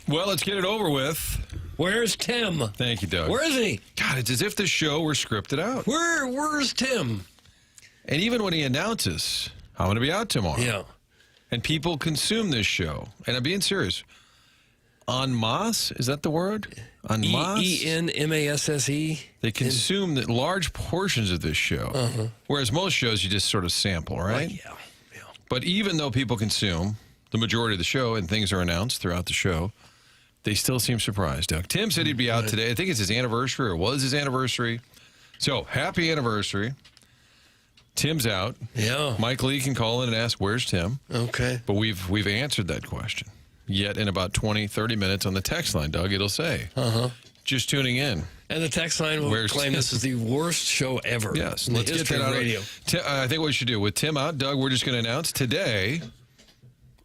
Well, let's get it over with. Where's Tim? Thank you, Doug. Where is he? God, it's as if the show were scripted out. Where's Tim? And even when he announces, I'm going to be out tomorrow. Yeah. And people consume this show. And I'm being serious. En masse, is that the word? En masse? E-N-M-A-S-S-E. They consume large portions of this show. Whereas most shows, you just sort of sample, right? Yeah. But even though people consume the majority of the show and things are announced throughout the show, they still seem surprised, Doug. Tim said he'd be out today. I think it's his anniversary or was his anniversary. So, happy anniversary. Tim's out. Yeah. Mike Lee can call in and ask, where's Tim? Okay. But we've answered that question. Yet in about 20, 30 minutes on the text line, Doug, it'll say, just tuning in. And the text line will claim this is the worst show ever. Yes. In Let's the get history that of out. radio. I think what we should do, with Tim out, Doug, we're just going to announce today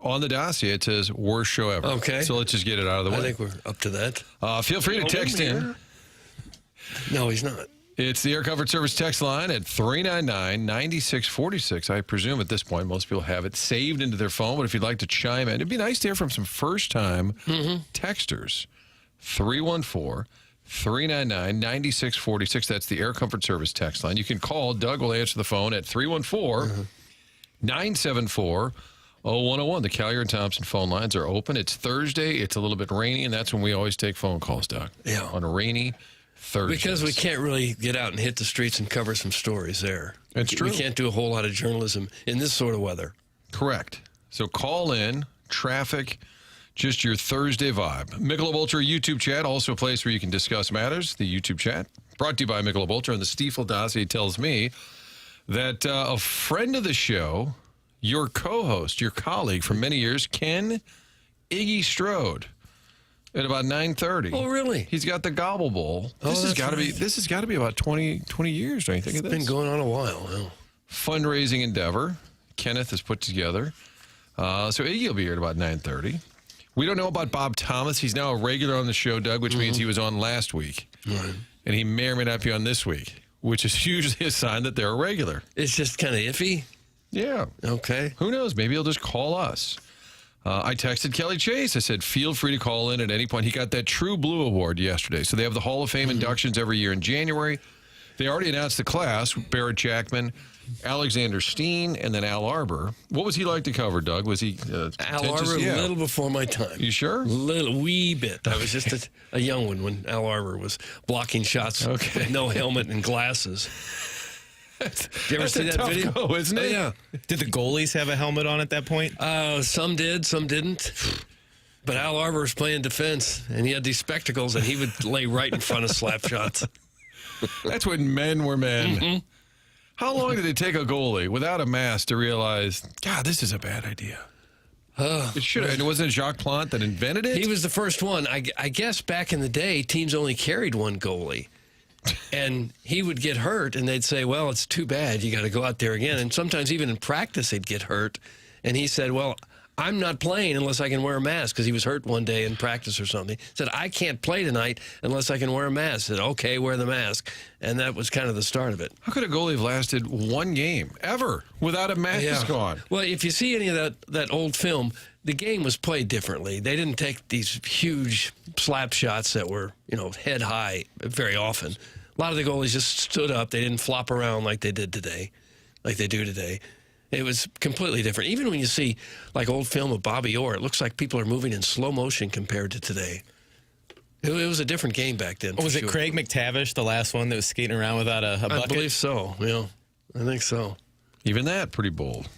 on the dossier, it says worst show ever. Okay. So let's just get it out of the way. I think we're up to that. Feel free to text in. No, he's not. It's the Air Comfort Service text line at 399-9646. I presume at this point most people have it saved into their phone, but if you'd like to chime in, it'd be nice to hear from some first-time texters. 314-399-9646. That's the Air Comfort Service text line. You can call. Doug will answer the phone at 314-974-0101. The Collier and Thompson phone lines are open. It's Thursday. It's a little bit rainy, and that's when we always take phone calls, Doug. Yeah. On a rainy Thursday. Because we can't really get out and hit the streets and cover some stories there. It's true. We can't do a whole lot of journalism in this sort of weather. Correct. So call in, traffic, just your Thursday vibe. Michelob Ultra YouTube chat, also a place where you can discuss matters. The YouTube chat, brought to you by Michelob Ultra. And the Stiefel dossier tells me that a friend of the show, your co-host, your colleague for many years, Ken Iggy Strode, at about 9:30. Oh, really? He's got the Gobble Bowl. This has got to be about 20 years, don't you think? It's been going on a while. Yeah. Fundraising endeavor Kenneth has put together. So Iggy will be here at about 9:30. We don't know about Bob Thomas. He's now a regular on the show, Doug, which means he was on last week. Right. And he may or may not be on this week, which is usually a sign that they're a regular. It's just kind of iffy. Yeah. Okay. Who knows? Maybe he'll just call us. I texted Kelly Chase. I said, feel free to call in at any point. He got that True Blue Award yesterday. So they have the Hall of Fame inductions every year in January. They already announced the class, Barrett Jackman, Alexander Steen, and then Al Arbor. What was he like to cover, Doug? Was he Al Arbor, a little before my time. You sure? Little wee bit. I was just a young one when Al Arbor was blocking shots with no helmet and glasses. Did you ever see that video? Go, isn't it? Yeah. Did the goalies have a helmet on at that point? Some did, some didn't. But Al Arbor was playing defense, and he had these spectacles, and he would lay right in front of slap shots. That's when men were men. How long did it take a goalie without a mask to realize, God, this is a bad idea? It should have. And it wasn't Jacques Plante that invented it? He was the first one. I guess back in the day, teams only carried one goalie. And he would get hurt, and they'd say, well, it's too bad. You got to go out there again. And sometimes even in practice, he'd get hurt. And he said, well, I'm not playing unless I can wear a mask, because he was hurt one day in practice or something. He said, I can't play tonight unless I can wear a mask. I said, okay, wear the mask. And that was kind of the start of it. How could a goalie have lasted one game ever without a mask on? Well, if you see any of that old film, the game was played differently. They didn't take these huge slap shots that were, head high very often. A lot of the goalies just stood up. They didn't flop around like they did today, like they do today. It was completely different. Even when you see like old film of Bobby Orr, it looks like people are moving in slow motion compared to today. It was a different game back then. Was it Craig McTavish, the last one that was skating around without a bucket? I believe so. Yeah, I think so. Even that, pretty bold.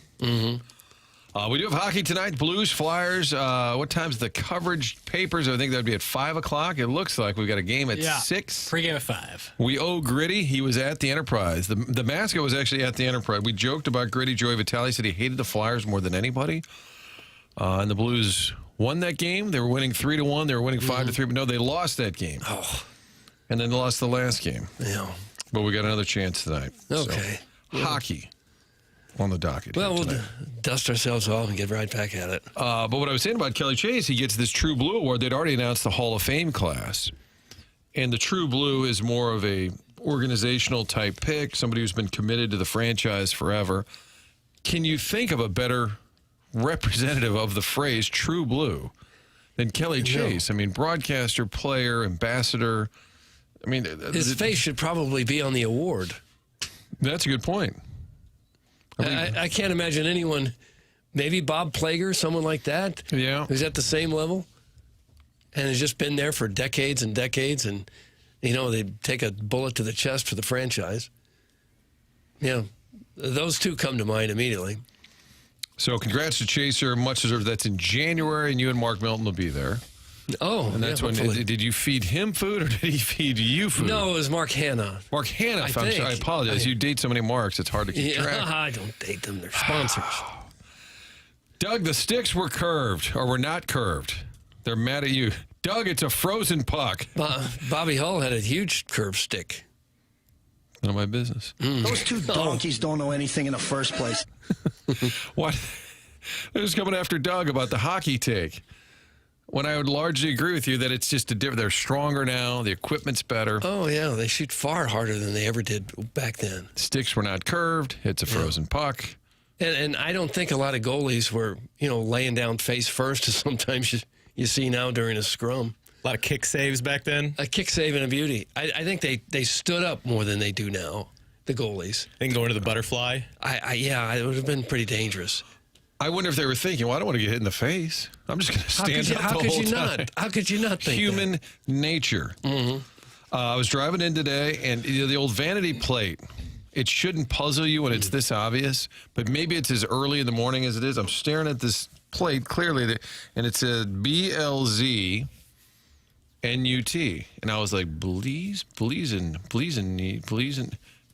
We do have hockey tonight. Blues, Flyers. What time's the coverage papers? I think that would be at 5 o'clock. It looks like we've got a game at 6. Pre-game at 5. We owe Gritty. He was at the Enterprise. The mascot was actually at the Enterprise. We joked about Gritty. Joey Vitale said he hated the Flyers more than anybody. And the Blues won that game. They were winning 3-1. They were winning 5-3. But no, they lost that game. Oh. And then they lost the last game. Yeah. But we got another chance tonight. Okay. So, hockey on the docket. Well, we'll dust ourselves off and get right back at it. But what I was saying about Kelly Chase, he gets this True Blue Award. They'd already announced the Hall of Fame class. And the True Blue is more of a organizational type pick, somebody who's been committed to the franchise forever. Can you think of a better representative of the phrase True Blue than Kelly Chase. I mean, broadcaster, player, ambassador. I mean, his face should probably be on the award. That's a good point. I can't imagine anyone, maybe Bob Plager, someone like that, who's at the same level and has just been there for decades and decades, and, they take a bullet to the chest for the franchise. Those two come to mind immediately. So congrats to Chaser, much deserved. That's in January, and you and Mark Milton will be there. Oh, and that's when. Did you feed him food or did he feed you food? No, it was Mark Hanna. Mark Hanna. I apologize. You date so many Marks, it's hard to keep track. I don't date them. They're sponsors. Doug, the sticks were curved or were not curved. They're mad at you. Doug, it's a frozen puck. Bobby Hull had a huge curved stick. None of my business. Those two donkeys don't know anything in the first place. What? They're just coming after Doug about the hockey take. When I would largely agree with you that it's just they're stronger now, the equipment's better. Oh, yeah, they shoot far harder than they ever did back then. Sticks were not curved. It's a frozen puck. And I don't think a lot of goalies were, laying down face first, as sometimes you see now during a scrum. A lot of kick saves back then. A kick save and a beauty. I think they stood up more than they do now, the goalies. They can go into the butterfly. It would have been pretty dangerous. I wonder if they were thinking, well, I don't want to get hit in the face. I'm just going to stand up the whole time. How could you not think Human nature. Mm-hmm. I was driving in today, and the old vanity plate, it shouldn't puzzle you when it's this obvious, but maybe it's as early in the morning as it is. I'm staring at this plate clearly, and it said BLZ NUT. And I was like, Bleasin.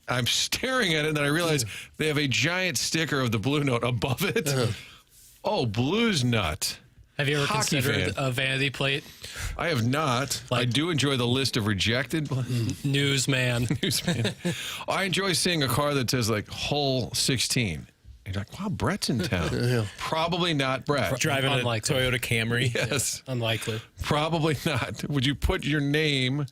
I'm staring at it, and then I realize they have a giant sticker of the Blue Note above it. Oh, Blues Nut. Have you ever Hockey considered fan. a vanity plate? I have not. I do enjoy the list of rejected. Newsman. I enjoy seeing a car that says, like, Hull 16. And you're like, wow, Brett's in town. Probably not Brett. Driving Unlikely. a Toyota Camry. Yes. Unlikely. Probably not. Would you put your name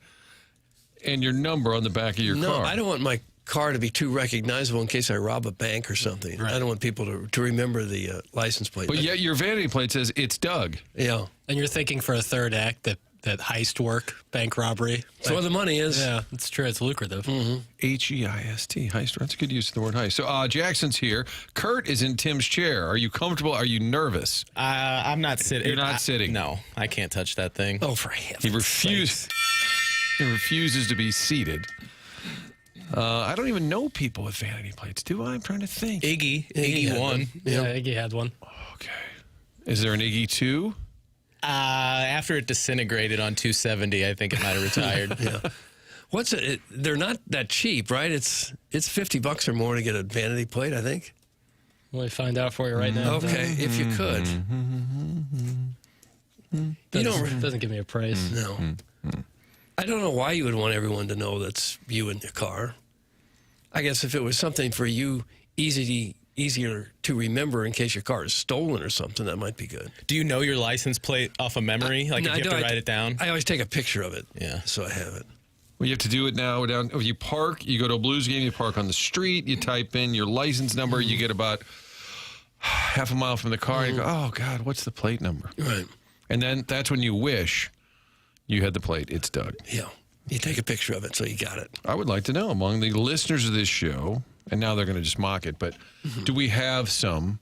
and your number on the back of your car? No, I don't want my car to be too recognizable in case I rob a bank or something. Right. I don't want people to remember the license plate. But yet your vanity plate says, it's Doug. Yeah. And you're thinking for a third act that heist work, bank robbery. That's where the money is. Yeah, it's true. It's lucrative. Mm-hmm. H-E-I-S-T, heist. That's a good use of the word heist. So Jackson's here. Kurt is in Tim's chair. Are you comfortable? Are you nervous? I'm not sitting. You're not sitting? No, I can't touch that thing. Oh, for heaven's He refuses to be seated. I don't even know people with vanity plates, do I? I'm trying to think. Iggy won. Yeah, Iggy had one. Okay. Is there an Iggy 2? After it disintegrated on 270, I think it might have retired. Yeah. What's it? They're not that cheap, right? It's $50 or more to get a vanity plate, I think. Let me find out for you right now. Okay, if you could. Doesn't give me a price. No. I don't know why you would want everyone to know that's you in your car. I guess if it was something for you easier to remember in case your car is stolen or something, that might be good. Do you know your license plate off of memory? If you have to write it down? I always take a picture of it. Yeah. So I have it. Well, you have to do it now. If you park, you go to a Blues game, you park on the street, you type in your license number, you get about half a mile from the car, and you go, oh, God, what's the plate number? Right. And then that's when you wish you had the plate. It's Doug. Yeah. You take a picture of it, so you got it. I would like to know, among the listeners of this show, and now they're going to just mock it, but do we have some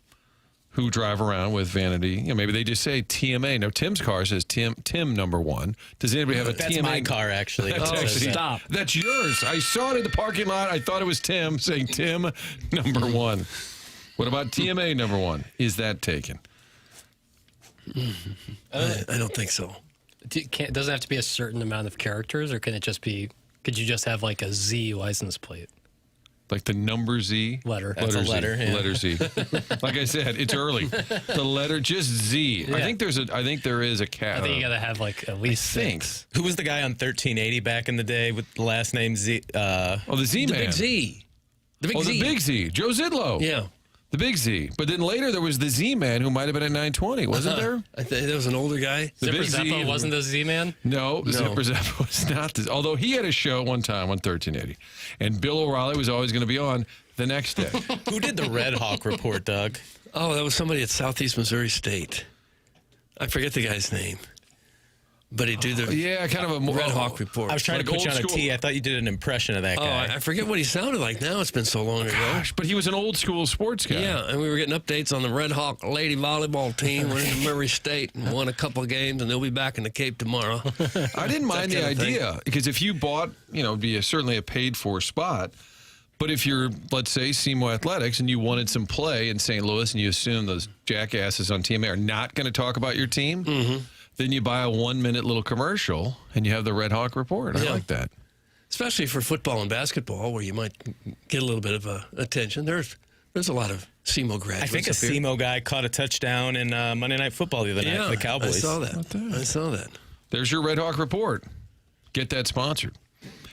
who drive around with vanity? Maybe they just say TMA. No, Tim's car says Tim number 1. Does anybody have a That's TMA? my car, actually. Stop. That's yours. I saw it in the parking lot. I thought it was Tim saying Tim number 1. What about TMA number 1? Is that taken? I don't think so. Doesn't have to be a certain amount of characters, or can it just be? Could you just have like a Z license plate? Like the number Z? Letter. That's a letter. Z. Yeah. Letter Z. Like I said, it's early. The letter, just Z. Yeah. I think there is a cat. I think you got to have like at least 6. Who was the guy on 1380 back in the day with the last name Z? The Z The man. Big Z. The Big Z. The Big Z. Joe Zidlow. Yeah. The Big Z. But then later there was the Z man who might have been at 920, wasn't there? I think there was an older guy. The Zipper Big Z Zeppo wasn't the Z-Man? No, Zipper Zappa was not this. Although he had a show one time on 1380. And Bill O'Reilly was always going to be on the next day. Who did the Red Hawk report, Doug? Oh, that was somebody at Southeast Missouri State. I forget the guy's name. but he'd do the kind of a Red Hawk report. I was trying to put you on a tee. I thought you did an impression of that guy. I forget what he sounded like now. It's been so long ago. Gosh, but he was an old school sports guy. Yeah, and we were getting updates on the Red Hawk lady volleyball team. We're in Murray State and won a couple of games, and they'll be back in the Cape tomorrow. I didn't mind the idea because if you bought, it'd be certainly a paid-for spot. But if you're, let's say, SEMO Athletics, and you wanted some play in St. Louis, and you assume those jackasses on TMA are not going to talk about your team, then you buy a 1-minute little commercial, and you have the Red Hawk report. I like that. Especially for football and basketball, where you might get a little bit of attention. There's a lot of SEMO graduates. I think a SEMO guy caught a touchdown in Monday Night Football the other night for the Cowboys. I saw that. There's your Red Hawk report. Get that sponsored.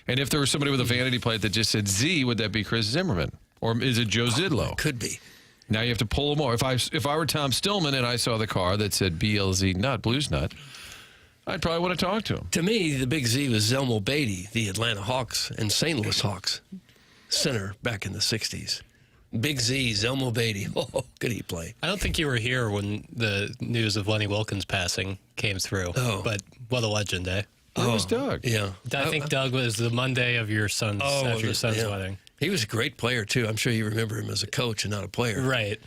And if there was somebody with a vanity plate that just said Z, would that be Chris Zimmerman? Or is it Joe Zidlow? It could be. Now you have to pull them more. If I were Tom Stillman and I saw the car that said BLZ Nut, Blues Nut, I'd probably want to talk to him. To me, the big Z was Zelmo Beatty, the Atlanta Hawks and St. Louis Hawks center back in the 60s. Big Z, Zelmo Beatty. Oh, could he play? I don't think you were here when the news of Lenny Wilkens passing came through. Oh. But what a legend, eh? Where was Doug? Yeah. I think Doug was the Monday of your son's, after your son's wedding. He was a great player, too. I'm sure you remember him as a coach and not a player. Right.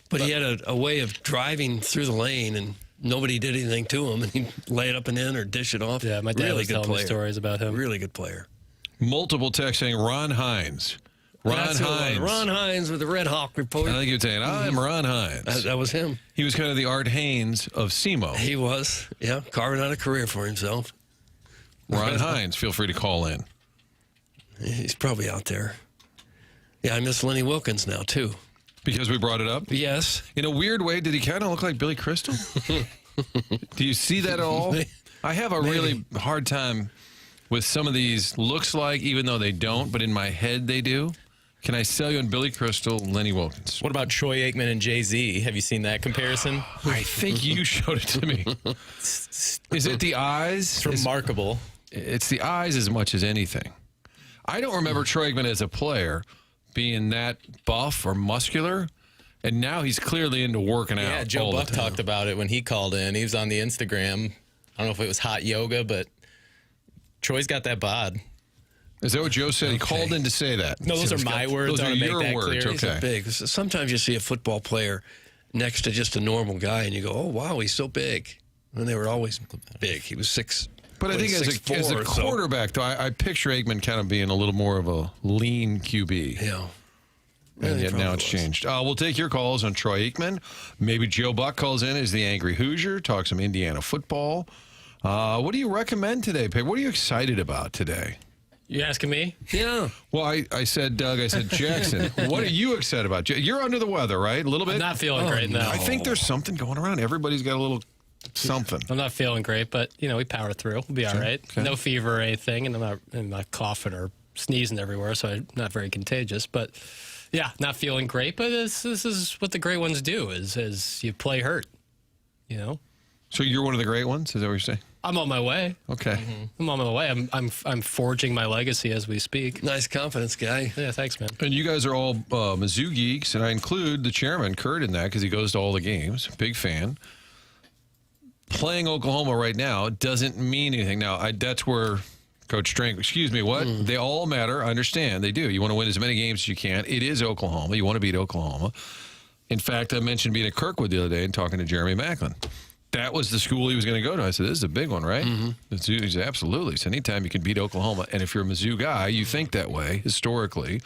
But he had a way of driving through the lane, and nobody did anything to him, and he'd lay it up and in or dish it off. Yeah, my dad was telling me stories about him. Really good player. Multiple texts saying Ron Hines. Ron Hines with the Red Hawk report. I think you'd saying, I'm Ron Hines. That was him. He was kind of the Art Haynes of SEMO. He was, carving out a career for himself. Ron Hines, feel free to call in. He's probably out there. Yeah, I miss Lenny Wilkens now, too. Because we brought it up? Yes. In a weird way, did he kind of look like Billy Crystal? Do you see that at all? I have a really hard time with some of these looks like, even though they don't, but in my head they do. Can I sell you on Billy Crystal, Lenny Wilkens? What about Troy Aikman and Jay-Z? Have you seen that comparison? I think you showed it to me. Is it the eyes? It's remarkable. It's the eyes as much as anything. I don't remember Troy Aikman as a player being that buff or muscular, and now he's clearly into working out. Yeah, Joe Buck talked about it when he called in. He was on the Instagram. I don't know if it was hot yoga, but Troy's got that bod. Is that what Joe said? He called in to say that. No, those are my words. Those are your words. He's Okay. big. Sometimes you see a football player next to just a normal guy, and you go, "Oh wow, he's so big." And they were always big. He was 6. But I think as a quarterback, though, I picture Aikman kind of being a little more of a lean QB. Yeah. And yet now it's changed. We'll take your calls on Troy Aikman. Maybe Joe Buck calls in as the Angry Hoosier, talks some Indiana football. What do you recommend today, Peg? What are you excited about today? You asking me? Yeah. Well, I said Doug. I said Jackson. What are you excited about? You're under the weather, right? A little bit? I'm not feeling great now. I think there's something going around. Everybody's got a little something. I'm not feeling great, but, we power through. We'll be all right. Okay. No fever or anything, and I'm not coughing or sneezing everywhere, so I'm not very contagious. But, yeah, not feeling great, but this is what the great ones do, is you play hurt, So you're one of the great ones? Is that what you're saying? I'm on my way. Okay. I'm on my way. I'm forging my legacy as we speak. Nice confidence guy. Yeah, thanks, man. And you guys are all Mizzou geeks, and I include the chairman, Kurt, in that because he goes to all the games. Big fan. Playing Oklahoma right now doesn't mean anything. Now, that's where Coach Drink, excuse me, what? They all matter. I understand. They do. You want to win as many games as you can. It is Oklahoma. You want to beat Oklahoma. In fact, I mentioned being at Kirkwood the other day and talking to Jeremy Macklin. That was the school he was going to go to. I said, this is a big one, right? He said, absolutely. So anytime you can beat Oklahoma, and if you're a Mizzou guy, you think that way historically.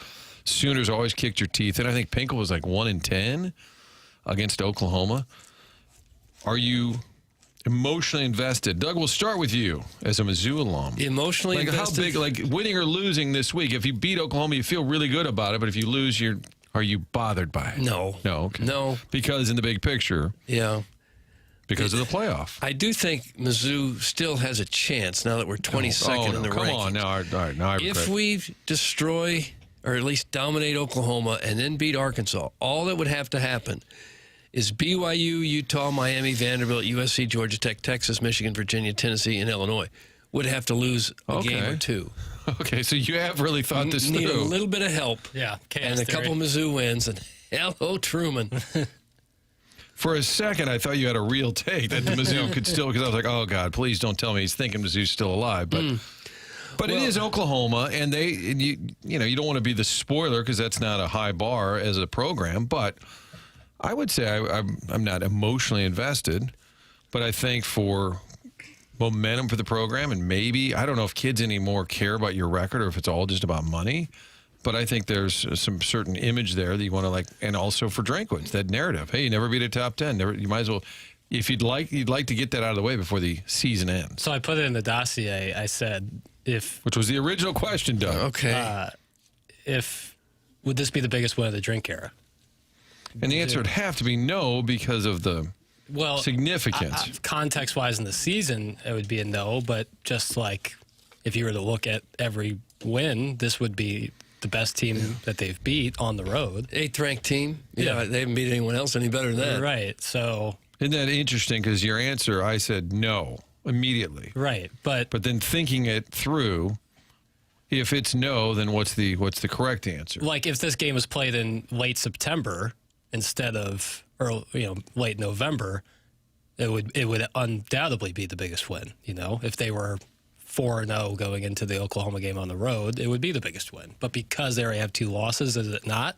Sooners always kicked your teeth, and I think Pinkel was like 1-10 against Oklahoma. Are you emotionally invested? Doug, we'll start with you as a Mizzou alum. Emotionally invested? How big, like winning or losing this week? If you beat Oklahoma, you feel really good about it, but if you lose, are you bothered by it? No. No, okay. No. Because in the big picture. Yeah. Because of the playoff. I do think Mizzou still has a chance now that we're 22nd in the rankings. Come on, now, all right, now I regret. If we destroy or at least dominate Oklahoma and then beat Arkansas, all that would have to happen is BYU, Utah, Miami, Vanderbilt, USC, Georgia Tech, Texas, Michigan, Virginia, Tennessee, and Illinois would have to lose a game or two. Okay, so you have really thought this Need through. a little bit of help. Yeah, and a couple Mizzou wins, and hello, Truman. For a second, I thought you had a real take that Mizzou could still, because I was like, oh, God, please don't tell me he's thinking Mizzou's still alive. But it is Oklahoma, and you don't want to be the spoiler because that's not a high bar as a program. But I would say I'm not emotionally invested, but I think for momentum for the program, and maybe, I don't know if kids anymore care about your record or if it's all just about money, but I think there's some certain image there that you want to like, and also for Drinkwitz, that narrative. Hey, you never beat a top 10. You might as well, if you'd like to get that out of the way before the season ends. So I put it in the dossier. I said, which was the original question, Doug. Okay. Would this be the biggest win of the Drink era? And the answer would have to be no because of the significance. Context-wise in the season, it would be a no, but just like if you were to look at every win, this would be the best team that they've beat on the road. 8th ranked team. Yeah, they haven't beat anyone else any better than that. Right, so... Isn't that interesting? Because your answer, I said no immediately. Right, but then thinking it through, if it's no, then what's the correct answer? Like if this game was played in late September instead of late November, it would undoubtedly be the biggest win. If they were 4-0 going into the Oklahoma game on the road, it would be the biggest win. But because they already have 2 losses, is it not?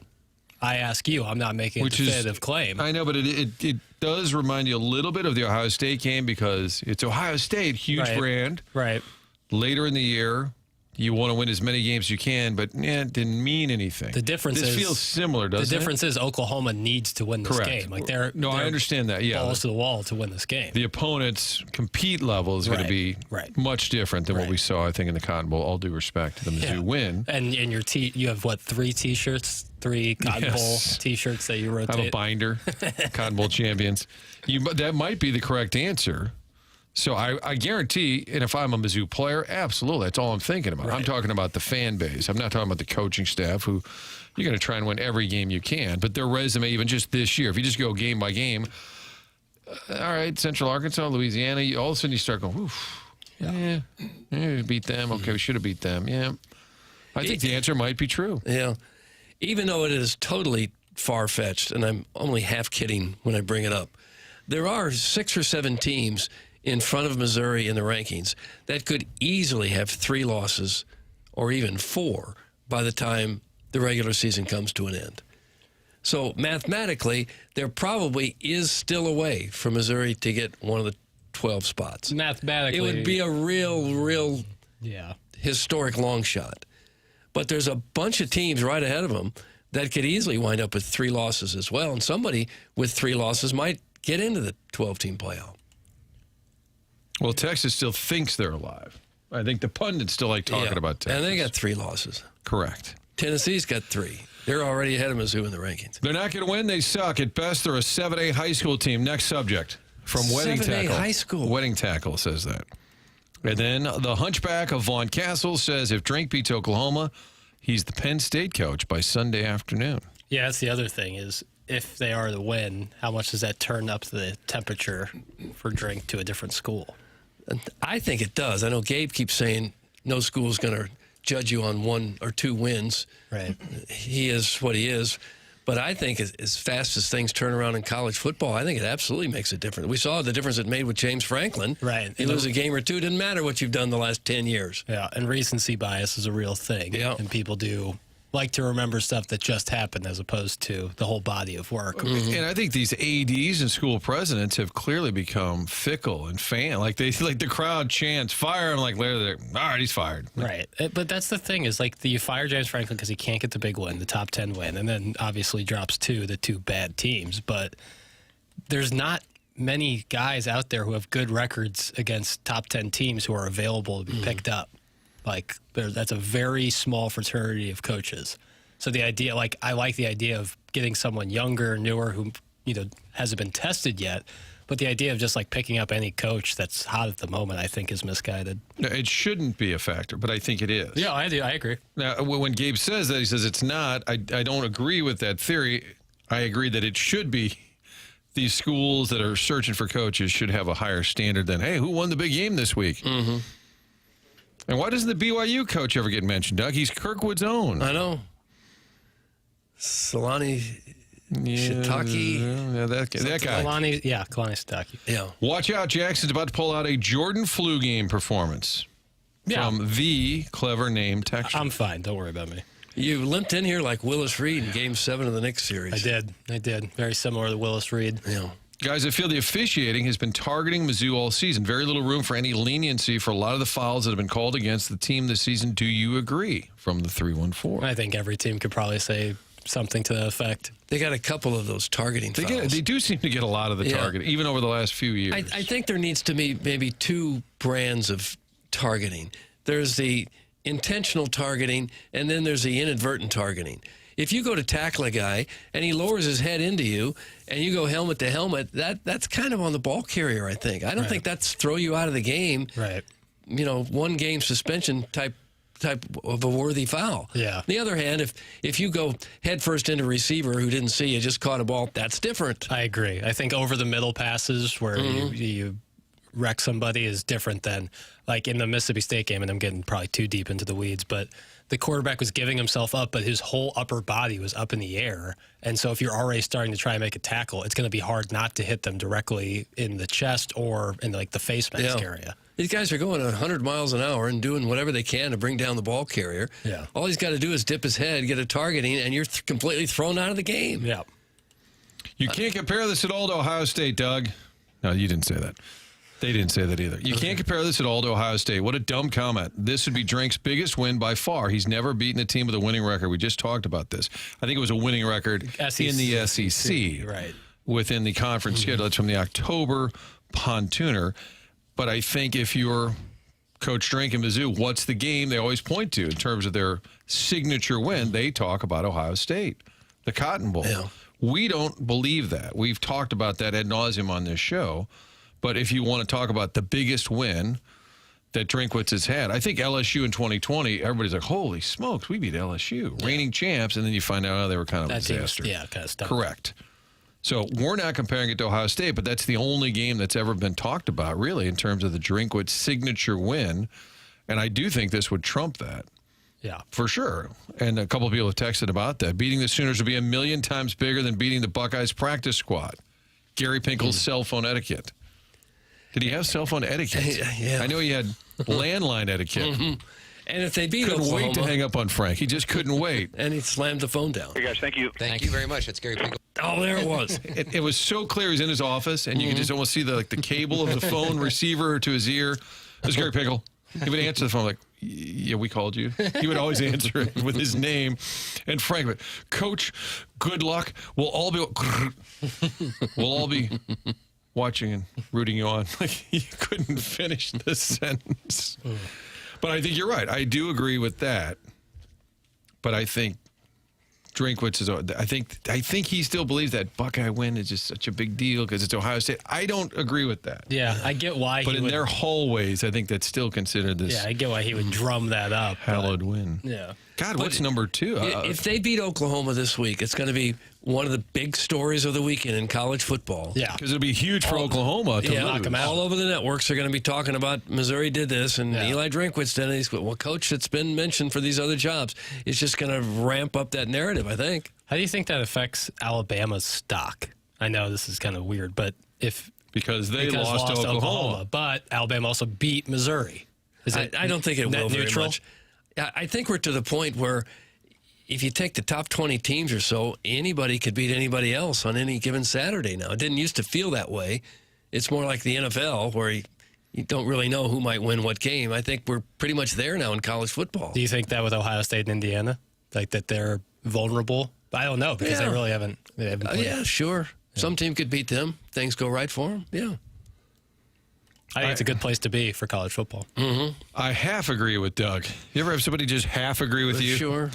I ask you. I'm not making a definitive claim. I know, but it does remind you a little bit of the Ohio State game because it's Ohio State, huge brand. Right. Later in the year, you want to win as many games as you can, but it didn't mean anything. The difference this is feels similar, doesn't it? The difference is Oklahoma needs to win this game. Like they're I understand that. Yeah, balls to the wall to win this game. The opponent's compete level is going to be much different than what we saw, I think, in the Cotton Bowl. All due respect to the Mizzou win. And you have what, 3 T-shirts, 3 Cotton Bowl T-shirts that you rotate. I have a binder. Cotton Bowl champions. That might be the correct answer. So I guarantee, and if I'm a Mizzou player, absolutely, that's all I'm thinking about. I'm talking about the fan base. I'm not talking about the coaching staff who you're going to try and win every game you can. But their resume, even just this year, if you just go game by game, all right, Central Arkansas, Louisiana, all of a sudden you start going, oof, yeah, we beat them. Okay, we should have beat them. Yeah. I think the answer might be true. Yeah. Even though it is totally far-fetched, and I'm only half kidding when I bring it up, there are 6 or 7 teams in front of Missouri in the rankings that could easily have 3 losses or even 4 by the time the regular season comes to an end. So mathematically, there probably is still a way for Missouri to get one of the 12 spots. Mathematically. It would be a real historic long shot. But there's a bunch of teams right ahead of them that could easily wind up with 3 losses as well, and somebody with 3 losses might get into the 12-team playoff. Well, Texas still thinks they're alive. I think the pundits still like talking about Texas. And they got 3 losses. Correct. Tennessee's got 3. They're already ahead of Mizzou in the rankings. They're not going to win. They suck. At best, they're a 7A high school team. Next subject from Wedding 7A Tackle. high school. Wedding Tackle says that. And then the hunchback of Vaughn Castle says if Drink beats Oklahoma, he's the Penn State coach by Sunday afternoon. Yeah, that's the other thing is if they are to win, how much does that turn up the temperature for Drink to a different school? I think it does. I know Gabe keeps saying no school's going to judge you on 1 or 2 wins. Right. He is what he is. But I think as fast as things turn around in college football, I think it absolutely makes a difference. We saw the difference it made with James Franklin. Right. You lose a game or 2, didn't matter what you've done the last 10 years. Yeah, and recency bias is a real thing. Yeah. And people do like to remember stuff that just happened as opposed to the whole body of work. Mm-hmm. And I think these ADs and school presidents have clearly become fickle and like the crowd chants fire him, like later they're all right, he's fired. Right. But that's the thing is like you fire James Franklin because he can't get the big win, the top 10 win, and then obviously drops to the 2 bad teams. But there's not many guys out there who have good records against top 10 teams who are available to be picked up. Like that's a very small fraternity of coaches. So the idea, like I like the idea of getting someone younger, newer, who hasn't been tested yet. But the idea of just like picking up any coach that's hot at the moment, I think, is misguided. No, it shouldn't be a factor, but I think it is. Yeah, I do. I agree. Now, when Gabe says that, he says it's not. I don't agree with that theory. I agree that it should be. These schools that are searching for coaches should have a higher standard than, hey, who won the big game this week? Mm-hmm. And why doesn't the BYU coach ever get mentioned, Doug? He's Kirkwood's own. I know. Solani Shiitake. Yeah, that guy. Kalani Shiitake. Yeah. Watch out, Jackson's about to pull out a Jordan flu game performance from the clever name texture. I'm fine. Don't worry about me. You limped in here like Willis Reed in Game 7 of the Knicks series. I did. Very similar to Willis Reed. Yeah. Guys, I feel the officiating has been targeting Mizzou all season. Very little room for any leniency for a lot of the fouls that have been called against the team this season. Do you agree? From the 314. I think every team could probably say something to that effect. They got a couple of those targeting fouls. They do seem to get a lot of the targeting, even over the last few years. I think there needs to be maybe two brands of targeting. There's the intentional targeting, and then there's the inadvertent targeting. If you go to tackle a guy and he lowers his head into you and you go helmet to helmet, that's kind of on the ball carrier, I think. I don't think that's throw you out of the game. Right. You know, 1 game suspension type of a worthy foul. Yeah. On the other hand, if you go head first into a receiver who didn't see you, just caught a ball, that's different. I agree. I think over the middle passes where you wreck somebody is different than like in the Mississippi State game, and I'm getting probably too deep into the weeds, but the quarterback was giving himself up, but his whole upper body was up in the air. And so if you're already starting to try and make a tackle, it's going to be hard not to hit them directly in the chest or in like the face mask area. These guys are going 100 miles an hour and doing whatever they can to bring down the ball carrier. Yeah. All he's got to do is dip his head, get a targeting, and you're completely thrown out of the game. Yeah. You can't compare this at all to Ohio State, Doug. No, you didn't say that. They didn't say that either. You can't compare this at all to Ohio State. What a dumb comment. This would be Drink's biggest win by far. He's never beaten a team with a winning record. We just talked about this. I think it was a winning record in the SEC. Right. Within the conference schedule. It's from the October Pontooner. But I think if you're Coach Drink and Mizzou, what's the game they always point to in terms of their signature win? They talk about Ohio State, the Cotton Bowl. Yeah. We don't believe that. We've talked about that ad nauseum on this show. But if you want to talk about the biggest win that Drinkwitz has had, I think LSU in 2020, everybody's like, holy smokes, we beat LSU, reigning champs, and then you find out they were kind of a disaster. Kind of stuff. Correct. So we're not comparing it to Ohio State, but that's the only game that's ever been talked about, really, in terms of the Drinkwitz signature win. And I do think this would trump that. Yeah. For sure. And a couple of people have texted about that. Beating the Sooners would be 1,000,000 times bigger than beating the Buckeyes practice squad. Gary Pinkel's cell phone etiquette. Did he have cell phone etiquette? Yeah. I know he had landline etiquette. And if they beat Couldn't Oklahoma, wait to hang up on Frank. He just couldn't wait. and he slammed the phone down. Hey, guys, thank you. Thank you very much. That's Gary Pinkel. Oh, there it was. It was so clear he was in his office, and you could just almost see the cable of the phone receiver to his ear. It was Gary Pinkel. He would answer the phone like, yeah, we called you. He would always answer it with his name. And Frank would, Coach, good luck. We'll all be watching and rooting you on. Like, you couldn't finish the sentence. But I think you're right. I do agree with that. But I think Drinkwitz is. I think he still believes that Buckeye win is just such a big deal because it's Ohio State. I don't agree with that. Yeah, I get why. But in their hallways, I think that's still considered this. Yeah, I get why he would drum that up. Hallowed win. Yeah. God, what's number 2? If they beat Oklahoma this week, it's going to be one of the big stories of the weekend in college football. Yeah. Because it'll be huge for Oklahoma to knock lose. them out. All over the networks are going to be talking about Missouri did this and Eli Drinkwitz did it. Well, coach, it's been mentioned for these other jobs. It's just going to ramp up that narrative, I think. How do you think that affects Alabama's stock? I know this is kind of weird, but because they lost to Oklahoma. But Alabama also beat Missouri. I don't think it will very neutral? much. I think we're to the point where if you take the top 20 teams or so, anybody could beat anybody else on any given Saturday now. It didn't used to feel that way. It's more like the NFL where you don't really know who might win what game. I think we're pretty much there now in college football. Do you think that with Ohio State and Indiana, like that they're vulnerable? I don't know because they really haven't. Yeah, sure. Yeah. Some team could beat them. Things go right for them. Yeah. I think it's a good place to be for college football. Mm-hmm. I half agree with Doug. You ever have somebody just half agree with you? Sure.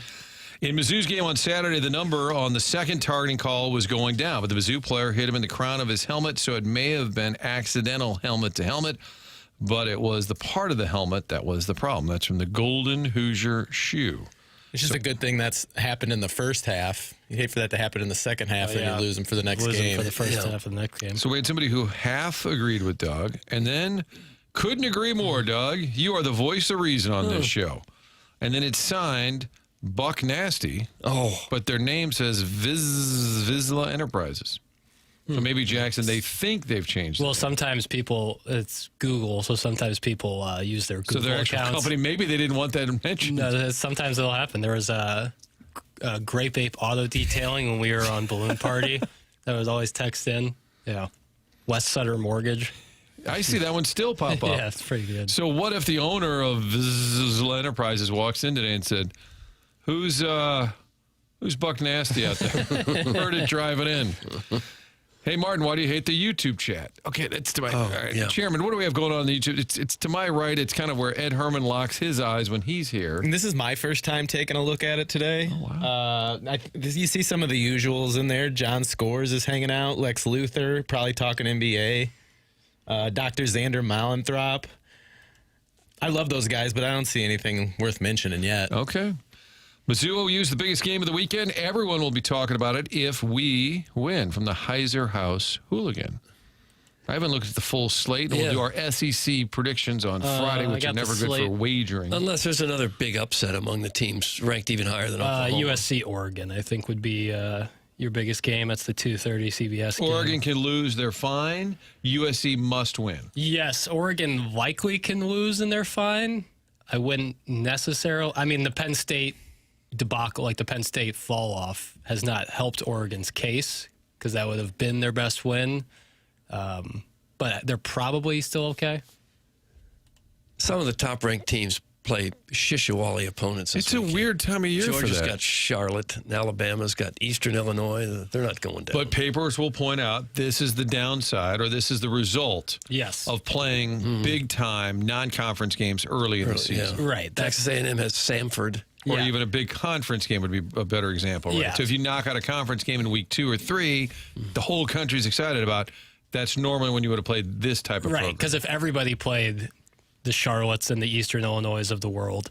In Mizzou's game on Saturday, the number on the second targeting call was going down, but the Mizzou player hit him in the crown of his helmet, so it may have been accidental helmet to helmet, but it was the part of the helmet that was the problem. That's from the Golden Hoosier shoe. It's just a good thing that's happened in the first half. You hate for that to happen in the second half and you lose them for the next game. For the first half of the next game. So we had somebody who half agreed with Doug and then couldn't agree more, Doug. You are the voice of reason on this show. And then it's signed Buck Nasty, Oh, but their name says Vizsla Enterprises. So maybe Jackson, they think they've changed. Well, sometimes people, it's Google, so sometimes people use their Google so their actual accounts. company, maybe they didn't want that mentioned. No, sometimes it'll happen. There was a Grape Ape Auto Detailing when we were on Balloon Party. That was always text in. Yeah. West Sutter Mortgage. I see that one still pop up. Yeah, it's pretty good. So what if the owner of Vizsla Enterprises walks in today and said, "Who's Buck Nasty out there? Heard it driving in." Hey, Martin, why do you hate the YouTube chat? Okay, that's to my all right. yeah. Chairman. What do we have going on the YouTube? It's to my right. It's kind of where Ed Herman locks his eyes when he's here. And this is my first time taking a look at it today. Oh, wow. You see some of the usuals in there. John Scores is hanging out. Lex Luthor, probably talking NBA. Dr. Xander Malenthrop. I love those guys, but I don't see anything worth mentioning yet. Okay. Mizzou OU is the biggest game of the weekend. Everyone will be talking about it if we win from the Heiser House Hooligan. I haven't looked at the full slate. We'll do our SEC predictions on Friday, which are never good for wagering. unless there's another big upset among the teams ranked even higher than Oklahoma. USC Oregon, I think, would be your biggest game. That's the 2:30 CBS game. Oregon can lose, they're fine. USC must win. Yes, Oregon likely can lose and they're fine. I wouldn't necessarily. I mean, the Penn State debacle, like the Penn State fall off, has not helped Oregon's case because that would have been their best win. But they're probably still okay. Some of the top-ranked teams play Shishawali opponents. It's a weird time of year for Georgia's that. got Charlotte, and Alabama's got Eastern Illinois. They're not going down. But papers will point out this is the downside, or this is the result Yes. of playing big-time non-conference games early in the season. Right. Texas A&M has Samford. Or Yeah. even a big conference game would be a better example, right? Yeah. So if you knock out a conference game in week 2 or 3, the whole country's excited about. That's normally when you would have played this type of Right, program. because if everybody played the Charlottes and the Eastern Illinois of the world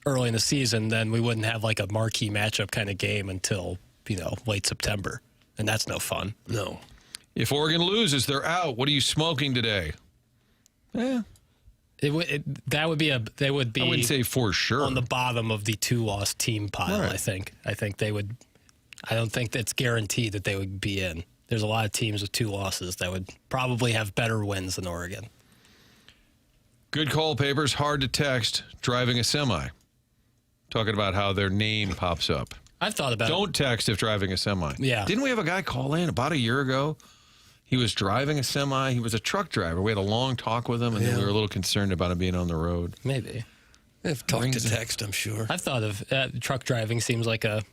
early in the season, then we wouldn't have like a marquee matchup kind of game until, late September. And that's no fun. No. If Oregon loses, they're out. What are you smoking today? They would be I wouldn't say for sure. on the bottom of the 2-loss team pile, Right. I think. I think they would. I don't think that's guaranteed that they would be in. There's a lot of teams with 2 losses that would probably have better wins than Oregon. Good call, papers. Hard to text driving a semi. Talking about how their name pops up. I've thought about Don't text if driving a semi. Yeah. Didn't we have a guy call in about a year ago? He was driving a semi. He was a truck driver. We had a long talk with him, and then we were a little concerned about him being on the road. maybe. They've talked to text, I'm sure. I've thought of truck driving seems like a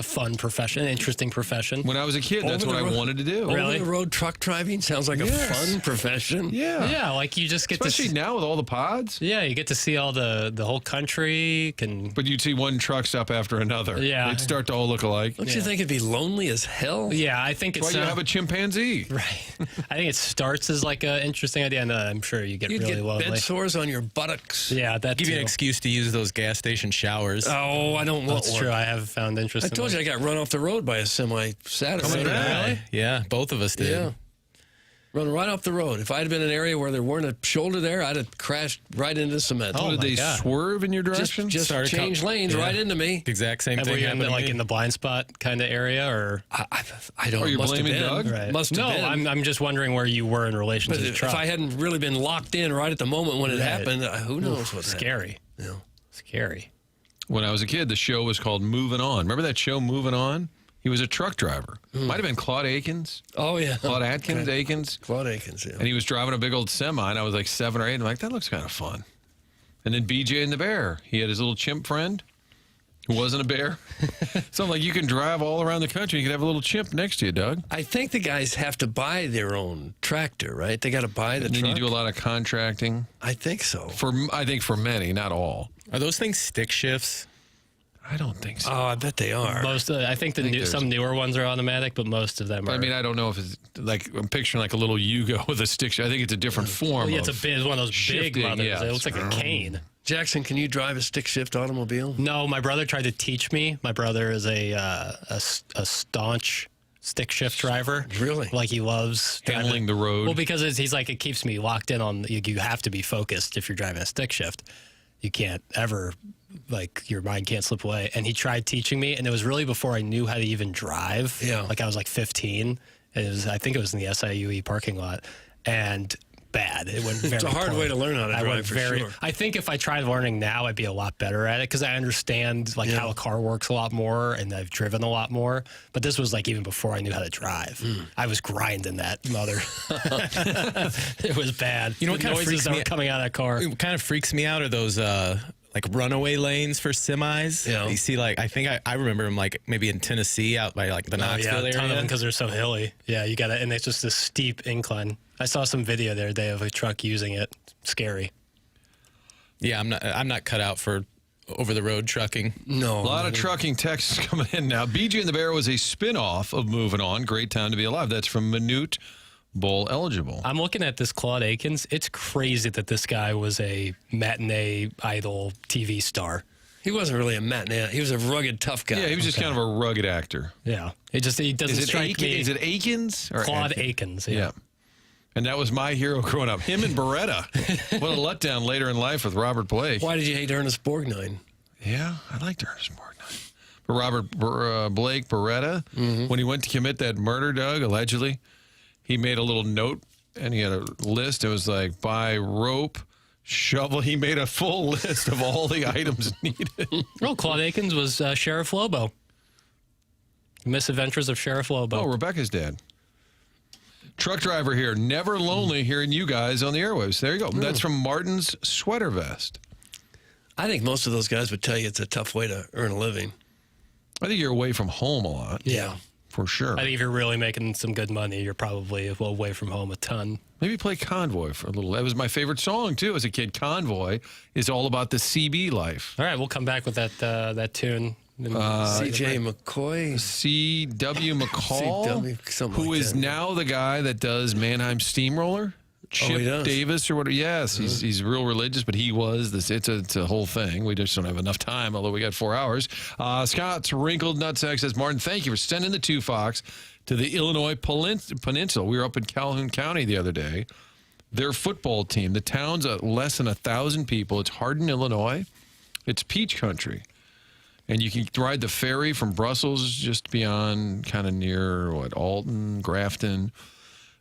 fun profession, an interesting profession. When I was a kid, that's what I wanted to do. Really? Over-the-road truck driving sounds like Yes. a fun profession. Yeah. Yeah, like you just get Especially to now with all the pods. Yeah, you get to see all the whole country. But you'd see one truck stop after another. Yeah. They'd start to all look alike. Don't you think it'd be lonely as hell? Yeah, I think That's it's why you have a chimpanzee. right. I think it starts as like an interesting idea, and I'm sure you get You'd really get lonely. bed sores on your buttocks. Yeah, that Give you an too. excuse to use those gas station showers. Oh, I don't want That's one. true. I have found interest. I told you I got run off the road by a semi Saturday. So did I. Really? Yeah, both of us did. Yeah. Run right off the road. If I had been in an area where there weren't a shoulder there, I'd have crashed right into cement. Oh, Did my they God. swerve in your direction? just Started change lanes yeah. right into me. The exact same And thing were you in happened the, to like me. in the blind spot kind of area, or I don't. Are you must have blaming been. Doug? right? Must have no, been. I'm just wondering where you were in relation But to the if truck. I hadn't really been locked in right at the moment when it Right. happened, who knows what Scary. Yeah. Scary. When I was a kid, the show was called Moving On. Remember that show, Moving On? He was a truck driver. Might have been Claude Akins. Oh yeah. Claude Atkins, Akins. Claude Akins. Yeah. And he was driving a big old semi, and I was like 7 or 8. And I'm like, that looks kind of fun. And then BJ and the Bear. He had his little chimp friend who wasn't a bear. So I'm like, you can drive all around the country. You could have a little chimp next to you, Doug. I think the guys have to buy their own tractor, right? They got to buy the And then truck. you do a lot of contracting. I think so. I think for many, not all. Are those things stick shifts? I don't think so. Oh, I bet they are. Most, I think some newer ones are automatic, but most of them are. I mean, I don't know if it's like, I'm picturing like a little Yugo with a stick shift. I think it's a different form. it's of one of those big shifting, mothers. yeah. It looks like a cane. Jackson, can you drive a stick shift automobile? No, my brother tried to teach me. My brother is a staunch stick shift driver. Really? Like he loves handling driving. the road. Well, because he's like, it keeps me locked in on, you have to be focused if you're driving a stick shift. You can't ever like your mind can't slip away. And he tried teaching me, and it was really before I knew how to even drive. Yeah. Like I was like 15. And I think it was in the SIUE parking lot, and bad. It went very It's a hard poorly. way to learn how to drive, for sure. I think if I tried learning now, I'd be a lot better at it because I understand like how a car works a lot more, and I've driven a lot more. But this was like even before I knew how to drive. I was grinding that mother. It was bad. You know what the kind of noises freaks that me were coming out of that car. What kind of freaks me out are those like runaway lanes for semis. Yeah. You see, like, I think I remember them like maybe in Tennessee out by like the Knoxville a ton of them area. because they're so hilly. Yeah, you got it, and it's just this steep incline. I saw some video the other day of a truck using it. Scary. Yeah, I'm not cut out for over the road trucking. No. A lot of trucking texts coming in now. BJ and the Bear was a spin-off of Moving On. Great time to be alive. That's from Minute Bowl eligible. I'm looking at this Claude Akins. It's crazy that this guy was a matinee idol TV star. He wasn't really a matinee. He was a rugged, tough guy. Yeah, he was just kind of a rugged actor. Yeah, he doesn't strike me. Is it Akins? Or Claude Atkins? Akins? Yeah. And that was my hero growing up. Him and Beretta. What a letdown later in life with Robert Blake. Why did you hate Ernest Borgnine? Yeah, I liked Ernest Borgnine. But Robert Blake Beretta, when he went to commit that murder, Doug, allegedly, he made a little note and he had a list. It was like buy rope, shovel. He made a full list of all the items needed. Well, Claude Akins was Sheriff Lobo. Misadventures of Sheriff Lobo. Oh, Rebecca's dad. Truck driver here. Never lonely hearing you guys on the airwaves. There you go. That's from Martin's Sweater Vest. I think most of those guys would tell you it's a tough way to earn a living. I think you're away from home a lot. Yeah. For sure. I think if you're really making some good money, you're probably away from home a ton. Maybe play Convoy for a little. That was my favorite song, too, as a kid. Convoy is all about the CB life. All right, we'll come back with that tune. C.J. McCoy. C.W. McCall, CW, something who like is that. now the guy that does Mannheim Steamroller. Chip he does? Davis or whatever. Yes, he's real religious, but he was this. It's a whole thing. We just don't have enough time, although we got 4 hours. Scott's Wrinkled Nutsack says, Martin, thank you for sending the Two Fox to the Illinois Peninsula. We were up in Calhoun County the other day. Their football team, the town's less than 1,000 people. It's Hardin, Illinois. It's peach country. And you can ride the ferry from Brussels just beyond kind of near, Alton, Grafton.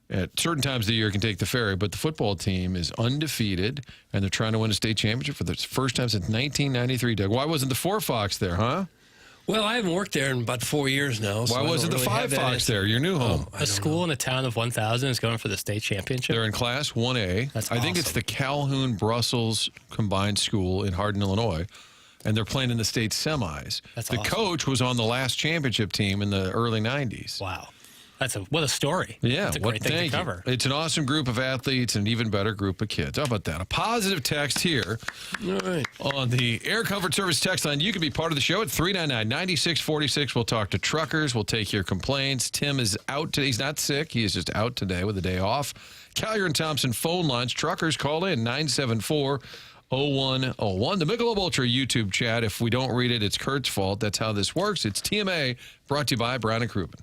At certain times of the year, you can take the ferry, but the football team is undefeated, and they're trying to win a state championship for the first time since 1993, Doug. Why wasn't the 4 Fox there, huh? Well, I haven't worked there in about 4 years now. So Why wasn't the 5 Fox there, your new home? A school in a town of 1,000 is going for the state championship. They're in Class 1A. That's I think it's awesome. the Calhoun-Brussels combined school in Hardin, Illinois, and they're playing in the state semis. That's the awesome. coach was on the last championship team in the early 90s. Wow. What a story. Yeah, That's a great thing to thank you. cover. It's an awesome group of athletes and an even better group of kids. How about that? A positive text here All right. on the Air Comfort Service text line. You can be part of the show at 399-9646. We'll talk to truckers. We'll take your complaints. Tim is out today. He's not sick. He is just out today with a day off. Collier and Thompson phone lines. Truckers call in 974-0101. The Michelob Ultra YouTube chat. If we don't read it, it's Kurt's fault. That's how this works. It's TMA, brought to you by Brown and Crouppen.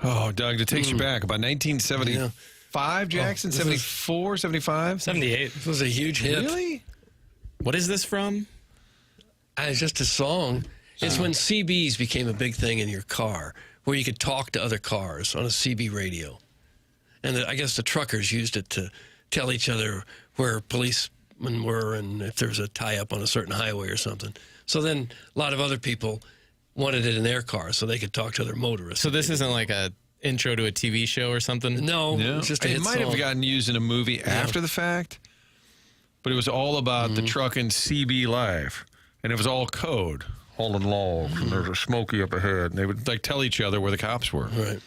Oh, Doug, it takes you back. About 1975, Jackson? 74, 75? 78. This was a huge hit. Really? What is this from? It's just a song. It's when CBs became a big thing in your car, where you could talk to other cars on a CB radio. And I guess the truckers used it to tell each other where policemen were and if there was a tie-up on a certain highway or something. So then a lot of other people wanted it in their car so they could talk to their motorists. So this isn't like a intro to a TV show or something? No, No. it's just a It hit might have song. gotten used in a movie after the fact, but it was all about the truck and CB life. And it was all code. Hauling logs, and there's a smoky up ahead. And they would like tell each other where the cops were. Right.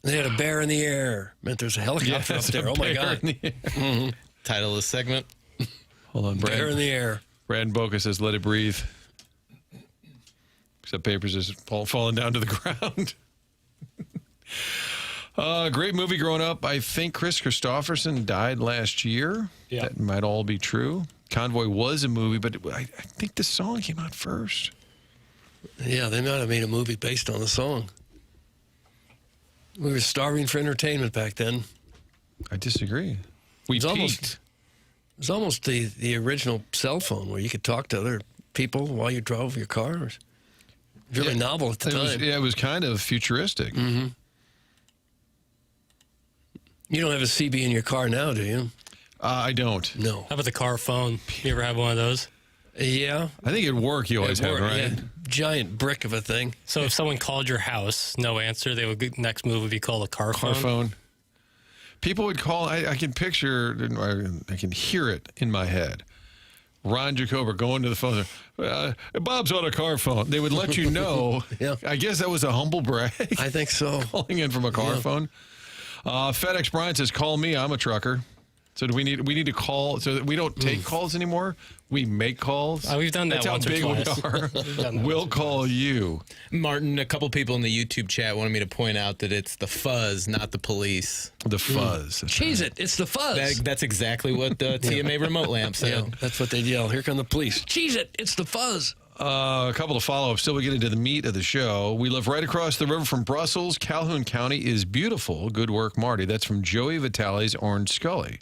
They had a bear in the air. Meant there's a helicopter up there. Oh, my God. Title of the segment. Hold on, Bear in Brad. the air. Brad Boca says, let it breathe. Except papers is falling down to the ground. Great movie growing up. I think Chris Christopherson died last year. Yeah. That might all be true. Convoy was a movie, but I think the song came out first. Yeah, they might have made a movie based on the song. We were starving for entertainment back then. I disagree. We It's almost- peaked. It was almost the original cell phone where you could talk to other people while you drove your car. It was really novel at the time. It was kind of futuristic. You don't have a CB in your car now, do you? I don't. No. How about the car phone? You ever have one of those? Yeah. I think it'd work. You always It had, worked, right? yeah. Giant brick of a thing. So if someone called your house, no answer, they would next move would be called a car Car phone. phone. People would call. I can picture. I can hear it in my head. Ron Jacober going to the phone. Bob's on a car phone. They would let you know. Yeah. I guess that was a humble brag. I think so. Calling in from a car phone. FedEx Brian says, "Call me. I'm a trucker." So do we need to call so that we don't take calls anymore? We make calls. We've done that That's once how or big twice. we are. We've done that We'll once or call you. Martin, a couple people in the YouTube chat wanted me to point out that it's the fuzz, not the police. The fuzz. Cheese it. It's the fuzz. That's exactly what the TMA remote lamp yeah, said. that's what they'd yell. Here come the police. Cheese it. It's the fuzz. A couple of follow-ups. Still, we get into the meat of the show. We live right across the river from Brussels. Calhoun County is beautiful. Good work, Marty. That's from Joey Vitale's Orange Scully.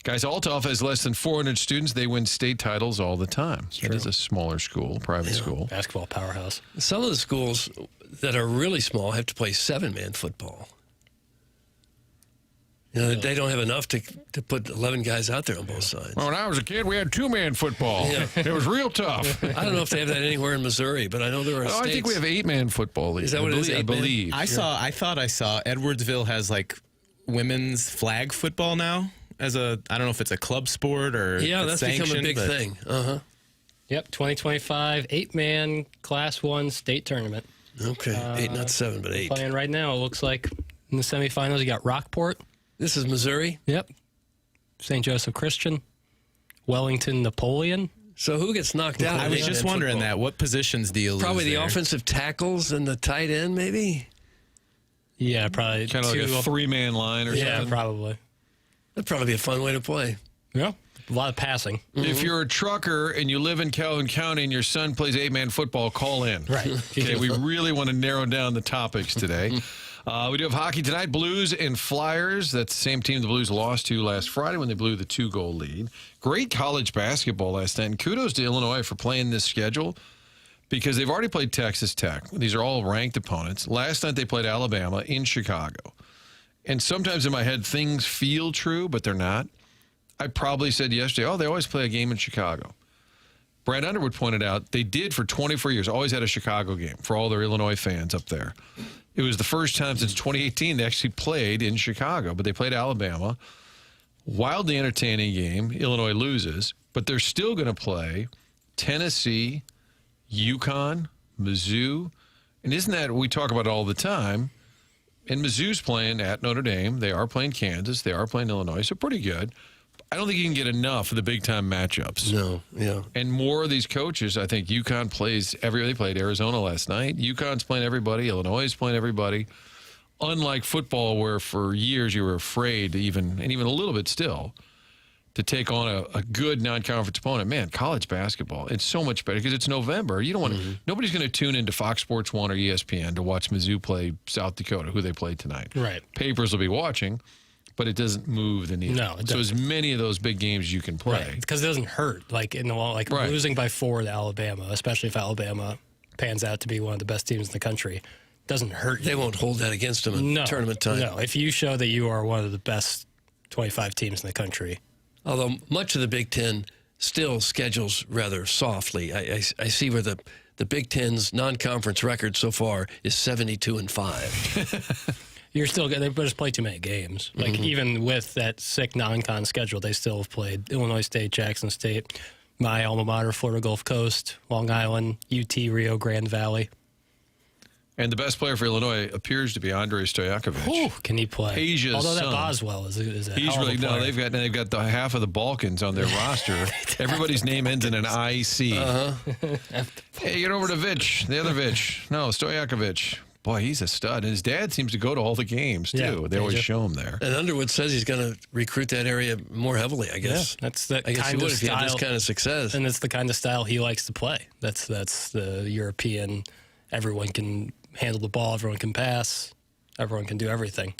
Guys, Althoff has less than 400 students. They win state titles all the time. It is a smaller school, private school. Basketball powerhouse. Some of the schools that are really small have to play 7-man football. You know, they don't have enough to put 11 guys out there on both sides. Well, when I was a kid, we had 2-man football. Yeah. It was real tough. I don't know if they have that anywhere in Missouri, but I know there are Oh, states. I think we have 8-man football. Is that what it is, I 8-man? believe. I thought I saw Edwardsville has like women's flag football now as I don't know if it's a club sport or Yeah, it's that's become a sanctioned, big but thing. Uh-huh. Yep, 2025, 8-man Class 1 state tournament. Okay, 8, not 7, but 8. Playing right now, it looks like in the semifinals, you got Rockport. This is Missouri. Yep. St. Joseph Christian. Wellington Napoleon. So who gets knocked out? I in was just 8-man wondering football? that. What positions do you lose Probably the there? offensive tackles and the tight end, maybe? Yeah, probably. Kind of like a 3-man line or Yeah, something. probably. That'd probably be a fun way to play. Yeah. A lot of passing. If you're a trucker and you live in Calhoun County and your son plays 8-man football, call in. Right. Okay, we really want to narrow down the topics today. We do have hockey tonight. Blues and Flyers. That's the same team the Blues lost to last Friday when they blew the 2-goal lead. Great college basketball last night. And kudos to Illinois for playing this schedule because they've already played Texas Tech. These are all ranked opponents. Last night they played Alabama in Chicago. And sometimes in my head things feel true, but they're not. I probably said yesterday, oh, they always play a game in Chicago. Brad Underwood pointed out they did for 24 years, always had a Chicago game for all their Illinois fans up there. It was the first time since 2018 they actually played in Chicago, but they played Alabama. Wildly entertaining game. Illinois loses, but they're still going to play Tennessee, UConn, Mizzou. And isn't that, we talk about it all the time, and Mizzou's playing at Notre Dame. They are playing Kansas. They are playing Illinois, so pretty good. I don't think you can get enough of the big-time matchups. No, yeah. And more of these coaches, I think UConn plays they played Arizona last night. UConn's playing everybody. Illinois is playing everybody. Unlike football, where for years you were afraid to even a little bit still, to take on a good non-conference opponent. Man, college basketball, it's so much better because it's November. You don't want to. Nobody's going to tune into Fox Sports 1 or ESPN to watch Mizzou play South Dakota, who they played tonight. Right. Papers will be watching, but it doesn't move the needle. No, it so as doesn't. many of those big games you can play. Right, because it doesn't hurt. Like Right. losing by 4 to Alabama, especially if Alabama pans out to be one of the best teams in the country, doesn't hurt. They won't hold that against them in tournament time. No, if you show that you are one of the best 25 teams in the country. Although much of the Big Ten still schedules rather softly. I see where the Big Ten's non-conference record so far is 72-5. You're still they just play too many games. Like even with that sick non-con schedule, they still have played Illinois State, Jackson State, my alma mater, Florida Gulf Coast, Long Island, UT, Rio Grande Valley. And the best player for Illinois appears to be Andrei Stojakovic. Ooh, can he play? Peja's Although that son. Boswell is a He's hell of really a player. they've got the half of the Balkans on their roster. Everybody's name ends in an IC. Hey, get over to Vich, the other Vich. No, Stojakovic. Boy, he's a stud. And his dad seems to go to all the games, too. Yeah, they always Peja. show him there. And Underwood says he's going to recruit that area more heavily, I guess. That's the I guess he kind would of if he had this style, kind of success. and it's the kind of style he likes to play. That's the European. Everyone can handle the ball. Everyone can pass. Everyone can do everything.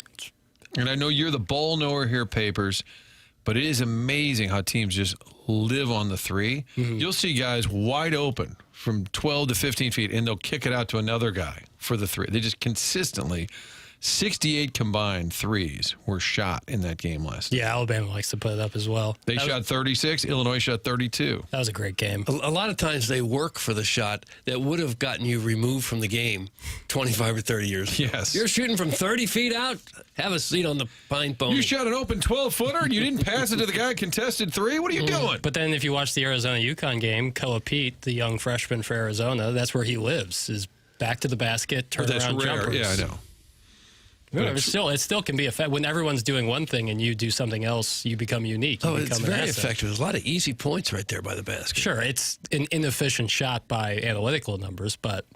And I know you're the ball knower here, Papers, but it is amazing how teams just live on the three. You'll see guys wide open from 12 to 15 feet, and they'll kick it out to another guy for the three. They just consistently, 68 combined threes were shot in that game last night. Yeah, Alabama likes to put it up as well. They shot 36. Illinois shot 32. That was a great game. A lot of times they work for the shot that would have gotten you removed from the game 25 or 30 years ago. Yes. You're shooting from 30 feet out? Have a seat on the pine pony. You shot an open 12-footer and you didn't pass it to the guy contested three? What are you doing? But then if you watch the Arizona-UConn game, Koa Pete, the young freshman for Arizona, that's where he lives, is back to the basket, But that's turnaround rare. jumpers. Yeah, I know. But it still can be effective. When everyone's doing one thing and you do something else, you become unique. You Oh, it's become an very asset. effective. There's a lot of easy points right there by the basket. Sure, it's an inefficient shot by analytical numbers, but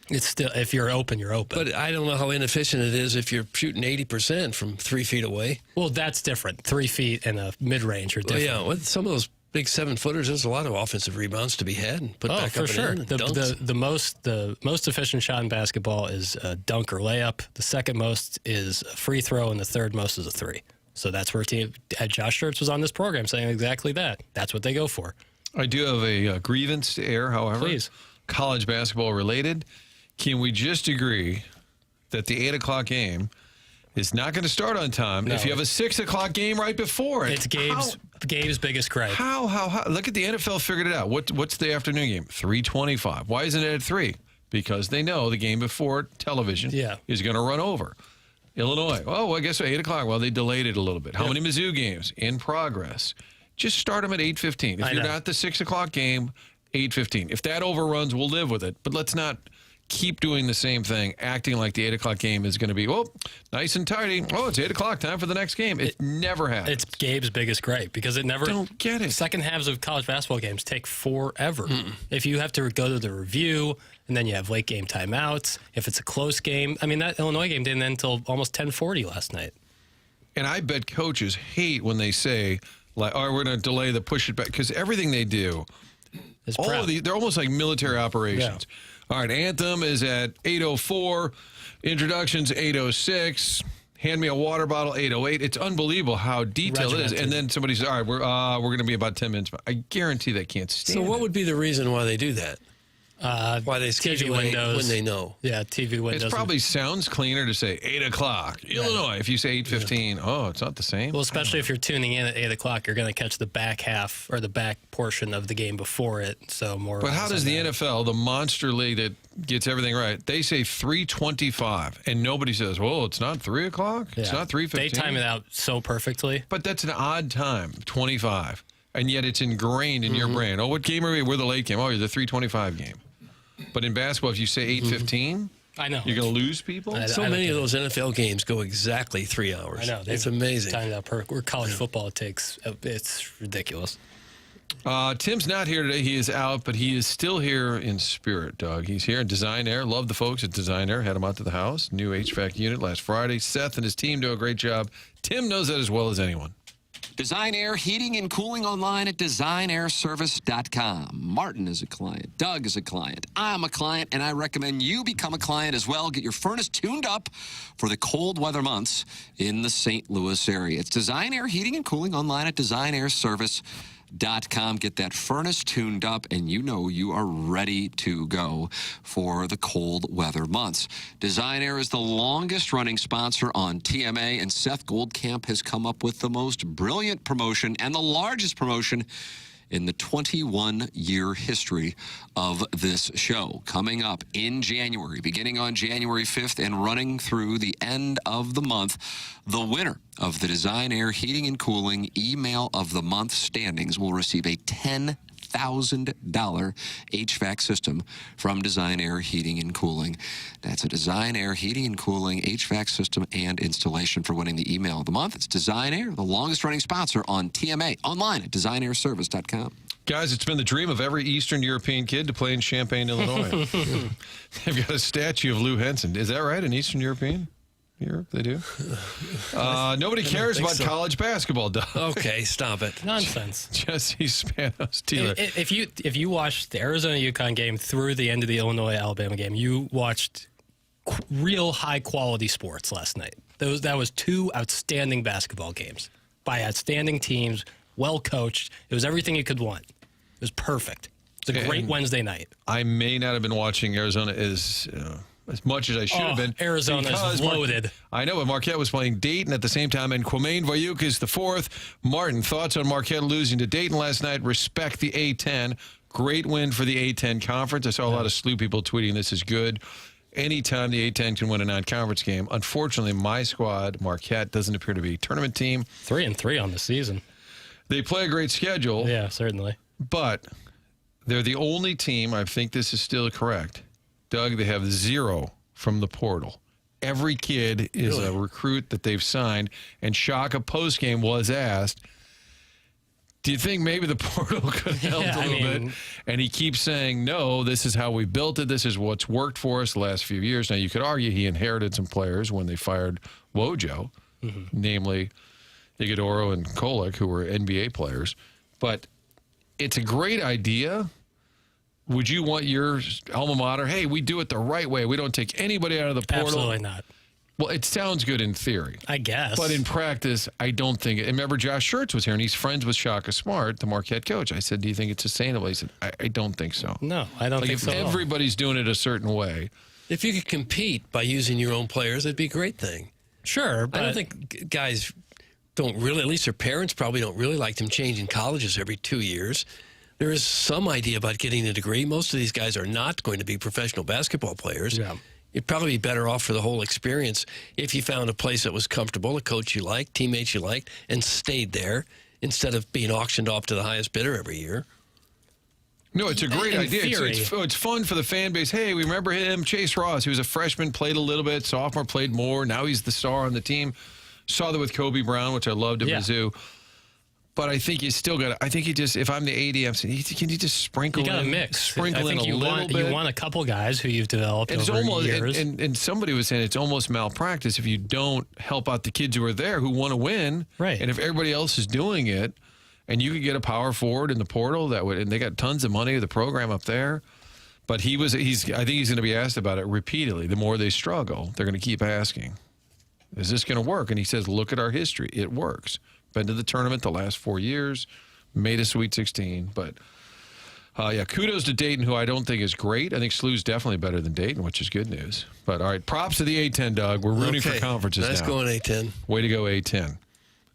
it's still, if you're open, you're open. But I don't know how inefficient it is if you're shooting 80% from 3 feet away. Well, that's different. 3 feet and a mid-range are Well, different. yeah, with some of those big 7-footers, there's a lot of offensive rebounds to be had and put Oh, back for up sure. and in. And dunks. The most efficient shot in basketball is a dunk or layup. The second most is a free throw, and the third most is a three. So that's where Josh Schertz was on this program saying exactly that. That's what they go for. I do have a grievance to air, however. Please. College basketball related. Can we just agree that the 8 o'clock game is not going to start on time if you have a 6 o'clock game right before it? It's Gabe's biggest gripe. How? Look at the NFL figured it out. What's the afternoon game? 3:25. Why isn't it at 3? Because they know the game before television is going to run over. Illinois. Oh, well, I guess 8 o'clock. Well, they delayed it a little bit. How many Mizzou games? In progress. Just start them at 8:15. If you're not the 6 o'clock game, 8:15. If that overruns, we'll live with it. But let's not keep doing the same thing, acting like the 8 o'clock game is going to be, nice and tidy. Oh, it's 8 o'clock, time for the next game. It never happens. It's Gabe's biggest gripe because it never. Don't get it. Second halves of college basketball games take forever. If you have to go to the review and then you have late game timeouts, if it's a close game, I mean that Illinois game didn't end until almost 10:40 last night. And I bet coaches hate when they say, like, oh, we're going to delay the push it back, because everything they do, It's all proud. of these, they're almost like military operations. All right, anthem is at 8:04, introductions 8:06, hand me a water bottle 8:08. It's unbelievable how detailed it is. And then somebody says, all right, we're going to be about 10 minutes. I guarantee they can't stand So what it. would be the reason why they do that? Why they TV schedule it windows. when they know? Yeah, TV windows. It probably sounds cleaner to say 8 o'clock, Illinois. If you say 8:15, it's not the same. Well, especially if you're tuning in at 8 o'clock, you're going to catch the back half or the back portion of the game before it. So more. But how eyes does on the that. NFL, the monster league that gets everything right, they say 3:25, and nobody says, well, it's not 3 o'clock? It's Yeah. not 3:15? They time it out so perfectly. But that's an odd time, 25. And yet it's ingrained in your brain. Oh, what game are we? We're the late game. Oh, you're the 3:25 game. But in basketball, if you say 8:15, I know. you're going to lose people? I So don't many get of it. those NFL games go exactly 3 hours. I know. It's amazing. Timed out perfect. Where college football takes, it's ridiculous. Tim's not here today. He is out, but he is still here in spirit, Doug. He's here in Design Air. Love the folks at Design Air. Had him out to the house. New HVAC unit last Friday. Seth and his team do a great job. Tim knows that as well as anyone. Design Air Heating and Cooling online at designairservice.com. Martin is a client. Doug is a client. I'm a client, and I recommend you become a client as well. Get your furnace tuned up for the cold weather months in the St. Louis area. It's Design Air Heating and Cooling online at designairservice.com. Get that furnace tuned up, and you know you are ready to go for the cold weather months. Design Air is the longest-running sponsor on TMA, and Seth Goldcamp has come up with the most brilliant promotion and the largest promotion in the 21-year history of this show. Coming up in January, beginning on January 5th and running through the end of the month, the winner of the Design Air Heating and Cooling Email of the Month standings will receive a $10,000 HVAC system from Design Air Heating and Cooling. That's a Design Air Heating and Cooling HVAC system and installation for winning the Email of the Month. It's Design Air, the longest-running sponsor on TMA, online at designairservice.com. Guys, it's been the dream of every Eastern European kid to play in Champaign, Illinois. They've got a statue of Lou Henson. Is that right? An Eastern European? Europe, they do. Nobody cares about college basketball, Doug. Okay, stop it. Nonsense. Jesse Spanos-Taylor. If you watched the Arizona-UConn game through the end of the Illinois-Alabama game, you watched real high-quality sports last night. That was two outstanding basketball games by outstanding teams, well-coached. It was everything you could want. It was perfect. It was a great Wednesday night. I may not have been watching Arizona as much as I should have been. Arizona's loaded. I know, but Marquette was playing Dayton at the same time, and Quamaine Vayuk is the fourth. Martin, thoughts on Marquette losing to Dayton last night? Respect the A-10. Great win for the A-10 conference. I saw a lot of SLU people tweeting this is good. Anytime the A-10 can win a non-conference game. Unfortunately, my squad, Marquette, doesn't appear to be a tournament team. 3-3 on the season. They play a great schedule. Yeah, certainly. But they're the only team, I think this is still correct, Doug, they have 0 from the portal. Every kid is a recruit that they've signed. And Shaka postgame was asked, do you think maybe the portal could help a little bit? And he keeps saying, no, this is how we built it. This is what's worked for us the last few years. Now, you could argue he inherited some players when they fired Wojo, namely Iguodaro and Kolek, who were NBA players. But it's a great idea. Would you want your alma mater, hey, we do it the right way. We don't take anybody out of the portal? Absolutely not. Well, it sounds good in theory. I guess. But in practice, I don't think it. And remember, Josh Schertz was here, and he's friends with Shaka Smart, the Marquette coach. I said, do you think it's sustainable? He said, I don't think so. No, I don't think so. If everybody's doing it a certain way. If you could compete by using your own players, that'd be a great thing. Sure, but I don't think guys don't really, at least their parents probably don't really like them changing colleges every 2 years. There is some idea about getting a degree. Most of these guys are not going to be professional basketball players. Yeah. You'd probably be better off for the whole experience if you found a place that was comfortable, a coach you liked, teammates you liked, and stayed there instead of being auctioned off to the highest bidder every year. No, it's a great idea. Theory. It's fun for the fan base. Hey, we remember him, Chase Ross. He was a freshman, played a little bit. Sophomore, played more. Now he's the star on the team. Saw that with Kobe Brown, which I loved at Mizzou. But I think you still got to, I think you just, if I'm the AD, I'm saying, can you just sprinkle in? You got to mix. Sprinkle in a little bit. You want a couple guys who you've developed it's over almost, years. And somebody was saying it's almost malpractice if you don't help out the kids who are there who want to win. Right. And if everybody else is doing it, and you could get a power forward in the portal, that would, and they got tons of money, the program up there. But I think he's going to be asked about it repeatedly. The more they struggle, they're going to keep asking, is this going to work? And he says, look at our history. It works. Been to the tournament the last 4 years, made a Sweet 16. But, kudos to Dayton, who I don't think is great. I think SLU's definitely better than Dayton, which is good news. But, all right, props to the A-10, Doug. We're rooting for conferences nice now. Going A-10. Way to go, A-10.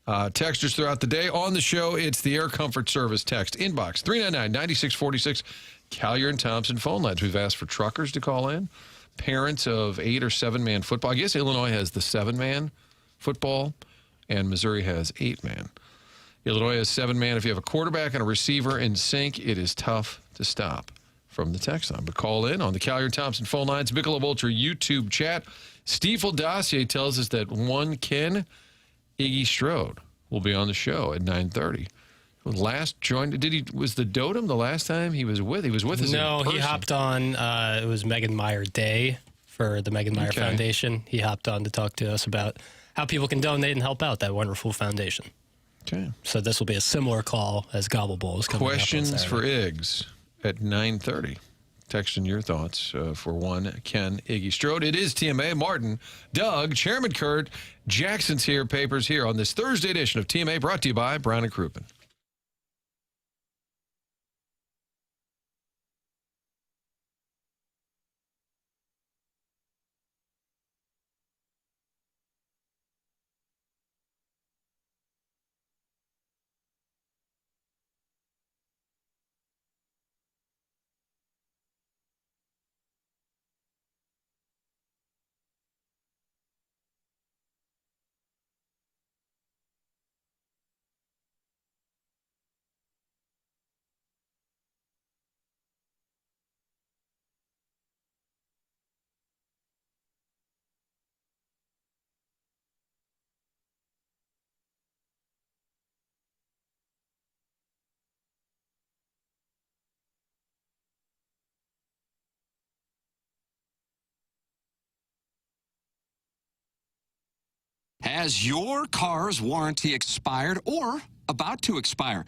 Texters throughout the day. On the show, it's the Air Comfort Service text. Inbox 399-9646. Collier and Thompson phone lines. We've asked for truckers to call in. Parents of 8 or 7-man football. I guess Illinois has the 7-man football, and Missouri has 8-man. Illinois has 7-man. If you have a quarterback and a receiver in sync, it is tough to stop from the text line. But call in on the Collier and Thompson phone lines. Michelob Ultra YouTube chat. Stiefel Dossier tells us that one Ken Iggy Strode will be on the show at 9:30. Last joined, was the Dotem the last time he was with? He was with us. No, he hopped on. It was Megan Meyer Day for the Megan Meyer Foundation. He hopped on to talk to us about how people can donate and help out that wonderful foundation. Okay. So this will be a similar call as Gobble Bowl is coming up on Questions for Saturday. Iggs at 9:30. Text in your thoughts for one, Ken, Iggy Strode. It is TMA. Martin, Doug, Chairman Kurt, Jackson's here, Papers here on this Thursday edition of TMA, brought to you by Brown and Crouppen. Has your car's warranty expired or about to expire?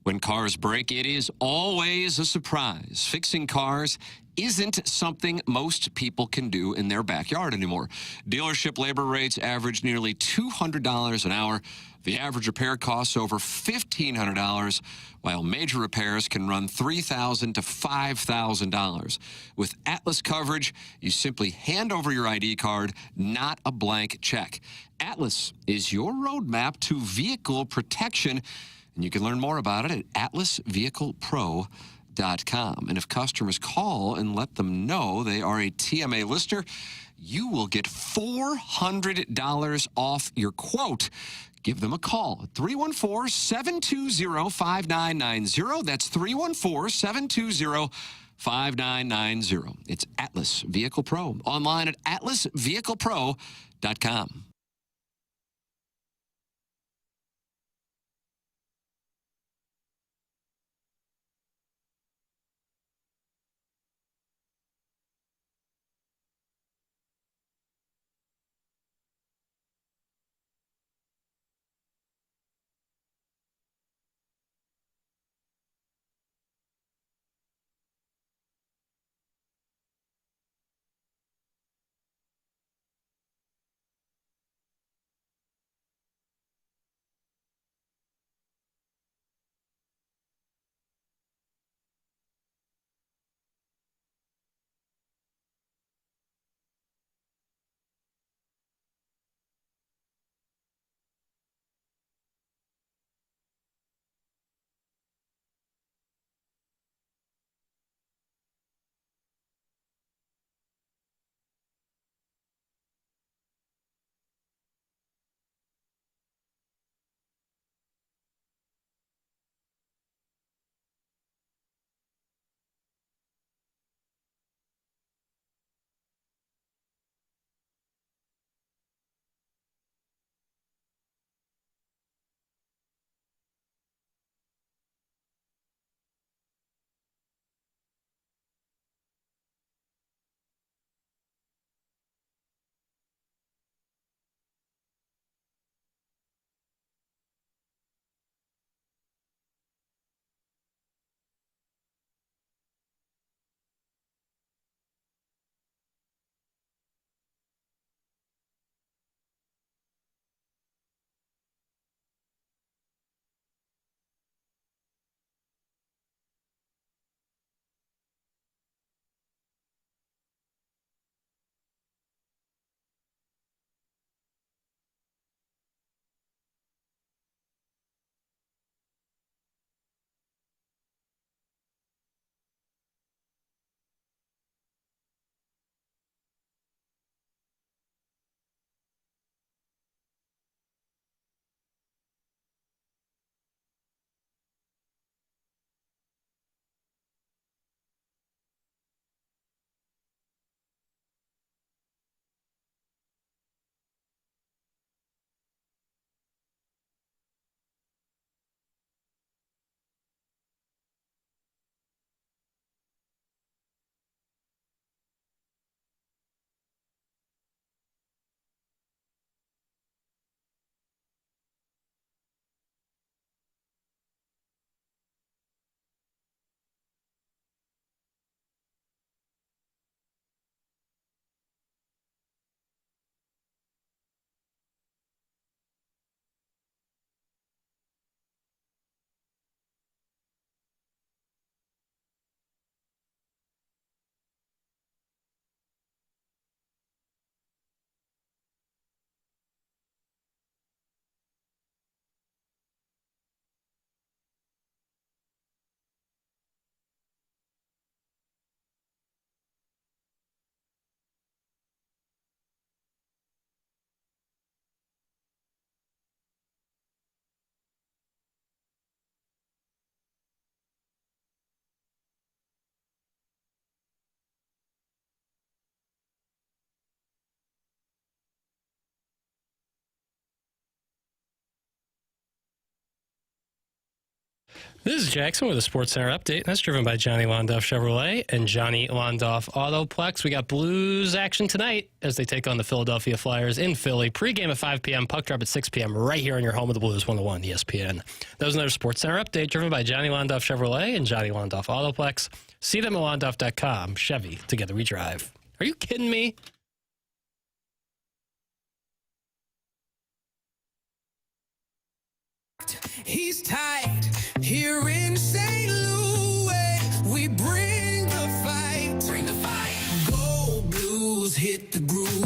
When cars break, it is always a surprise. Fixing cars isn't something most people can do in their backyard anymore. Dealership labor rates average nearly $200 an hour. The average repair costs over $1,500, while major repairs can run $3,000 to $5,000. With Atlas coverage, you simply hand over your ID card, not a blank check. Atlas is your roadmap to vehicle protection, and you can learn more about it at atlasvehiclepro.com. And if customers call and let them know they are a TMA listener, you will get $400 off your quote. Give them a call at 314-720-5990. That's 314-720-5990. It's Atlas Vehicle Pro. Online at atlasvehiclepro.com. This is Jackson with a Sports Center update. That's driven by Johnny Londoff Chevrolet and Johnny Londoff Autoplex. We got Blues action tonight as they take on the Philadelphia Flyers in Philly. Pre-game at 5 p.m., puck drop at 6 p.m. right here on your home of the Blues, 101 ESPN. That was another Sports Center update driven by Johnny Londoff Chevrolet and Johnny Londoff Autoplex. See them at londoff.com. Chevy, together we drive. Are you kidding me? He's tight here in St. Louis. We bring the fight. Bring the fight. Go Blues, hit the groove.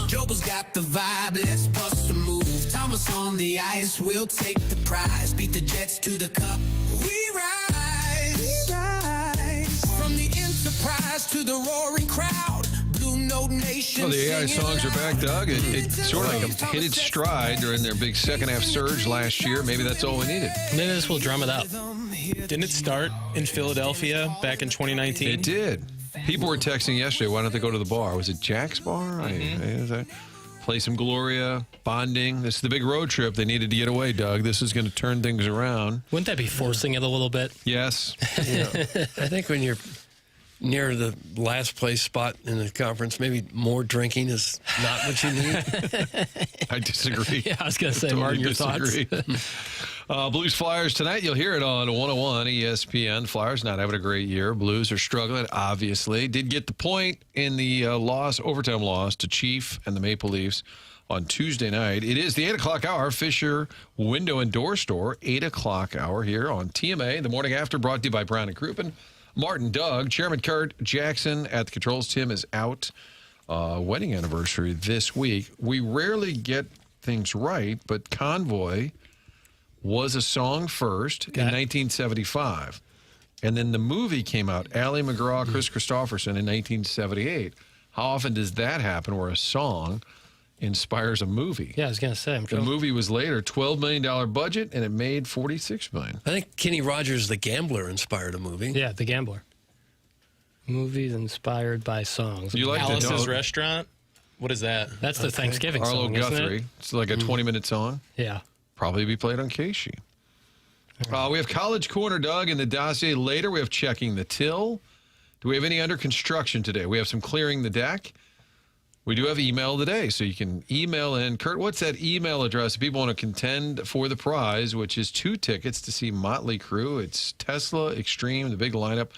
Joker's got the vibe. Let's bust a move. Thomas on the ice. We'll take the prize. Beat the Jets to the cup. We rise. From the Enterprise to the roaring crowd. Blue Note Nation. Well, the AI songs are back, Doug. It sort of hit its stride during their big second-half surge last year. Maybe that's all we needed. Maybe this will drum it up. Didn't it start in Philadelphia back in 2019? It did. People were texting yesterday, why don't they go to the bar? Was it Jack's Bar? Play some Gloria, bonding. This is the big road trip. They needed to get away, Doug. This is going to turn things around. Wouldn't that be forcing it a little bit? Yes. I think when you're near the last place spot in the conference, maybe more drinking is not what you need. I disagree. Yeah, I was going to say, Martin, your disagree. thoughts? Blues Flyers tonight. You'll hear it on 101 ESPN. Flyers not having a great year. Blues are struggling, obviously. Did get the point in the overtime loss to Chief and the Maple Leafs on Tuesday night. It is the 8 o'clock hour, Fisher Window and Door Store, 8 o'clock hour here on TMA. The morning after, brought to you by Brown and Crouppen. Martin, Doug, Chairman Kurt, Jackson at the controls. Tim is out. Wedding anniversary this week. We rarely get things right, but Convoy was a song first in 1975. And then the movie came out, Ally McGraw, Chris Christopherson, in 1978. How often does that happen where a song inspires a movie? Yeah, I was going to say. The movie was later, $12 million budget, and it made $46 million. I think Kenny Rogers' The Gambler inspired a movie. Yeah, The Gambler. Movies inspired by songs. You like Alice's Restaurant? What is that? That's the Thanksgiving Arlo song, isn't Guthrie. it? It's like a 20-minute song. Yeah. Probably be played on Casey. We have College Corner, Doug, in the dossier. Later, we have Checking the Till. Do we have any under construction today? We have some Clearing the Deck. We do have email today, so you can email in. Kurt, what's that email address if people want to contend for the prize, which is 2 tickets to see Motley Crue? It's Tesla Extreme, the big lineup.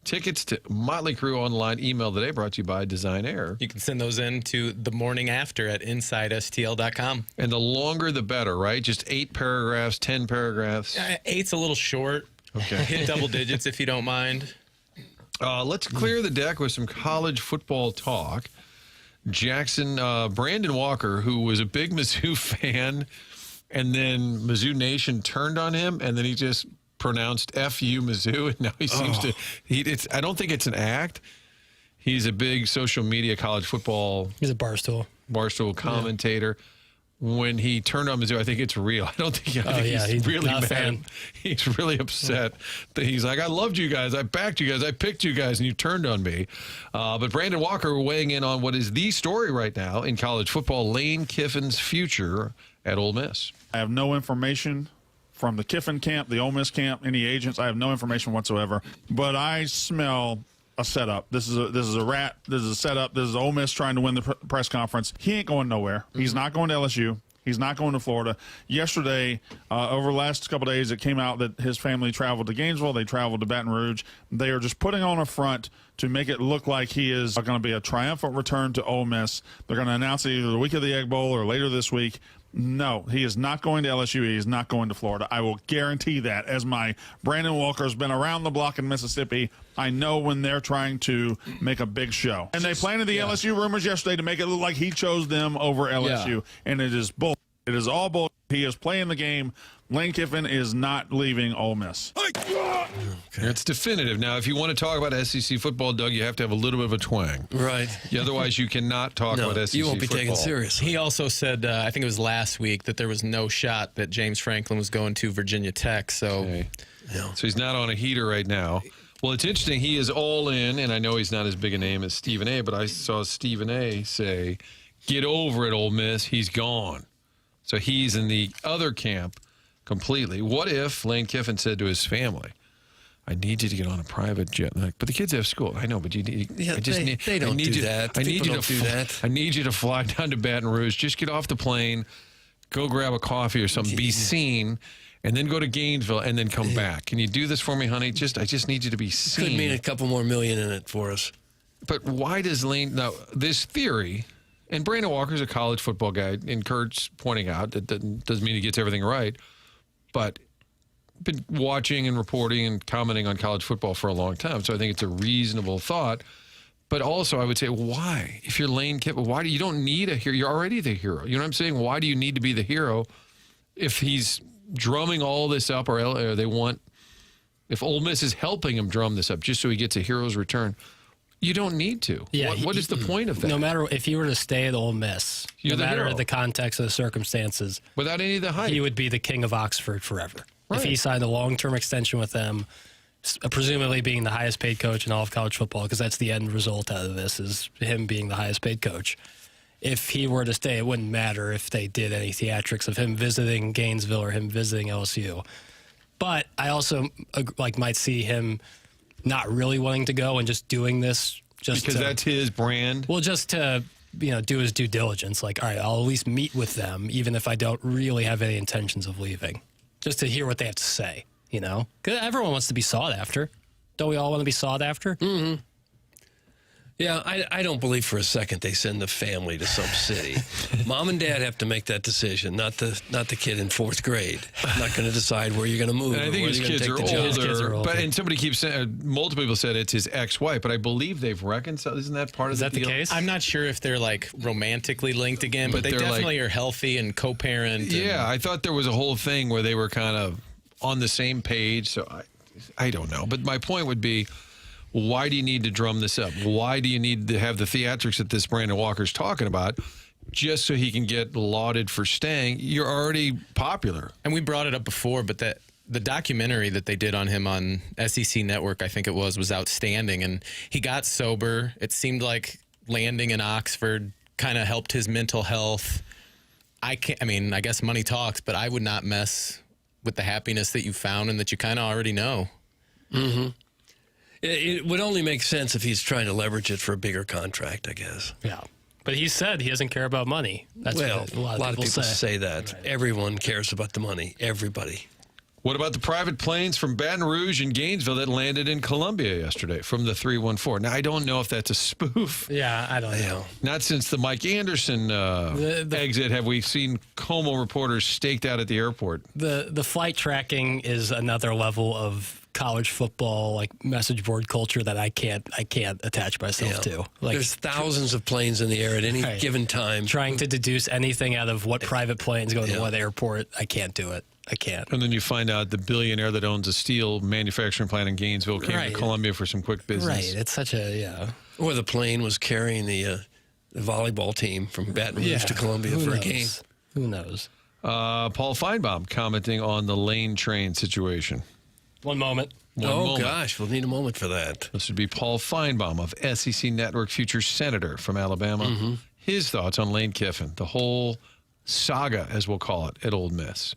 Tickets to Motley Crue online. Email today, brought to you by Design Air. You can send those in to the morning after at InsideSTL.com. And the longer, the better, right? Just 8 paragraphs, 10 paragraphs. 8's a little short. Okay. Hit double digits if you don't mind. Let's clear the deck with some college football talk. Jackson, Brandon Walker, who was a big Mizzou fan, and then Mizzou Nation turned on him, and then he just pronounced F-U Mizzou, and now he seems to. I don't think it's an act. He's a big social media college football. He's a Barstool commentator. When he turned on Mizzou, I think it's real. I don't think he's really not a mad. fan. He's really upset that he's like, I loved you guys. I backed you guys. I picked you guys, and you turned on me. But Brandon Walker weighing in on what is the story right now in college football, Lane Kiffin's future at Ole Miss. I have no information from the Kiffin camp, the Ole Miss camp, any agents. I have no information whatsoever. But I smell a setup. This is a rat. This is a setup. This is Ole Miss trying to win the press conference. He ain't going nowhere. He's not going to LSU. He's not going to Florida. Yesterday, over the last couple of days, it came out that his family traveled to Gainesville. They traveled to Baton Rouge. They are just putting on a front to make it look like he is going to be a triumphant return to Ole Miss. They're going to announce it either the week of the Egg Bowl or later this week. No, he is not going to LSU. He is not going to Florida. I will guarantee that. As my Brandon Walker has been around the block in Mississippi, I know when they're trying to make a big show. And they planted the LSU rumors yesterday to make it look like he chose them over LSU. And it is bull. It is all bull. He is playing the game. Lane Kiffin is not leaving Ole Miss. It's definitive. Now, if you want to talk about SEC football, Doug, you have to have a little bit of a twang. Right. Otherwise, you cannot talk about SEC football. You won't be taken seriously. He also said, I think it was last week, that there was no shot that James Franklin was going to Virginia Tech. So, okay. So he's not on a heater right now. Well, it's interesting. He is all in, and I know he's not as big a name as Stephen A., but I saw Stephen A. say, get over it, Ole Miss. He's gone. So he's in the other camp completely. What if Lane Kiffin said to his family, I need you to get on a private jet. Like, but the kids have school. I know, but you need. Yeah, they don't do that. I need People you don't to do that. I need you to fly down to Baton Rouge. Just get off the plane, go grab a coffee or something, be seen, and then go to Gainesville and then come back. Can you do this for me, honey? I just need you to be seen. Could mean a couple more million in it for us. But why does Lane now this theory? And Brandon Walker's a college football guy, and Kurt's pointing out that doesn't mean he gets everything right, but been watching and reporting and commenting on college football for a long time, so I think it's a reasonable thought. But also, I would say, why? If you're Lane Kiffin, why do you don't need a hero? You're already the hero. You know what I'm saying? Why do you need to be the hero if he's drumming all this up, or they want, if Ole Miss is helping him drum this up just so he gets a hero's return? You don't need to. Yeah, what is the point of that? No matter if he were to stay at Ole Miss, You're no the matter hero. the context of the circumstances, Without any of the hype. he would be the king of Oxford forever. Right. If he signed a long-term extension with them, presumably being the highest paid coach in all of college football, because that's the end result out of this, is him being the highest paid coach. If he were to stay, it wouldn't matter if they did any theatrics of him visiting Gainesville or him visiting LSU. But I also might see him not really wanting to go and just doing this just because that's his brand. Well, just to do his due diligence. Like, all right, I'll at least meet with them, even if I don't really have any intentions of leaving, just to hear what they have to say. Because everyone wants to be sought after. Don't we all want to be sought after? Mm-hmm. Yeah, I don't believe for a second they send the family to some city. Mom and Dad have to make that decision, not the kid in fourth grade. Not going to decide where you're going to move. And I think his kids are older. older. And somebody keeps saying, multiple people said it's his ex-wife, but I believe they've reconciled. Isn't that part of the deal? Is that the case? I'm not sure if they're like romantically linked again, but they they're definitely are healthy and co-parent. Yeah, I thought there was a whole thing where they were kind of on the same page. So I don't know. But my point would be, why do you need to drum this up? Why do you need to have the theatrics that this Brandon Walker's talking about just so he can get lauded for staying? You're already popular. And we brought it up before, but that the documentary that they did on him on SEC Network, I think it was outstanding. And he got sober. It seemed like landing in Oxford kind of helped his mental health. I guess money talks, but I would not mess with the happiness that you found and that you kind of already know. Mm-hmm. It would only make sense if he's trying to leverage it for a bigger contract, I guess. Yeah. But he said he doesn't care about money. That's what a lot of people say that. Right. Everyone cares about the money. Everybody. What about the private planes from Baton Rouge and Gainesville that landed in Columbia yesterday from the 314? Now, I don't know if that's a spoof. Yeah, I don't know. Not since the Mike Anderson exit have we seen Como reporters staked out at the airport. The flight tracking is another level of college football message board culture that I can't attach myself to. There's thousands of planes in the air at any given time. Trying to deduce anything out of what private planes go to what airport, I can't do it. I can't. And then you find out the billionaire that owns a steel manufacturing plant in Gainesville came to Columbia for some quick business. Right. It's such a, Or the plane was carrying the volleyball team from Baton Rouge to Columbia for a game. Who knows? Paul Feinbaum commenting on the Lane train situation. One moment. Gosh, we'll need a moment for that. This would be Paul Feinbaum of SEC Network, future senator from Alabama. Mm-hmm. His thoughts on Lane Kiffin, the whole saga, as we'll call it, at Ole Miss.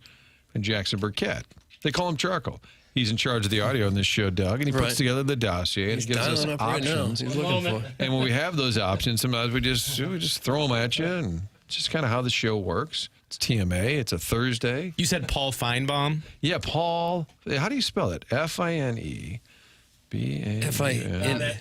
And Jackson Burkett. They call him Charcoal. He's in charge of the audio on this show, Doug, and he puts together the dossier and gives us options. He's looking for. And when we have those options, sometimes we just throw them at you, and it's just kind of how the show works. It's TMA. It's a Thursday. You said Paul Feinbaum? Yeah, Paul. How do you spell it? F-I-N-E-B-A-U-M. F-I-N.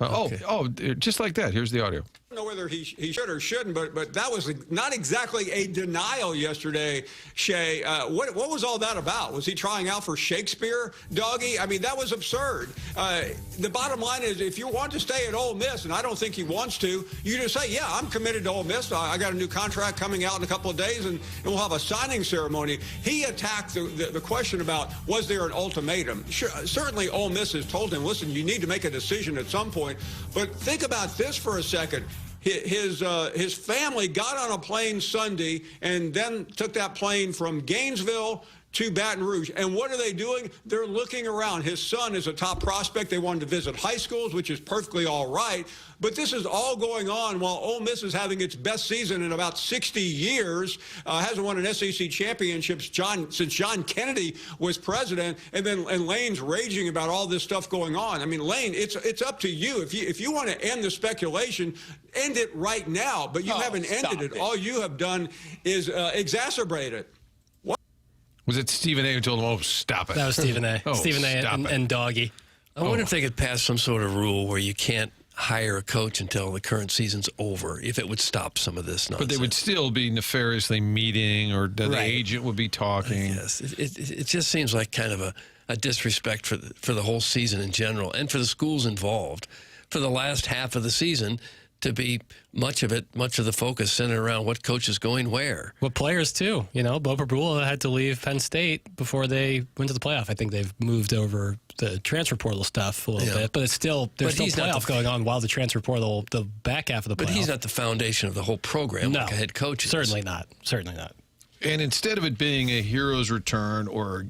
Oh, just like that. Here's the audio. I don't know whether he should or shouldn't, but that was not exactly a denial yesterday, Shay. What was all that about? Was he trying out for Shakespeare, Doggy? I mean, that was absurd. The bottom line is, if you want to stay at Ole Miss, and I don't think he wants to, you just say, yeah, I'm committed to Ole Miss. I got a new contract coming out in a couple of days, and we'll have a signing ceremony. He attacked the question about, was there an ultimatum? Sure, certainly Ole Miss has told him, listen, you need to make a decision at some point. But think about this for a second. His family got on a plane Sunday and then took that plane from Gainesville to Baton Rouge. And what are they doing? They're looking around. His son is a top prospect. They wanted to visit high schools, which is perfectly all right. But this is all going on while Ole Miss is having its best season in about 60 years, hasn't won an SEC championship since John Kennedy was president, and Lane's raging about all this stuff going on. I mean, Lane, it's up to you. If you want to end the speculation, end it right now. But you haven't ended it. All you have done is exacerbate it. Was it Stephen A. who told him, oh, stop it? That was Stephen A. Oh, Stephen A. and Doggy. I wonder if they could pass some sort of rule where you can't hire a coach until the current season's over, if it would stop some of this nonsense. But they would still be nefariously meeting, or the agent would be talking. Yes, it just seems like kind of a disrespect for the whole season in general, and for the schools involved. For the last half of the season, to be much of the focus centered around what coach is going where. Well, players too. You know, Bo Prabula had to leave Penn State before they went to the playoff. I think they've moved over the transfer portal stuff a little bit, but it's still there's still playoff going on while the transfer portal, the back half of the playoff. But he's not the foundation of the whole program like a head coach is. Certainly not. Certainly not. And instead of it being a hero's return or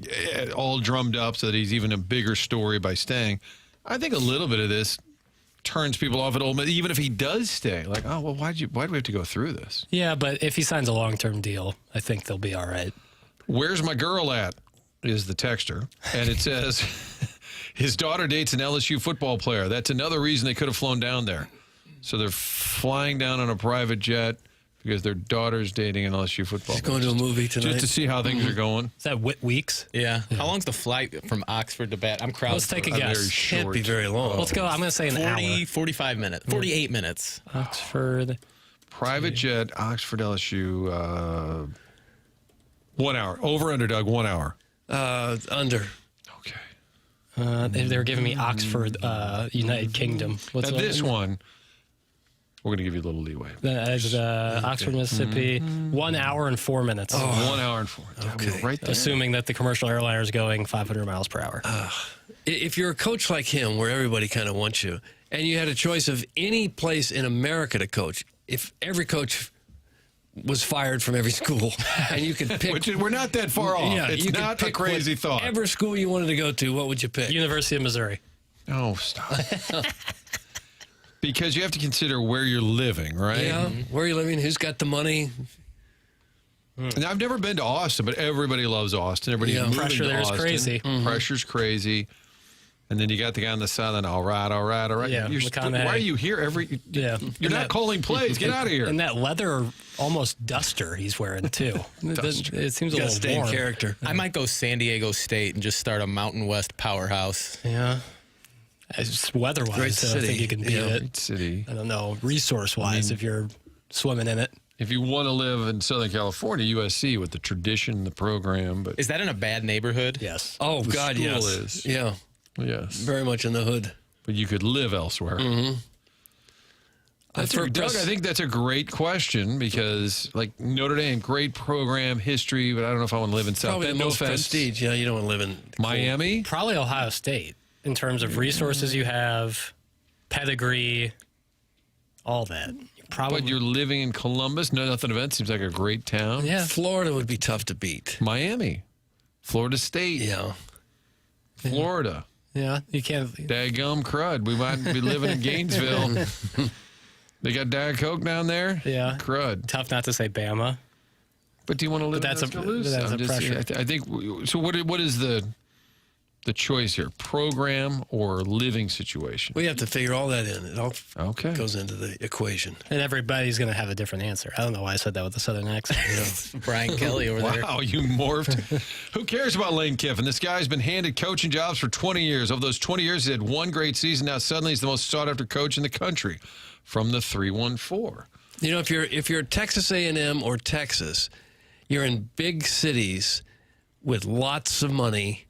all drummed up so that he's even a bigger story by staying, I think a little bit of this turns people off at Ole Miss, even if he does stay. Like, oh, well, why do we have to go through this? Yeah, but if he signs a long-term deal, I think they'll be all right. Where's my girl at? Is the texter. And it says, his daughter dates an LSU football player. That's another reason they could have flown down there. So they're flying down on a private jet because their daughter's dating an LSU football player. Going to a movie tonight. Just to see how things are going. Is that Weeks? Yeah. How long's the flight from Oxford to Baton? I'm crowded. Let's take a guess. Can't be very long. Let's go. I'm going to say an hour. 45 minutes. 48 minutes. Oxford. Private jet, Oxford, LSU, 1 hour. Over, under, Doug, 1 hour. Under. Okay. They were giving me Oxford, United Kingdom. Now, this one, we're going to give you a little leeway. Oxford, Mississippi, 1 hour and 4 minutes. Oh, 1 hour and 4. Okay. Right there. Assuming that the commercial airliner is going 500 miles per hour. If you're a coach like him, where everybody kind of wants you, and you had a choice of any place in America to coach, if every coach was fired from every school, and you could pick... We're not that far off. Yeah, it's not a crazy thought. Every school you wanted to go to, what would you pick? University of Missouri. Oh, stop. Because you have to consider where you're living, right? Yeah, where you're living, who's got the money. Now, I've never been to Austin, but everybody loves Austin. Everybody's moving Pressure to there is Austin. crazy. Pressure's crazy. And then you got the guy on the sideline, all right. Yeah, Why are you here You're not calling plays. Get out of here. And that leather, almost duster he's wearing, too. It seems a little warm. Character. I might go San Diego State and just start a Mountain West powerhouse. Yeah. It's weather-wise, Great so I think you can beat it. Great city. I don't know, resource-wise, if you're swimming in it. If you want to live in Southern California, USC with the tradition, the program. But Is that in a bad neighborhood? Yes. Oh, The God, school yes. is. Yeah, yes. very much in the hood. But you could live elsewhere. I think that's a great question because, like, Notre Dame, great program, history, but I don't know if I want to live in South Probably Bend. the No most offense. prestige. Yeah, you don't want to live in Miami? Probably Ohio State in terms of resources you have, pedigree, all that. But you're living in Columbus. No Nothing Event seems like a great town. Yeah. Florida would be tough to beat. Miami, Florida State, Yeah. Florida. Yeah, you can't. Daggum crud. We might be living in Gainesville. They got Diet Coke down there? Yeah. Crud. Tough not to say Bama. But do you want to live But that's in a- Tuscaloosa? that's a pressure. I think, so what is the choice here? Program or living situation? We have to figure all that in. It all Okay. goes into the equation. And everybody's going to have a different answer. I don't know why I said that with a southern accent. Brian Kelly over there. Wow, you morphed. Who cares about Lane Kiffin? This guy's been handed coaching jobs for 20 years. Of those 20 years, he had one great season. Now suddenly he's the most sought-after coach in the country from the 314. You know, if you're Texas A&M or Texas, you're in big cities with lots of money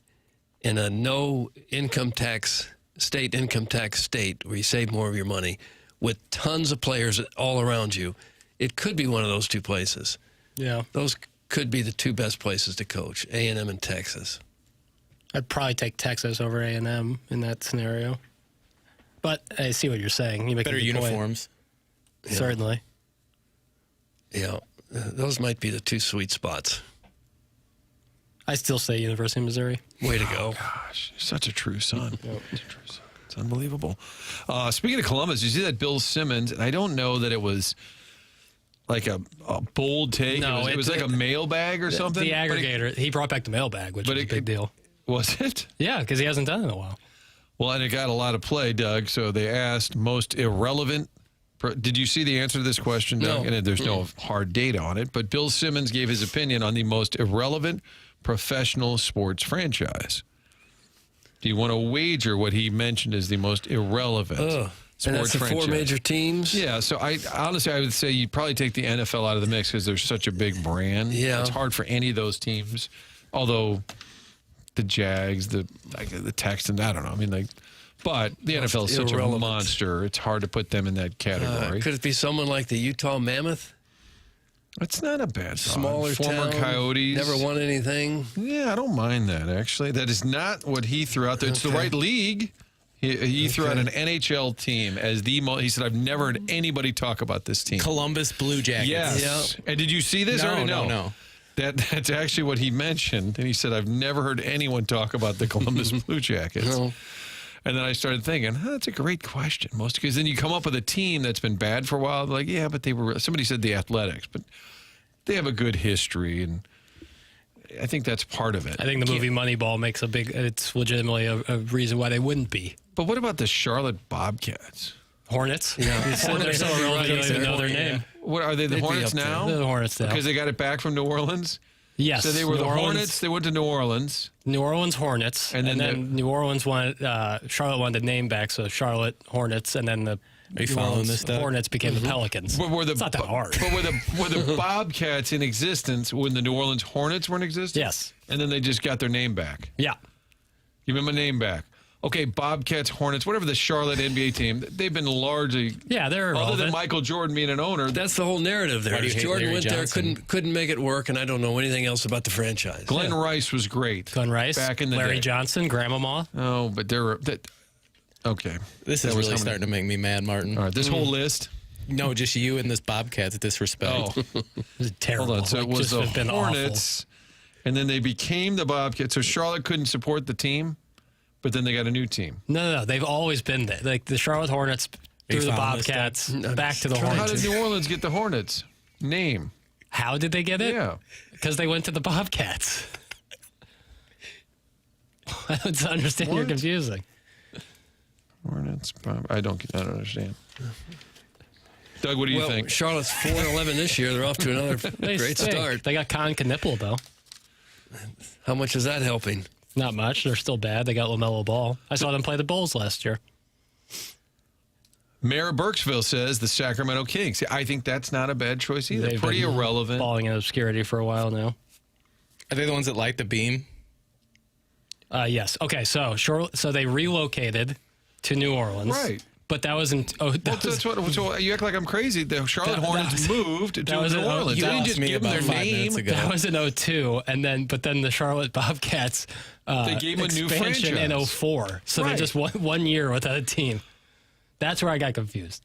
in a no income tax state where you save more of your money with tons of players all around you. It could be one of those two places. Yeah. Those could be the two best places to coach, A&M and Texas. I'd probably take Texas over A&M in that scenario. But I see what you're saying. You make Better a good point. uniforms. Certainly. Yeah, those might be the two sweet spots. I still say University of Missouri. Way to go. Gosh, such a true son. Such a true son. It's unbelievable. Speaking of Columbus, you see that Bill Simmons, and I don't know that it was like a bold take. No, it was like a mailbag or something. The aggregator, he brought back the mailbag, which was a big deal. Was it? Yeah, because he hasn't done it in a while. Well, and it got a lot of play, Doug. So they asked most irrelevant. Did you see the answer to this question, Doug? No. And there's no hard data on it, but Bill Simmons gave his opinion on the most irrelevant professional sports franchise. Do you want to wager what he mentioned as the most irrelevant And sports that's the franchise? 4 major teams? Yeah, so I would say you'd probably take the NFL out of the mix because they're such a big brand. Yeah. It's hard for any of those teams, although the Jags, the Texans, I don't know. I mean, but the NFL is such a monster. It's hard to put them in that category. Could it be someone like the Utah Mammoth? It's not a bad thought. Smaller Former town, Coyotes. never won anything. Yeah, I don't mind that, actually. That is not what he threw out there. It's the right league. He threw out an NHL team as the most. He said, I've never heard anybody talk about this team. Columbus Blue Jackets. Yes. And did you see this? No. That's actually what he mentioned. And he said, I've never heard anyone talk about the Columbus Blue Jackets. No. And then I started thinking, that's a great question. Because then you come up with a team that's been bad for a while. Like, yeah, but somebody said the Athletics, but they have a good history. And I think that's part of it. I think the movie Moneyball makes it's legitimately a reason why they wouldn't be. But what about the Charlotte Bobcats? Hornets? Yeah. They're so irrelevant, you don't even know their name. What are they, the They'd be Hornets up there. now? They're the Hornets now. Because they got it back from New Orleans? Yes. So they were the Hornets. They went to New Orleans. New Orleans Hornets. And And then then New Orleans wanted, Charlotte wanted the name back, so Charlotte Hornets, and then the you following this, Doug? Hornets became the Pelicans. But It's not that hard. But were the Bobcats in existence when the New Orleans Hornets were in existence? Yes. And then they just got their name back. Yeah. Give them a name back. Okay, Bobcats, Hornets, whatever the Charlotte NBA team, they've been largely, Yeah, they're other irrelevant. than Michael Jordan being an owner. That's the whole narrative there. Why do you hate Jordan Larry went there, Johnson? couldn't make it work, and I don't know anything else about the franchise. Glenn Rice was great. Glenn Rice, back in the Larry day. Johnson, Grandmama. Oh, but okay. This is really starting to make me mad, Martin. All right, this whole list. No, just you and this Bobcats disrespect. Oh, It was terrible. hold on. So it was just the have been awful. Hornets, and then they became the Bobcats. So Charlotte couldn't support the team, but then they got a new team. No. They've always been there. Like the Charlotte Hornets through the found this, Bobcats, back to the How Hornets. did New Orleans get the Hornets name? How did they get it? Yeah. Because they went to the Bobcats. I don't understand. You're What? confusing. Hornets. I don't understand. Doug, what do you Well, think? Charlotte's 4-11 this year. They're off to another They great stink. start. They got Con Knipple, though. How much is that helping? Not much. They're still bad. They got LaMelo Ball. I saw them play the Bulls last year. Mayor of Burkesville says the Sacramento Kings. I think that's not a bad choice either. They've Pretty been irrelevant. Falling in obscurity for a while now. Are they the ones that light the beam? Yes. Okay. So they relocated to New Orleans. Right. But that wasn't. Oh, that was, So you act like I'm crazy. The Charlotte That Hornets was- moved to that was New an- Orleans. you They didn't lost just me give them about their 5 name. minutes ago. that was in 2002, but then the Charlotte Bobcats They gave 'em a new expansion in franchise. 2004. So Right. they just one year without a team. That's where I got confused.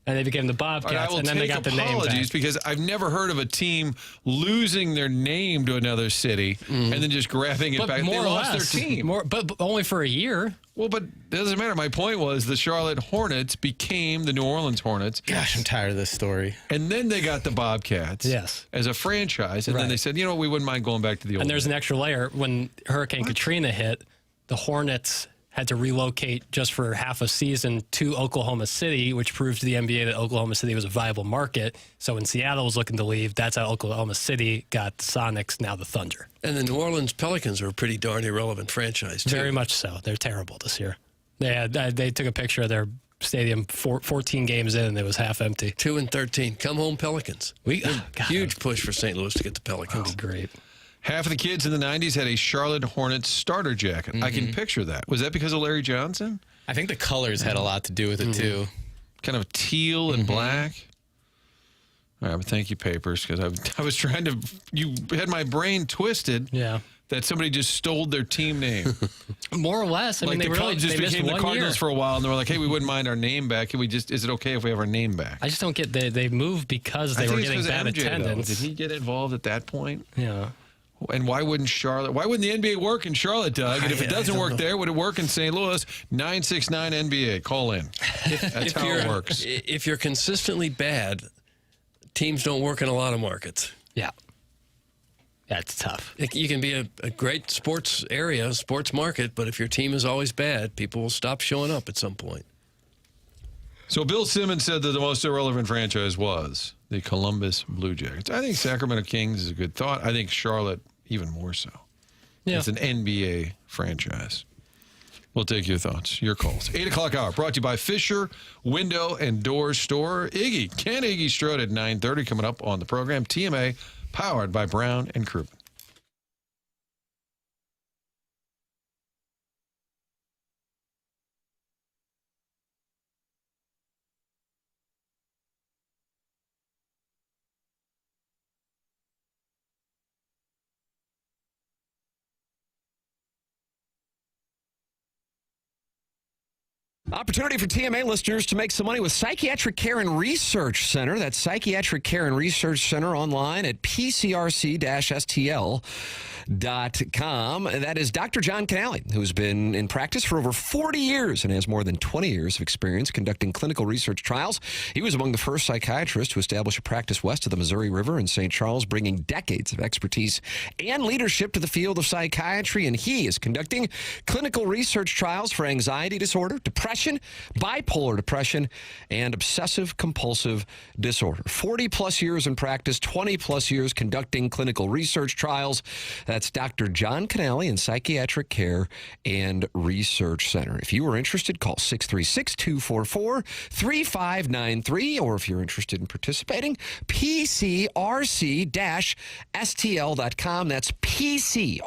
And they became the All Bobcats, right, I will and then they take got the name apologies back. because I've never heard of a team losing their name to another city and then just grabbing it But back. more They or lost less, their team. but only for a year. Well, but it doesn't matter. My point was the Charlotte Hornets became the New Orleans Hornets. Gosh, I'm tired of this story. And then they got the Bobcats Yes. as a franchise. And then Right. they said, you know what, we wouldn't mind going back to the old And there's days. an extra layer. When Hurricane Katrina hit, the Hornets had to relocate just for half a season to Oklahoma City, which proved to the NBA that Oklahoma City was a viable market. So when Seattle was looking to leave, that's how Oklahoma City got the Sonics, now the Thunder. And the New Orleans Pelicans are a pretty darn irrelevant franchise, too. Very much so. They're terrible this year. They took a picture of their stadium 14 games in, and it was half empty. 2-13. Come home, Pelicans. Huge push for St. Louis to get the Pelicans. Great. Half of the kids in the 90s had a Charlotte Hornets starter jacket. I can picture that. Was that because of Larry Johnson? I think the colors had a lot to do with it, too. Kind of teal and black? All right, but thank you, Papers, because I was trying to... You had my brain twisted Yeah. that somebody just stole their team name. More or less. I Like mean, the they really Cubs just they missed became the 1 Cardinals year. for a while, and they were like, hey, we wouldn't mind our name back. Can we just... Is it okay if we have our name back? I just don't get they moved because they I were think it's getting 'cause bad MJ, though. attendance. Did he get involved at that point? Yeah. And why wouldn't Charlotte? Why wouldn't the NBA work in Charlotte, Doug? And if it doesn't work there, would it work in St. Louis? 969 NBA. Call in. That's how it works. If you're consistently bad, teams don't work in a lot of markets. Yeah. That's tough. You can be a great sports area, sports market, but if your team is always bad, people will stop showing up at some point. So Bill Simmons said that the most irrelevant franchise was the Columbus Blue Jackets. I think Sacramento Kings is a good thought. I think Charlotte even more so. Yeah. It's an NBA franchise. We'll take your thoughts, your calls. 8 o'clock hour brought to you by Fisher Window and Door Store. Iggy, Ken Iggy Strode at 9:30 coming up on the program. TMA powered by Brown and Crouppen. Opportunity for TMA listeners to make some money with Psychiatric Care and Research Center. That's Psychiatric Care and Research Center online at pcrc-stl.com. That is Dr. John Canale, who's been in practice for over 40 years and has more than 20 years of experience conducting clinical research trials. He was among the first psychiatrists to establish a practice west of the Missouri River in St. Charles, bringing decades of expertise and leadership to the field of psychiatry. And he is conducting clinical research trials for anxiety disorder, depression, bipolar depression, and obsessive-compulsive disorder. 40-plus years in practice, 20-plus years conducting clinical research trials. That's Dr. John Canale in Psychiatric Care and Research Center. If you are interested, call 636-244-3593, or if you're interested in participating, pcrc-stl.com. That's pcrc-stl.com.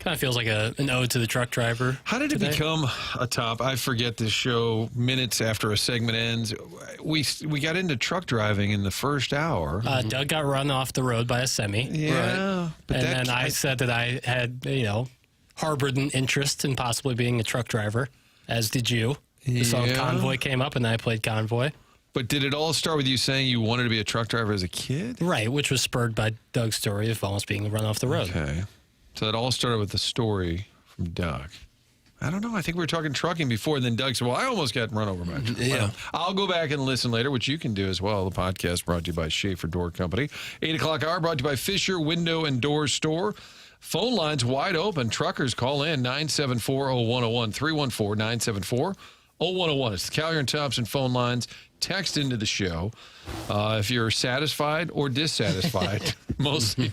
Kind of feels like an ode to the truck driver. How did it become a top? I forget the show minutes after a segment ends. We got into truck driving in the first hour. Doug got run off the road by a semi. Yeah. But And then I said that I had, harbored an interest in possibly being a truck driver, as did you. The song Convoy came up, and then I played Convoy. But did it all start with you saying you wanted to be a truck driver as a kid? Right, which was spurred by Doug's story of almost being run off the road. Okay. So it all started with the story from Doug. I don't know. I think we were talking trucking before, and then Doug said, well, I almost got run over by a truck. Yeah. I'll go back and listen later, which you can do as well. The podcast brought to you by Schaefer Door Company. 8 o'clock hour brought to you by Fisher Window and Door Store. Phone lines wide open. Truckers call in 974-0101, 314-974-0101. It's the Callier and Thompson phone lines. Text into the show if you're satisfied or dissatisfied. Mostly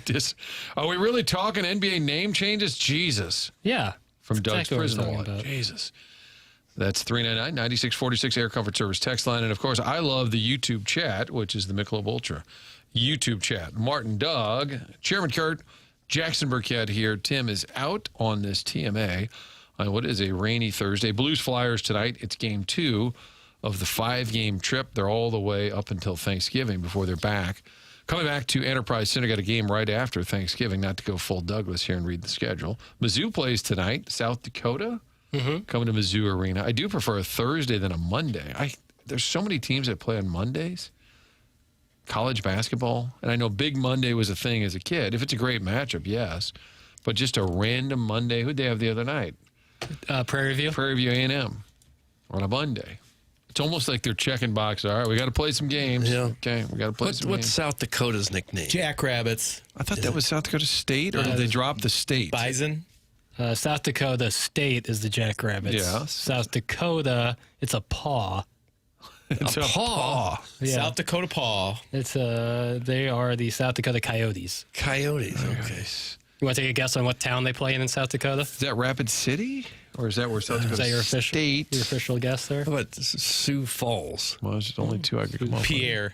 Are we really talking NBA name changes? Jesus. Yeah. From Doug's exactly prison what I'm wallet. talking about. Jesus. That's 399-9646 Air Comfort Service text line. And, of course, I love the YouTube chat, which is the Michelob Ultra YouTube chat. Martin, Doug, Chairman Kurt, Jackson Burkett here. Tim is out on this TMA on what is a rainy Thursday. Blues Flyers tonight. It's game 2 of the 5-game trip. They're all the way up until Thanksgiving before they're back. Coming back to Enterprise Center, got a game right after Thanksgiving, not to go full Douglas here and read the schedule. Mizzou plays tonight, South Dakota, coming to Mizzou Arena. I do prefer a Thursday than a Monday. There's so many teams that play on Mondays. College basketball, and I know Big Monday was a thing as a kid. If it's a great matchup, yes. But just a random Monday, who'd they have the other night? Prairie View? Prairie View A&M on a Monday. It's almost like they're checking boxes. All right, we got to play some games. Yeah. Okay, we got to play some What's games. South Dakota's nickname? Jackrabbits. I thought that was South Dakota State, or did they drop the state? Bison. South Dakota State is the Jackrabbits. Yeah. South Dakota, it's a paw. It's a paw. Yeah. South Dakota Paw. It's they are the South Dakota Coyotes. Coyotes. Okay. You want to take a guess on what town they play in South Dakota? Is that Rapid City, or is that where South Dakota Is that your State? official guess there? How about Sioux Falls? Well, there's only 2 I could come up with. Pierre.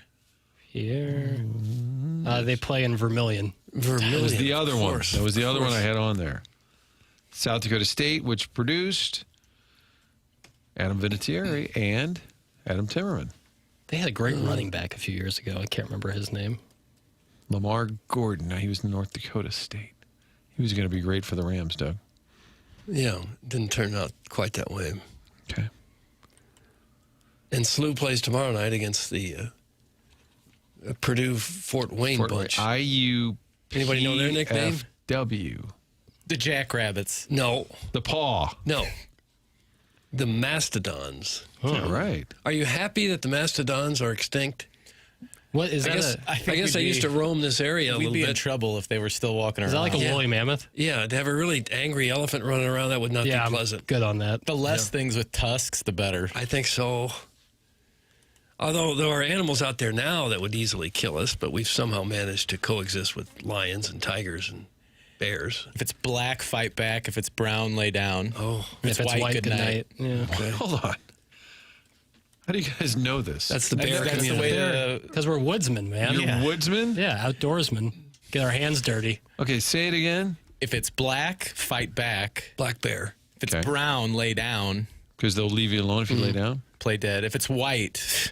Here. They play in Vermilion. Vermilion. That was the other of one. course, That was the of other one I course. had on there. South Dakota State, which produced Adam Vinatieri and Adam Timmerman. They had a great running back a few years ago. I can't remember his name. Lamar Gordon. Now, he was in North Dakota State. He was going to be great for the Rams, Doug. Yeah, didn't turn out quite that way. Okay. And SLU plays tomorrow night against the Purdue Fort Wayne bunch. IU. Anybody know their nickname? W. The Jackrabbits. No, The Paw. no. The Mastodons. All right. Are you happy that the Mastodons are extinct? What is I that? guess I think I, we'd used to roam this area a We'd little be in bit. trouble if they were still walking around. Is that like a Yeah. woolly mammoth? Yeah, to have a really angry elephant running around, that would not Yeah, be I'm pleasant. good on that. the less things with tusks, the better. I think so. Although there are animals out there now that would easily kill us, but we've somehow managed to coexist with lions and tigers and bears. If it's black, fight back. If it's brown, lay down. Oh, If it's white, good night. Yeah. Hold on. How do you guys know this? that's the bear That's the community. way Because we're woodsmen, man. You're woodsman? Yeah, outdoorsmen. Get our hands dirty. Okay, say it again. If it's black, fight back. Black bear. If it's Okay. brown, lay down. Because they'll leave you alone if you lay down. Play dead. If it's white,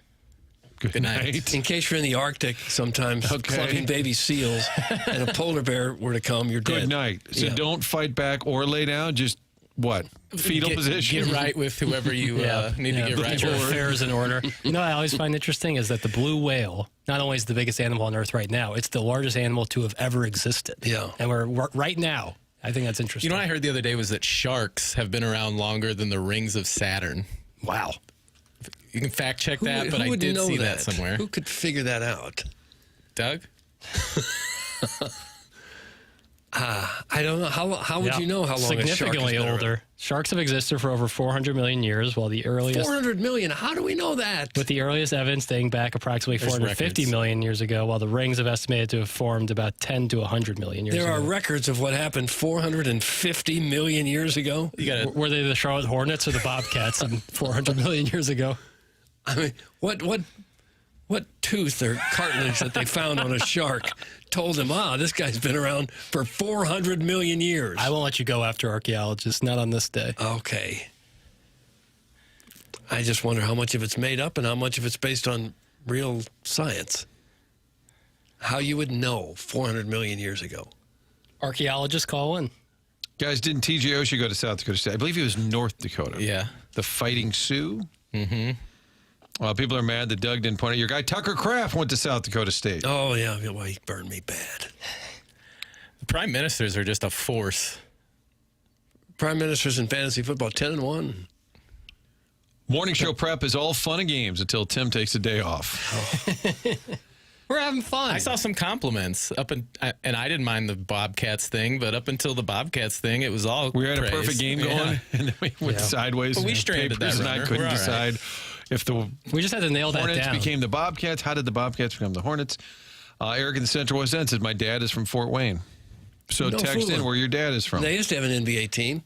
Good night. In case you're in the Arctic, sometimes Okay. clubbing baby seals and a polar bear were to come, you're Good dead. night. So Yeah. don't fight back or lay down. Just what? Fetal position? Get right with whoever you need to get right Get your with. affairs in order. You know what I always find interesting is that the blue whale not only is the biggest animal on Earth right now, it's the largest animal to have ever existed. Yeah. And we're right now. I think that's interesting. You know what I heard the other day was that sharks have been around longer than the rings of Saturn. Wow. You can fact check Who- that, but who I would did know see that somewhere. Who could figure that out? Doug? I don't know. How would you know how long a shark has Significantly been older. around? Sharks have existed for over 400 million years, while the earliest 400 million. How do we know that? with the earliest evidence dating back approximately There's 450 records. million years ago, while the rings have estimated to have formed about 10 to 100 million years There ago. are records of what happened 450 million years ago. You got to Were they the Charlotte Hornets or the Bobcats in 400 million years ago? I mean, what What tooth or cartilage that they found on a shark told him, this guy's been around for 400 million years. I won't let you go after archaeologists, not on this day. Okay. I just wonder how much of it's made up and how much of it's based on real science. How you would know 400 million years ago. Archaeologists call in. Guys, didn't TJ Oshie go to South Dakota State? I believe he was North Dakota. Yeah. The Fighting Sioux. Mm-hmm. Well, people are mad that Doug didn't point out. Your guy Tucker Kraft went to South Dakota State. Oh, yeah. Well, he burned me bad. The prime ministers are just a force. Prime ministers in fantasy football, 10-1. Morning show prep is all fun and games until Tim takes a day off. We're having fun. I saw some compliments and I didn't mind the Bobcats thing, but up until the Bobcats thing, it was all We had praise. a perfect game going, Yeah. and then we went sideways. But we stranded Papers that and I runner. couldn't We're all right. decide if the We just had to nail that Hornets down. became the Bobcats. How did the Bobcats become the Hornets? Eric in the Central West End said, my dad is from Fort Wayne. So No text fooling. in where your dad is from. They used to have an NBA team,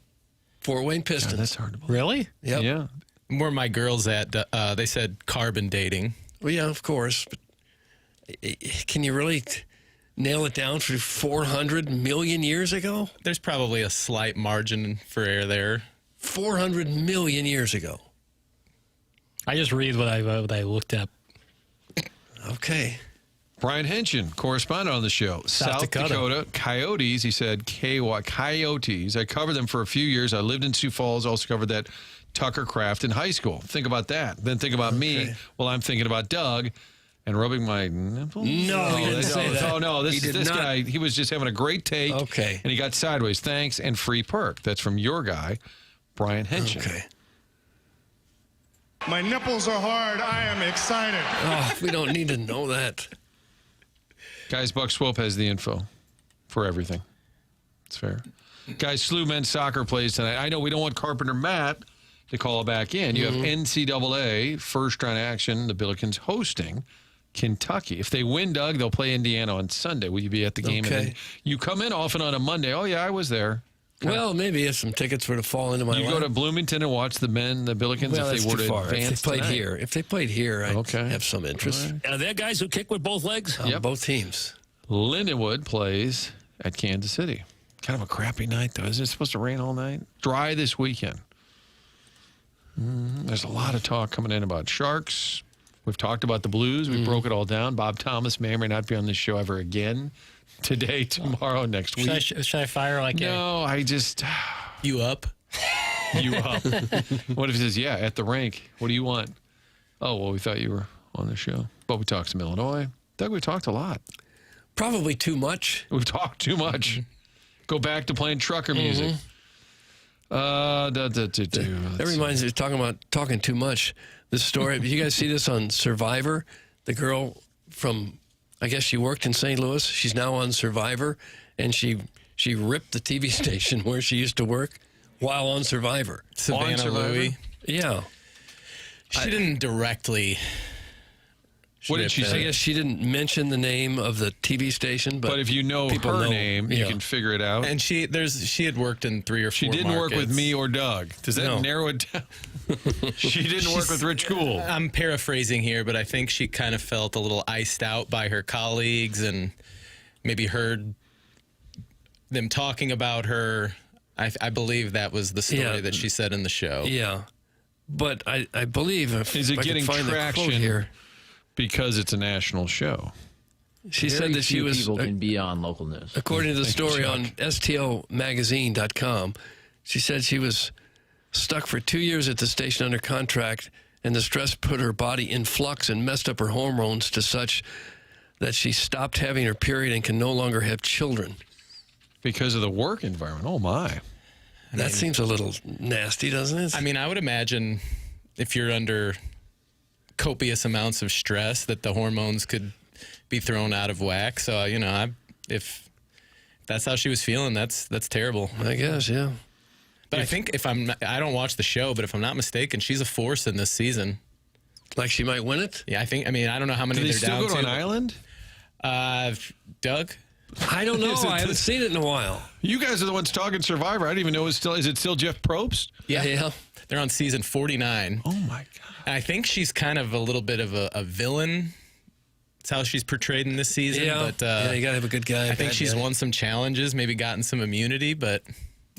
Fort Wayne Pistons. God, that's hard to believe. Really? Yep. Yeah. Where my girls at, they said carbon dating. Well, yeah, of course. But can you really nail it down for 400 million years ago? There's probably a slight margin for error there. 400 million years ago. I just read what I looked up. Okay. Brian Henshin, correspondent on the show. South Dakota Coyotes. He said, Coyotes. I covered them for a few years. I lived in Sioux Falls. Also covered that Tucker Kraft in high school. Think about that. Then think about me. Well, I'm thinking about Doug and rubbing my nipples. No, he didn't say that. Oh, no. He did This not. guy, he was just having a great take. Okay. And he got sideways. Thanks and free perk. That's from your guy, Brian Henshin. Okay. My nipples are hard. I am excited. Oh, we don't need to know that. Guys, Buck Swope has the info for everything. It's fair. Guys, SLU men's soccer plays tonight. I know we don't want Carpenter Matt to call back in. You have NCAA first-round action. The Billikens hosting Kentucky. If they win, Doug, they'll play Indiana on Sunday. Will you be at the game? Okay. And then you come in often on a Monday. Oh, yeah, I was there. Well, maybe if some tickets were to fall into my You lap. go to Bloomington and watch the Billikens, Well, if that's they were too to far. advance If they played tonight. here, I'd have some interest. Are there guys who kick with both legs? On both teams. Lindenwood plays at Kansas City. Kind of a crappy night, though. Isn't it supposed to rain all night? Dry this weekend. There's a lot of talk coming in about Sharks. We've talked about the Blues. We broke it all down. Bob Thomas may or may not be on this show ever again. Today, tomorrow, next week. Should I fire like No, I just... You up? You up. What if he says, yeah, at the rink? What do you want? Oh, well, we thought you were on the show. But we talked some Illinois. Doug, we talked a lot. Probably too much. We've talked too much. Go back to playing trucker music. That reminds me of talking too much. This story, you guys see this on Survivor? The girl from, I guess she worked in St. Louis. She's now on Survivor, and she ripped the TV station where she used to work while on Survivor. Savannah Survivor? Louie. Yeah. She didn't directly. What did she I say? guess she didn't mention the name of the TV station, But if you know people her know, name, you yeah. can figure it out. And she had worked in 3 or 4 She didn't work with markets. me or Doug. Does that No. narrow it down? She didn't work with Rich Gould. I'm paraphrasing here, but I think she kind of felt a little iced out by her colleagues and maybe heard them talking about her. I believe that was the story Yeah. that she said in the show. Yeah. But I believe if Is it I could getting find the quote traction here. because it's a national show? She said that she was, people can be on local news. according to the Thank you, story Chuck. on STLmagazine.com, she said she was stuck for 2 years at the station under contract, and the stress put her body in flux and messed up her hormones to such that she stopped having her period and can no longer have children. Because of the work environment. Oh, my. That seems a little nasty, doesn't it? I mean, I would imagine if you're under copious amounts of stress that the hormones could be thrown out of whack. So, if that's how she was feeling, that's terrible. I guess, yeah. But I think I don't watch the show, but if I'm not mistaken, she's a force in this season. Like she might win it? Yeah, I don't know how many Do they they're still down go to to. an island? Doug? I don't know. I haven't seen it in a while. You guys are the ones talking Survivor. I didn't even know is it still Jeff Probst? Yeah. They're on season 49. Oh, my God. And I think she's kind of a little bit of a villain That's how she's portrayed in this season. Yeah, but you got to have a good guy. I think she's won some challenges, maybe gotten some immunity, but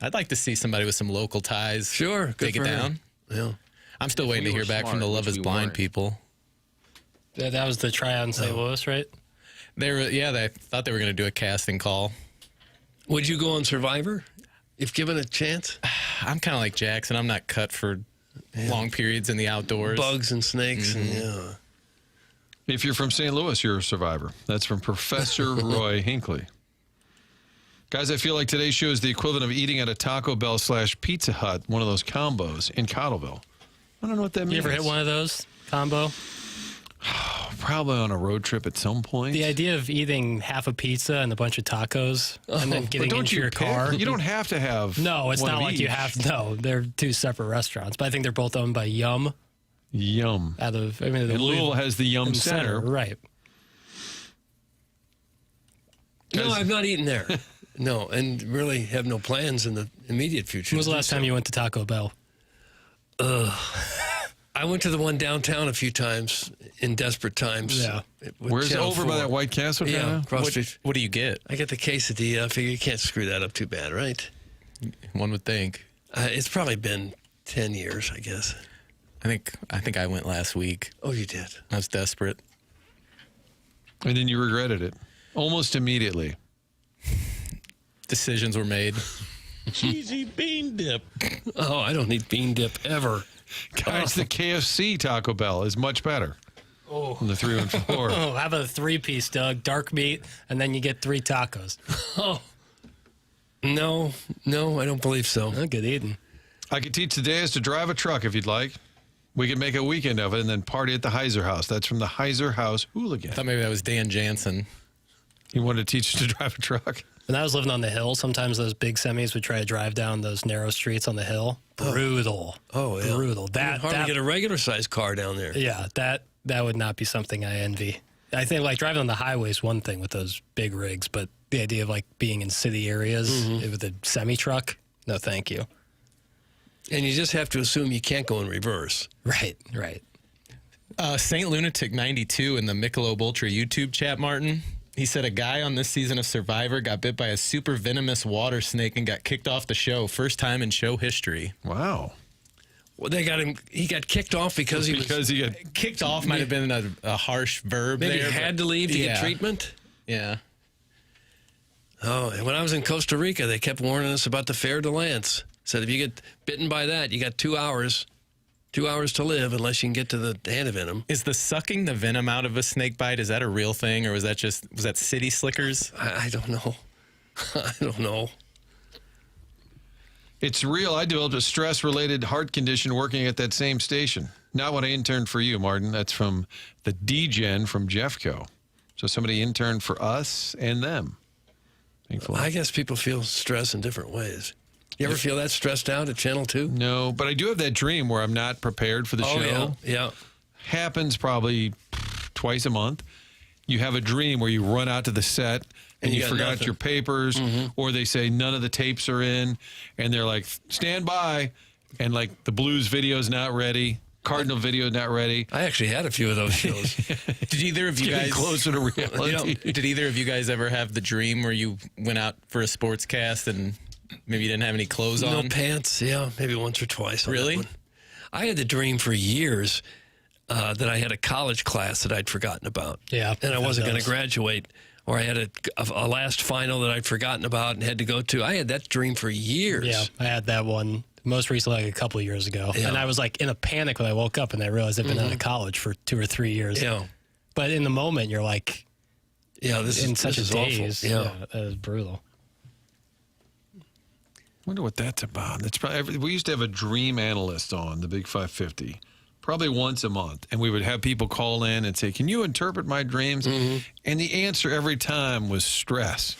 I'd like to see somebody with some local ties. Sure, take it down. Yeah, I'm still waiting to hear back from the Love Is Blind people. That was the try on St. Louis, right? They thought they were going to do a casting call. Would you go on Survivor if given a chance? I'm kind of like Jackson. I'm not cut for long periods in the outdoors. Bugs and snakes. Mm-hmm. If you're from St. Louis, you're a survivor. That's from Professor Roy Hinckley. Guys, I feel like today's show is the equivalent of eating at a Taco Bell / Pizza Hut, one of those combos in Cottleville. I don't know what that means. You ever hit one of those combo? Probably on a road trip at some point. The idea of eating half a pizza and a bunch of tacos and then getting into your car. You don't have to have. No, it's one not of like each. you have. No, they're two separate restaurants, but I think they're both owned by Yum. Yum. And Louisville has the Yum Center. Right. No, I've not eaten there. No, and really have no plans in the immediate future. When was the last time you went to Taco Bell? I went to the one downtown a few times in desperate times. Yeah. Where's it, over by that White Castle? Yeah, across the street. What do you get? I get the quesadilla. I figure you can't screw that up too bad, right? One would think. It's probably been 10 years, I guess. I think I went last week. Oh, you did? I was desperate. And then you regretted it almost immediately. Decisions were made. Cheesy bean dip. Oh, I don't need bean dip ever. Guys, the KFC Taco Bell is much better than the 3 and 4. Oh, how about a 3-piece, Doug? Dark meat, and then you get 3 tacos. Oh. No, I don't believe so. Oh, good eating. I could teach the days to drive a truck if you'd like. We could make a weekend of it and then party at the Heiser House. That's from the Heiser House Hooligan. I thought maybe that was Dan Jansen. He wanted to teach you to drive a truck. When I was living on the hill, sometimes those big semis would try to drive down those narrow streets on the hill. Brutal. Oh, yeah. Brutal. You can hardly get a regular-sized car down there. Yeah, that would not be something I envy. I think like driving on the highway is one thing with those big rigs, but the idea of like being in city areas with a semi truck, no, thank you. And you just have to assume you can't go in reverse. Right. Saint Lunatic 92 in the Michelob Ultra YouTube chat, Martin. He said a guy on this season of Survivor got bit by a super venomous water snake and got kicked off the show. First time in show history. Wow. Well, they got him. He got kicked off because he got kicked off. Might have been a harsh verb. Maybe there, he had to leave to get treatment. Yeah. Oh, and when I was in Costa Rica, they kept warning us about the fer de lance. Said if you get bitten by that, you got 2 hours. 2 hours to live unless you can get to the antivenom. Is the sucking the venom out of a snake bite, is that a real thing, or was that city slickers? I don't know. I don't know. It's real. I developed a stress-related heart condition working at that same station. Not when I interned for you, Martin. That's from the D-Gen from Jeffco. So somebody interned for us and them. Thankfully. I guess people feel stress in different ways. You ever feel that stressed out at Channel 2? No, but I do have that dream where I'm not prepared for the show. Yeah. Happens probably twice a month. You have a dream where you run out to the set and you forgot nothing. your papers, or they say none of the tapes are in, and they're like, stand by, and like the Blues video's not ready, Cardinal video not ready. I actually had a few of those shows. Did either of you Getting guys closer to reality? Did either of you guys ever have the dream where you went out for a sports cast and maybe you didn't have any clothes on? No pants, yeah, maybe once or twice. Really? I had the dream for years that I had a college class that I'd forgotten about. Yeah. And I wasn't going to does. graduate, or I had a last final that I'd forgotten about and had to go to. I had that dream for years. Yeah, I had that one most recently, like a couple of years ago. Yeah. And I was like in a panic when I woke up and I realized I've been out of college for 2 or 3 years. Yeah. But in the moment, you're like, Yeah, this in is such this a is daze. awful. Yeah. That was brutal. Wonder what that's about. That's probably, we used to have a dream analyst on the Big 550, probably once a month, and we would have people call in and say, "Can you interpret my dreams?" And the answer every time was stress.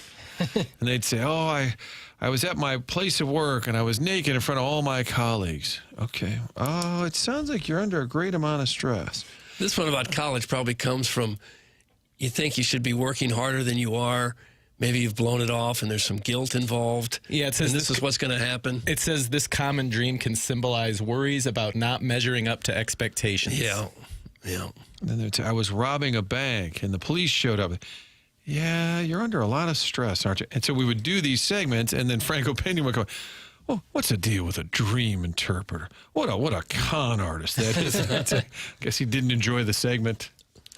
And they'd say, "Oh, I was at my place of work and I was naked in front of all my colleagues." Okay. Oh, it sounds like you're under a great amount of stress. This one about college probably comes from you think you should be working harder than you are. Maybe you've blown it off and there's some guilt involved. Yeah, it says and this is what's going to happen. It says this common dream can symbolize worries about not measuring up to expectations. Yeah. Yeah. And then I was robbing a bank, and the police showed up. Yeah, you're under a lot of stress, aren't you? And so we would do these segments, and then Franco Pena would go, well, what's the deal with a dream interpreter? What a con artist that is. I guess he didn't enjoy the segment.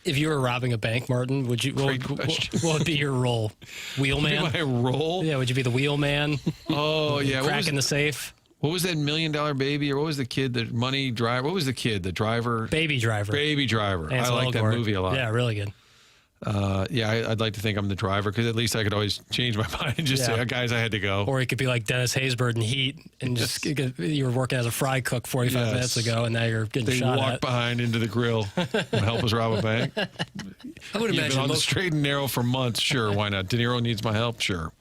If you were robbing a bank, Martin, what would be your role? Wheelman? My role? Yeah, would you be the wheelman? Oh, yeah. Cracking the safe? What was that $1 Million Baby? Or what was the kid, the money driver? What was the kid, the driver? Baby Driver. Baby Driver. Ansel I like that Elgort. movie a lot. Yeah, really good. I'd like to think I'm the driver because at least I could always change my mind and just say, guys, I had to go. Or it could be like Dennis Haysbert in Heat, and just you were working as a fry cook 45 minutes ago, and now you're getting shot walk at. behind into the grill and help us rob a bank. I would You've imagine been on the most, straight and narrow for months. Sure, why not? De Niro needs my help. Sure.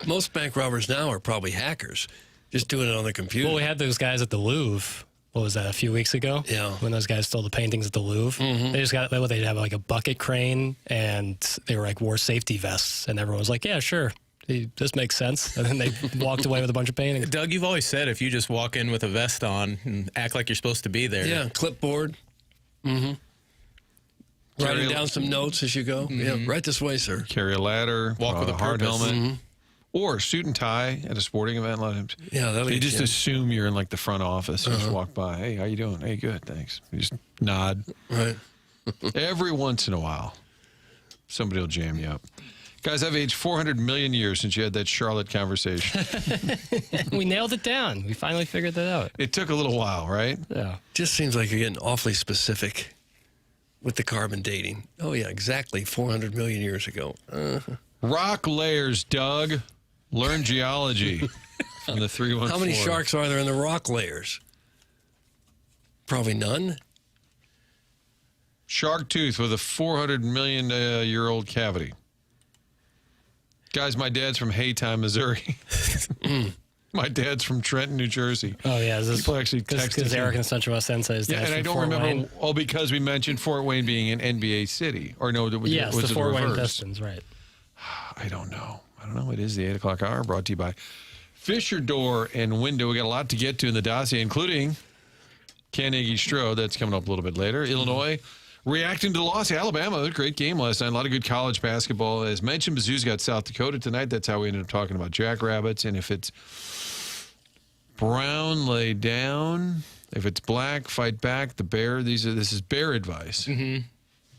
most bank robbers now are probably hackers, just doing it on their computer. Well, we had those guys at the Louvre. What was that, a few weeks ago? Yeah. When those guys stole the paintings at the Louvre. Mm-hmm. They just got, they'd have like a bucket crane, and they were like, wore safety vests, and everyone was like, yeah, sure. This makes sense. And then they walked away with a bunch of paintings. Doug, you've always said if you just walk in with a vest on and act like you're supposed to be there. Yeah, clipboard. Mm-hmm. Writing down some notes as you go. Mm-hmm. Yeah, right this way, sir. Carry a ladder. Walk with a hard purpose. helmet. Mm-hmm. Or suit and tie at a sporting event. A lot of times. Yeah, that'll They get just you. assume you're in like the front office. You just walk by. Hey, how you doing? Hey, good, thanks. You just nod. Right. Every once in a while, somebody will jam you up. Guys, I've aged 400 million years since you had that Charlotte conversation. We nailed it down. We finally figured that out. It took a little while, right? Yeah. Just seems like you're getting awfully specific with the carbon dating. Oh, yeah, exactly. 400 million years ago. Rock layers, Doug. Learn geology on the 314. How many sharks are there in the rock layers? Probably none. Shark tooth with a 400 million year old cavity. Guys, my dad's from Haytime, Missouri. My dad's from Trenton, New Jersey. Oh, yeah. People actually texted Because me. Eric and Central West End says Yeah, and I don't remember all because we mentioned Fort Wayne being an NBA city. Or no, Yes, was the it Fort Wayne reversed? Pistons, right. I don't know. It is the 8 o'clock hour brought to you by Fisher Door and Window. We got a lot to get to in the dossier, including Carnegie Strode. That's coming up a little bit later. Illinois reacting to the loss. Alabama, a great game last night. A lot of good college basketball. As mentioned, Mizzou's got South Dakota tonight. That's how we ended up talking about Jackrabbits. And if it's brown, lay down. If it's black, fight back. The bear. This is bear advice. Mm-hmm.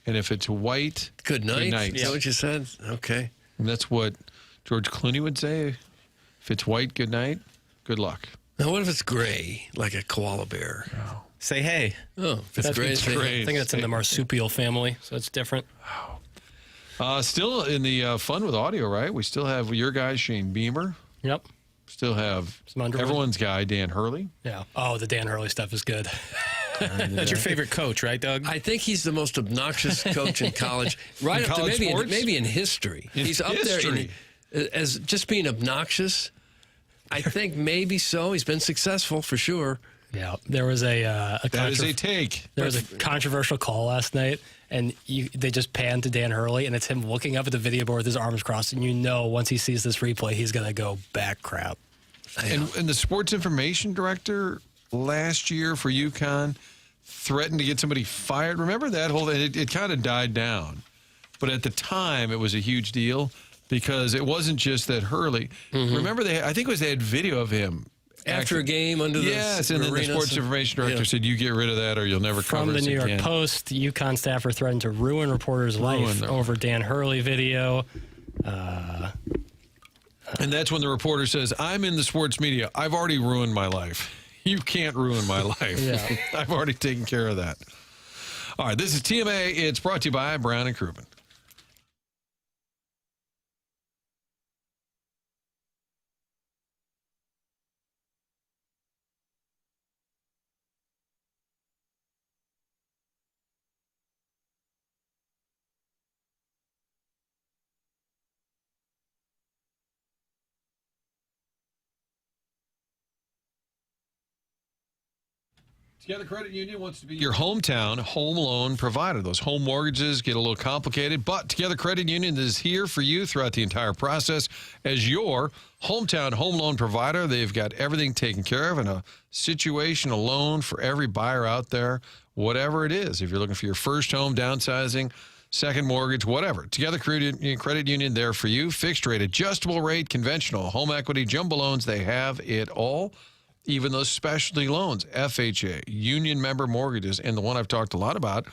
And if it's white, Good night. Good night. Is that what you said? Okay. And that's what George Clooney would say. If it's white, good night, good luck. Now, what if it's gray, like a koala bear? Say hey. Oh, if it's gray, say great. I think that's in the marsupial family, so it's different. Still in the fun with audio, right? We still have your guy, Shane Beamer. Yep. Still have Some Underwood. everyone's guy, Dan Hurley. Yeah. Oh, the Dan Hurley stuff is good. That's your favorite coach, right, Doug? I think he's the most obnoxious coach in college, right In up college to sports? maybe in history. In He's up history. there as just being obnoxious. I think maybe so. He's been successful for sure. Yeah. There was That is a take. There was a controversial call last night, and they just panned to Dan Hurley, and it's him looking up at the video board with his arms crossed, and you know once he sees this replay, he's going to go back crap. And the sports information director last year for UConn threatened to get somebody fired. Remember that whole thing? It kind of died down. But at the time, it was a huge deal because it wasn't just that Hurley. Remember, I think it was they had video of him. After a game under the Yes, and then the arena, sports information director said, you get rid of that or you'll never From cover the us New York again. Post, UConn staffer threatened to ruin reporters' life over Dan Hurley video. And that's when the reporter says, I'm in the sports media. I've already ruined my life. You can't ruin my life. Yeah. I've already taken care of that. All right, this is TMA. It's brought to you by Brown and Crouppen. Together Credit Union wants to be your hometown home loan provider. Those home mortgages get a little complicated, but Together Credit Union is here for you throughout the entire process as your hometown home loan provider. They've got everything taken care of and a situational loan for every buyer out there, whatever it is. If you're looking for your first home, downsizing, second mortgage, whatever. Together Credit Union there for you. Fixed rate, adjustable rate, conventional, home equity, jumbo loans. They have it all. Even those specialty loans, FHA, union member mortgages, and the one I've talked a lot about,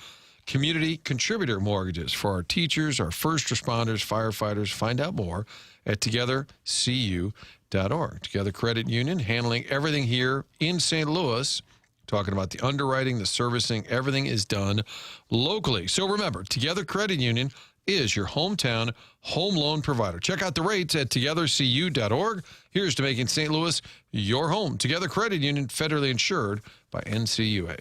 community contributor mortgages for our teachers, our first responders, firefighters. Find out more at togethercu.org. Together Credit Union, handling everything here in St. Louis. Talking about the underwriting, the servicing, everything is done locally. So remember, Together Credit Union is your hometown home loan provider. Check out the rates at togethercu.org. Here's to making St. Louis your home. Together Credit Union, federally insured by NCUA.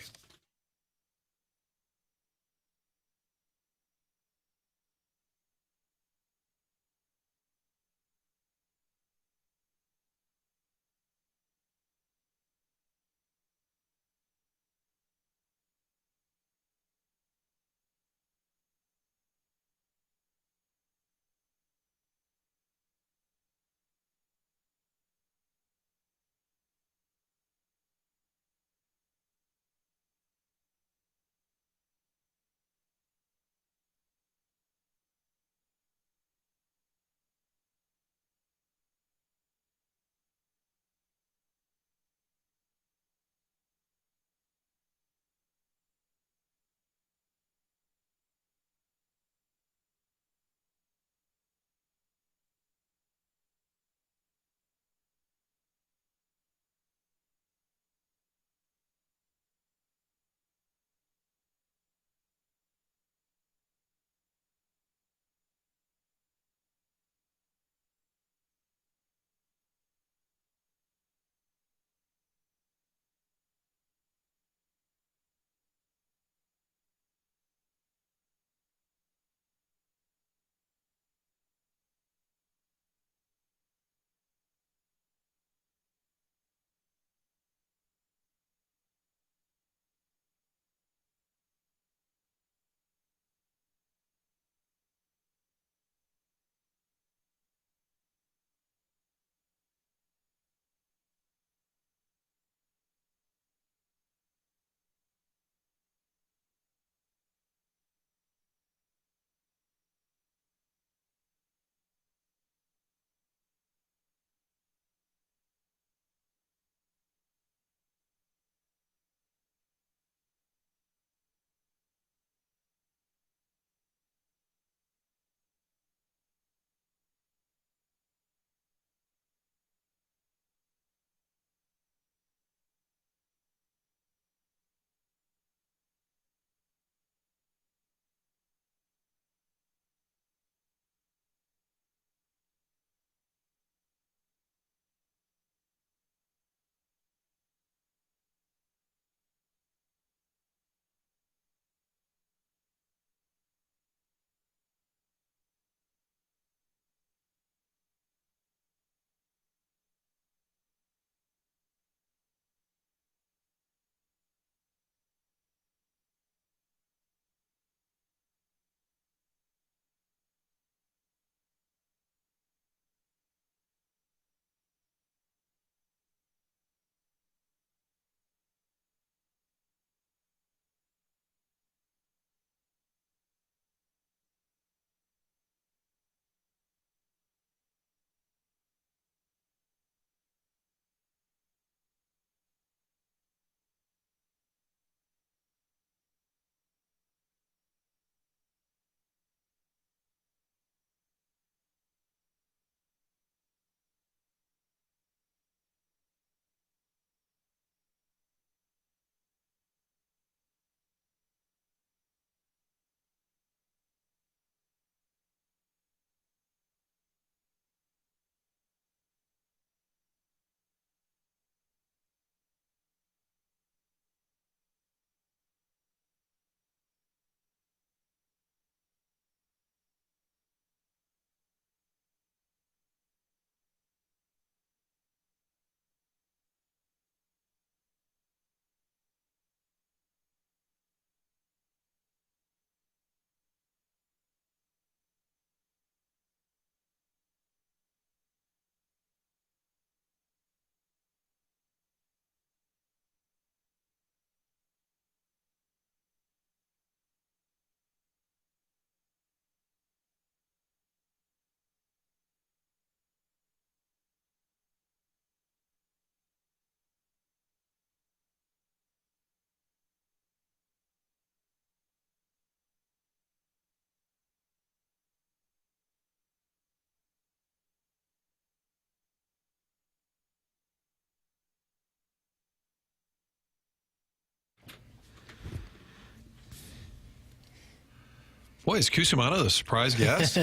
Boy, is Cusimano the surprise guest?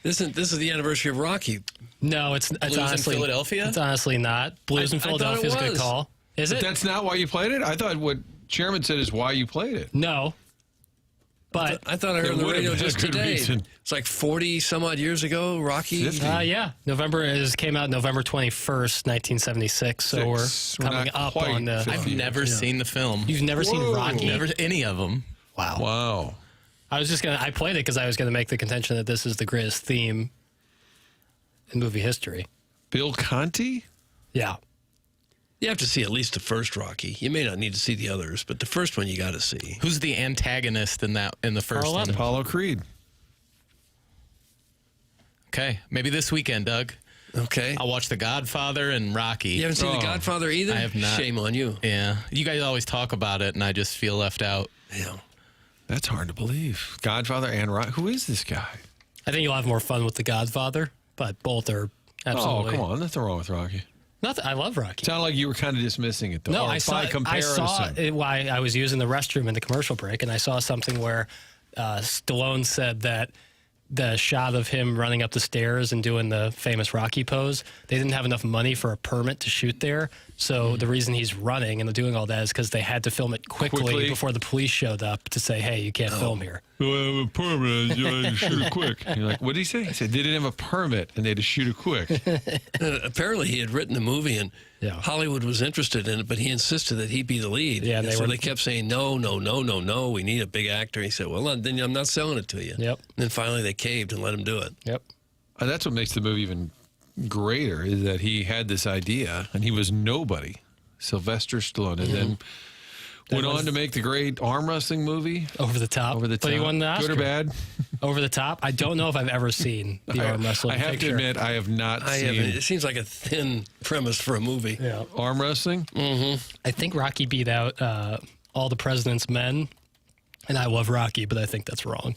This is the anniversary of Rocky. No, it's honestly in Philadelphia. It's honestly not. Blues in I thought Philadelphia is it a good was. call. Is But it? that's not why you played it? I thought what Chairman said is why you played it. No. But I thought I There heard on the would have radio been a just good today. reason. It's like 40 some odd years ago. Rocky. 50. yeah, came out November 21st, 1976. So we're coming not up quite on the. 50. I've never seen the film. You've never seen Rocky? Never any of them. Wow. Wow. I played it because I was gonna make the contention that this is the greatest theme in movie history. Bill Conti? Yeah. You have to see at least the first Rocky. You may not need to see the others, but the first one you got to see. Who's the antagonist in the first Carl one? Levin. Apollo Creed. Okay, maybe this weekend, Doug. Okay. I'll watch The Godfather and Rocky. You haven't seen The Godfather either? I have not. Shame on you. Yeah, you guys always talk about it, and I just feel left out. Yeah. That's hard to believe. Godfather and Rocky. Who is this guy? I think you'll have more fun with The Godfather, but both are absolutely. Oh, come on. Nothing wrong with Rocky. Nothing. I love Rocky. Sounded like you were kind of dismissing it, though. No, Or I saw. by comparison. I saw it while I was using the restroom in the commercial break, and I saw something where Stallone said that the shot of him running up the stairs and doing the famous Rocky pose, they didn't have enough money for a permit to shoot there. So the reason he's running and doing all that is because they had to film it quickly before the police showed up to say, "Hey, you can't film here." Well, I have a permit. You had to shoot it quick. You're like, what did he say? He said they didn't have a permit and they had to shoot it quick. Apparently, he had written the movie, and Yeah. Hollywood was interested in it, but he insisted that he be the lead. Yeah, and so they kept saying, no, we need a big actor. He said, well, then I'm not selling it to you. Yep. And then finally they caved and let him do it. Yep. And that's what makes the movie even greater, is that he had this idea and he was nobody, Sylvester Stallone, and then went on to make the great arm wrestling movie. Over the Top. Over the Top. But he won the Oscar. Good or bad? Over the Top. I don't know if I've ever seen the arm wrestling I have picture. to admit, I have not I seen haven't. It seems like a thin premise for a movie. Yeah. arm wrestling. I think Rocky beat out All the President's Men, and I love Rocky, but I think that's wrong.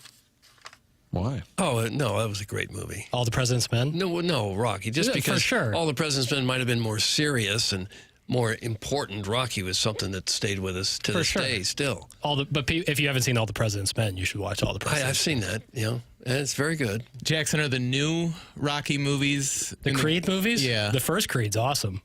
Why? Oh, no, that was a great movie. All the President's Men? No, Rocky. Just Yeah, for because sure. All the President's Men might have been more serious and more important. Rocky was something that stayed with us to this day still. If you haven't seen All the President's Men, you should watch All the President's I've seen that, and it's very good. Jackson, are the new Rocky movies The Creed movies? Yeah. The first Creed's awesome.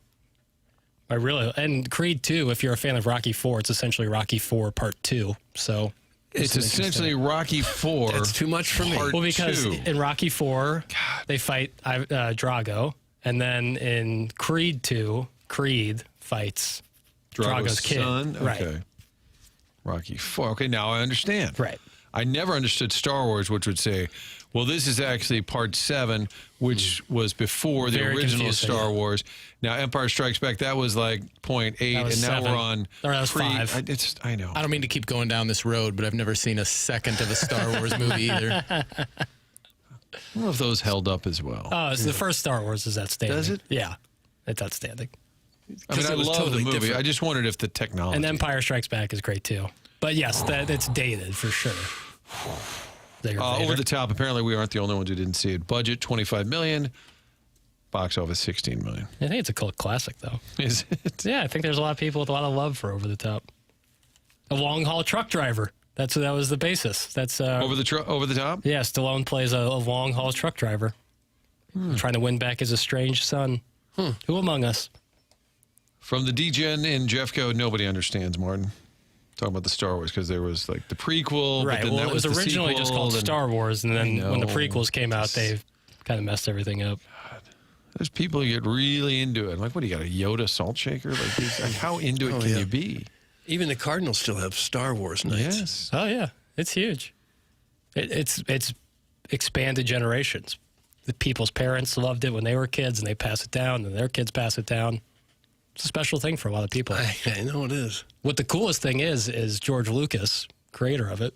And Creed 2, if you're a fan of Rocky 4, it's essentially Rocky 4 Part 2. So It's essentially Rocky 4. That's too much for me. Part Well, because 2. in Rocky 4, they fight Drago, and then in Creed 2, Creed fights Drago's kid. son? Right. Okay. Rocky 4. Okay, now I understand. Right. I never understood Star Wars, which would say, well, this is actually Part 7, which was before the Very original confusing. Star Wars. Now, Empire Strikes Back, that was like point 8, That was and now 7. we're on Or that was Creed. 5. I know. I don't mean to keep going down this road, but I've never seen a second of a Star Wars movie either. I don't know if those held up as well. Oh, it's the first Star Wars is outstanding. Does it? Yeah. It's outstanding. I mean, I it was love totally the movie. different. I just wondered if the technology. And Empire Strikes Back is great too. But yes, it's dated for sure. Over the Top, apparently we aren't the only ones who didn't see it. Budget, $25 million. Box office, $16 million. I think it's a cult classic though. Is it? Yeah, I think there's a lot of people with a lot of love for Over the Top. A long haul truck driver. That was the basis. That's Over the Top? Yeah, Stallone plays a long haul truck driver, trying to win back his estranged son. Who among us? From the DGen in Jeffco, nobody understands, Martin. Talking about the Star Wars, because there was like the prequel, Right. but then Well, that it was the originally just sequel, called and Star Wars, and then when the know. prequels came out, they kind of messed everything up. There's people who get really into it. Like, what do you got, a Yoda salt shaker? Like how into it can you be? Even the Cardinals still have Star Wars nights. Yes. Oh yeah, it's huge. It's expanded generations. The people's parents loved it when they were kids, and they pass it down, and their kids pass it down. It's a special thing for a lot of people. I know it is. What the coolest thing is George Lucas, creator of it,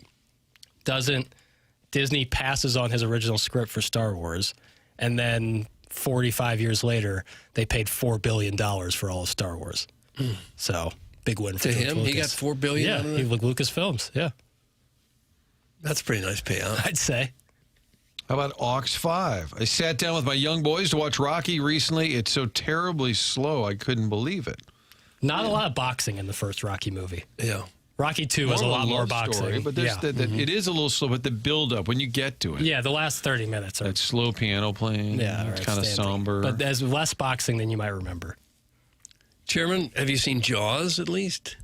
Disney passes on his original script for Star Wars, and then 45 years later, they paid $4 billion for all of Star Wars. So, big win for To George him, Lucas. he got $4 billion Yeah, out of he that? with Lucasfilms, yeah. That's a pretty nice payout. I'd say. How about Aux 5? I sat down with my young boys to watch Rocky recently. It's so terribly slow, I couldn't believe it. Not a lot of boxing in the first Rocky movie. Yeah. Rocky 2 was a lot more love boxing. story, but there's it is a little slow, but the build up when you get to it. Yeah, the last 30 minutes are That slow piano playing. yeah, it's kind of somber. But there's less boxing than you might remember. Chairman, have you seen Jaws at least?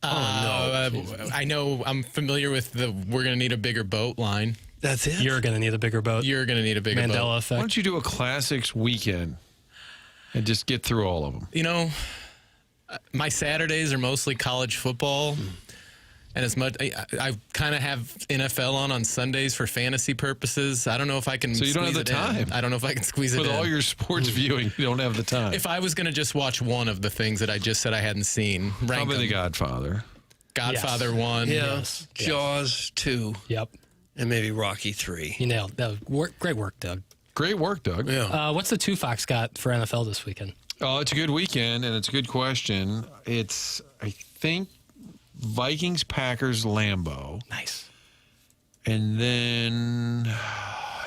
I know. I'm familiar with the "we're going to need a bigger boat" line. That's it? You're going to need a bigger boat. You're going to need a bigger boat. Mandela Why effect. don't you do a classics weekend and just get through all of them? You know, my Saturdays are mostly college football. And as much, I kind of have NFL on Sundays for fantasy purposes. I don't know if I can. So you don't have squeeze the it in. time. I don't know if I can squeeze it With in. all your sports viewing, you don't have the time. If I was going to just watch one of the things that I just said I hadn't seen, rank Probably The them. Godfather. Godfather 1. Yeah. Yes. Jaws 2. Yep. And maybe Rocky 3. You nailed that. Great work, Doug. Great work, Doug. Yeah. What's the 2 Fox got for NFL this weekend? Oh, it's a good weekend, and it's a good question. It's, I think, Vikings, Packers, Lambeau. Nice. And then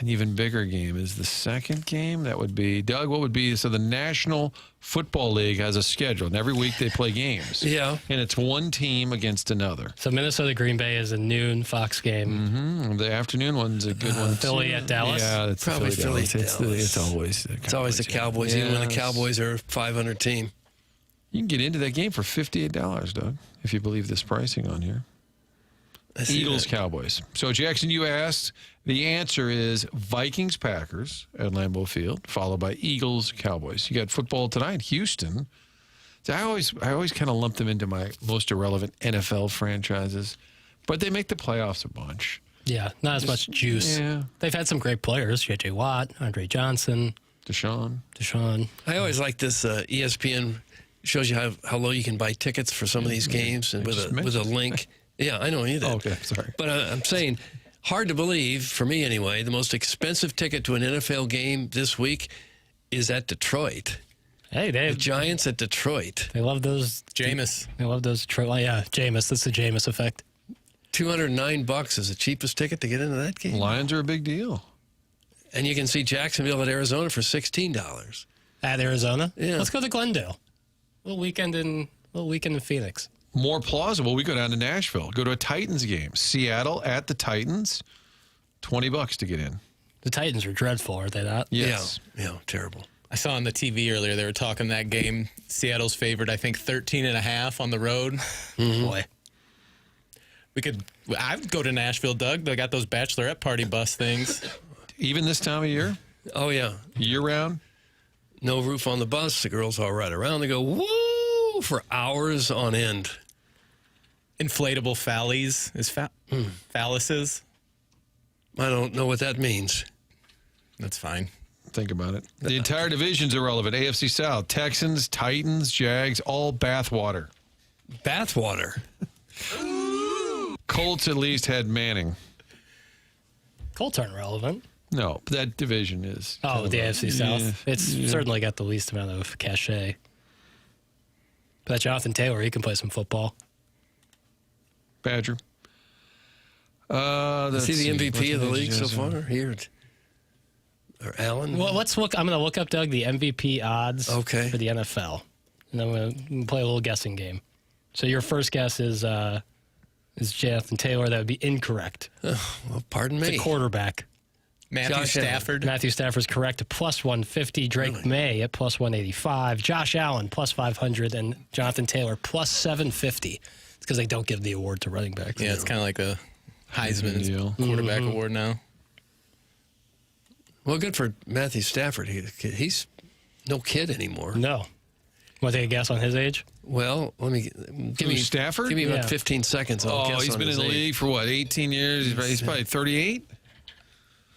an even bigger game is the second game. That would be, Doug, what would be, so the National Football League has a schedule, and every week they play games. Yeah. And it's one team against another. So Minnesota Green Bay is a noon Fox game. The afternoon one's a good one. Philly too. at Dallas? Yeah, it's Probably Philly, Philly, Dallas. It's Dallas. always the It's always the Cowboys, even when the Cowboys are a 500 team. You can get into that game for $58, Doug, if you believe this pricing on here. I see Eagles, that. Cowboys. So, Jackson, you asked. The answer is Vikings, Packers at Lambeau Field, followed by Eagles, Cowboys. You got football tonight, Houston. So I always kind of lump them into my most irrelevant NFL franchises, but they make the playoffs a bunch. Yeah, not as much juice. Yeah. They've had some great players. J.J. Watt, Andre Johnson, Deshaun. I always like this ESPN shows you how low you can buy tickets for some of these games and with a link. Yeah, I know you did. Oh, okay, sorry. But I'm saying, hard to believe, for me anyway, the most expensive ticket to an NFL game this week is at Detroit. Hey, The Giants at Detroit. They love those. Jameis. They love those. Yeah, Jameis. That's the Jameis effect. $209 is the cheapest ticket to get into that game. Lions are a big deal. And you can see Jacksonville at Arizona for $16. At Arizona? Yeah. Let's go to Glendale. A little weekend in Phoenix. More plausible, we go down to Nashville, go to a Titans game. Seattle at the Titans, $20 to get in. The Titans are dreadful, are they not? Yes. Yeah, terrible. I saw on the TV earlier they were talking that game. Seattle's favored, I think, 13.5 on the road. Boy. I would go to Nashville, Doug. They got those bachelorette party bus things. Even this time of year? Oh, yeah. Year-round? No roof on the bus. The girls all ride around. They go, woo, for hours on end. Inflatable phallies phalluses. I don't know what that means. That's fine. Think about it. The entire division's irrelevant. AFC South, Texans, Titans, Jags, all bathwater. Bathwater. Colts at least had Manning. Colts aren't relevant. No, but that division is. Oh, the AFC South. Yeah. It's certainly got the least amount of cachet. But that Jonathan Taylor, he can play some football. Badger. Is he the MVP of the league so far? Here, or Allen? Well, let's look. I'm going to look up, Doug, the MVP odds for the NFL, and then we're going to play a little guessing game. So your first guess is Jonathan Taylor. That would be incorrect. Well, pardon me. It's a quarterback. Matthew Stafford. Matthew Stafford's correct at plus 150. Drake May at plus 185. Josh Allen plus 500, and Jonathan Taylor plus 750. It's because they don't give the award to running backs. Yeah, it's kind of like a Heisman quarterback award now. Well, good for Matthew Stafford. He's no kid anymore. No. Want to take a guess on his age? Well, let me give me Stafford. Give me about 15 seconds. I'll guess he's on been in his the age. league for what, 18 years? He's probably 38.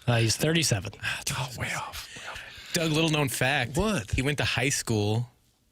He's 37. Oh, way off. Doug, little known fact. What? He went to high school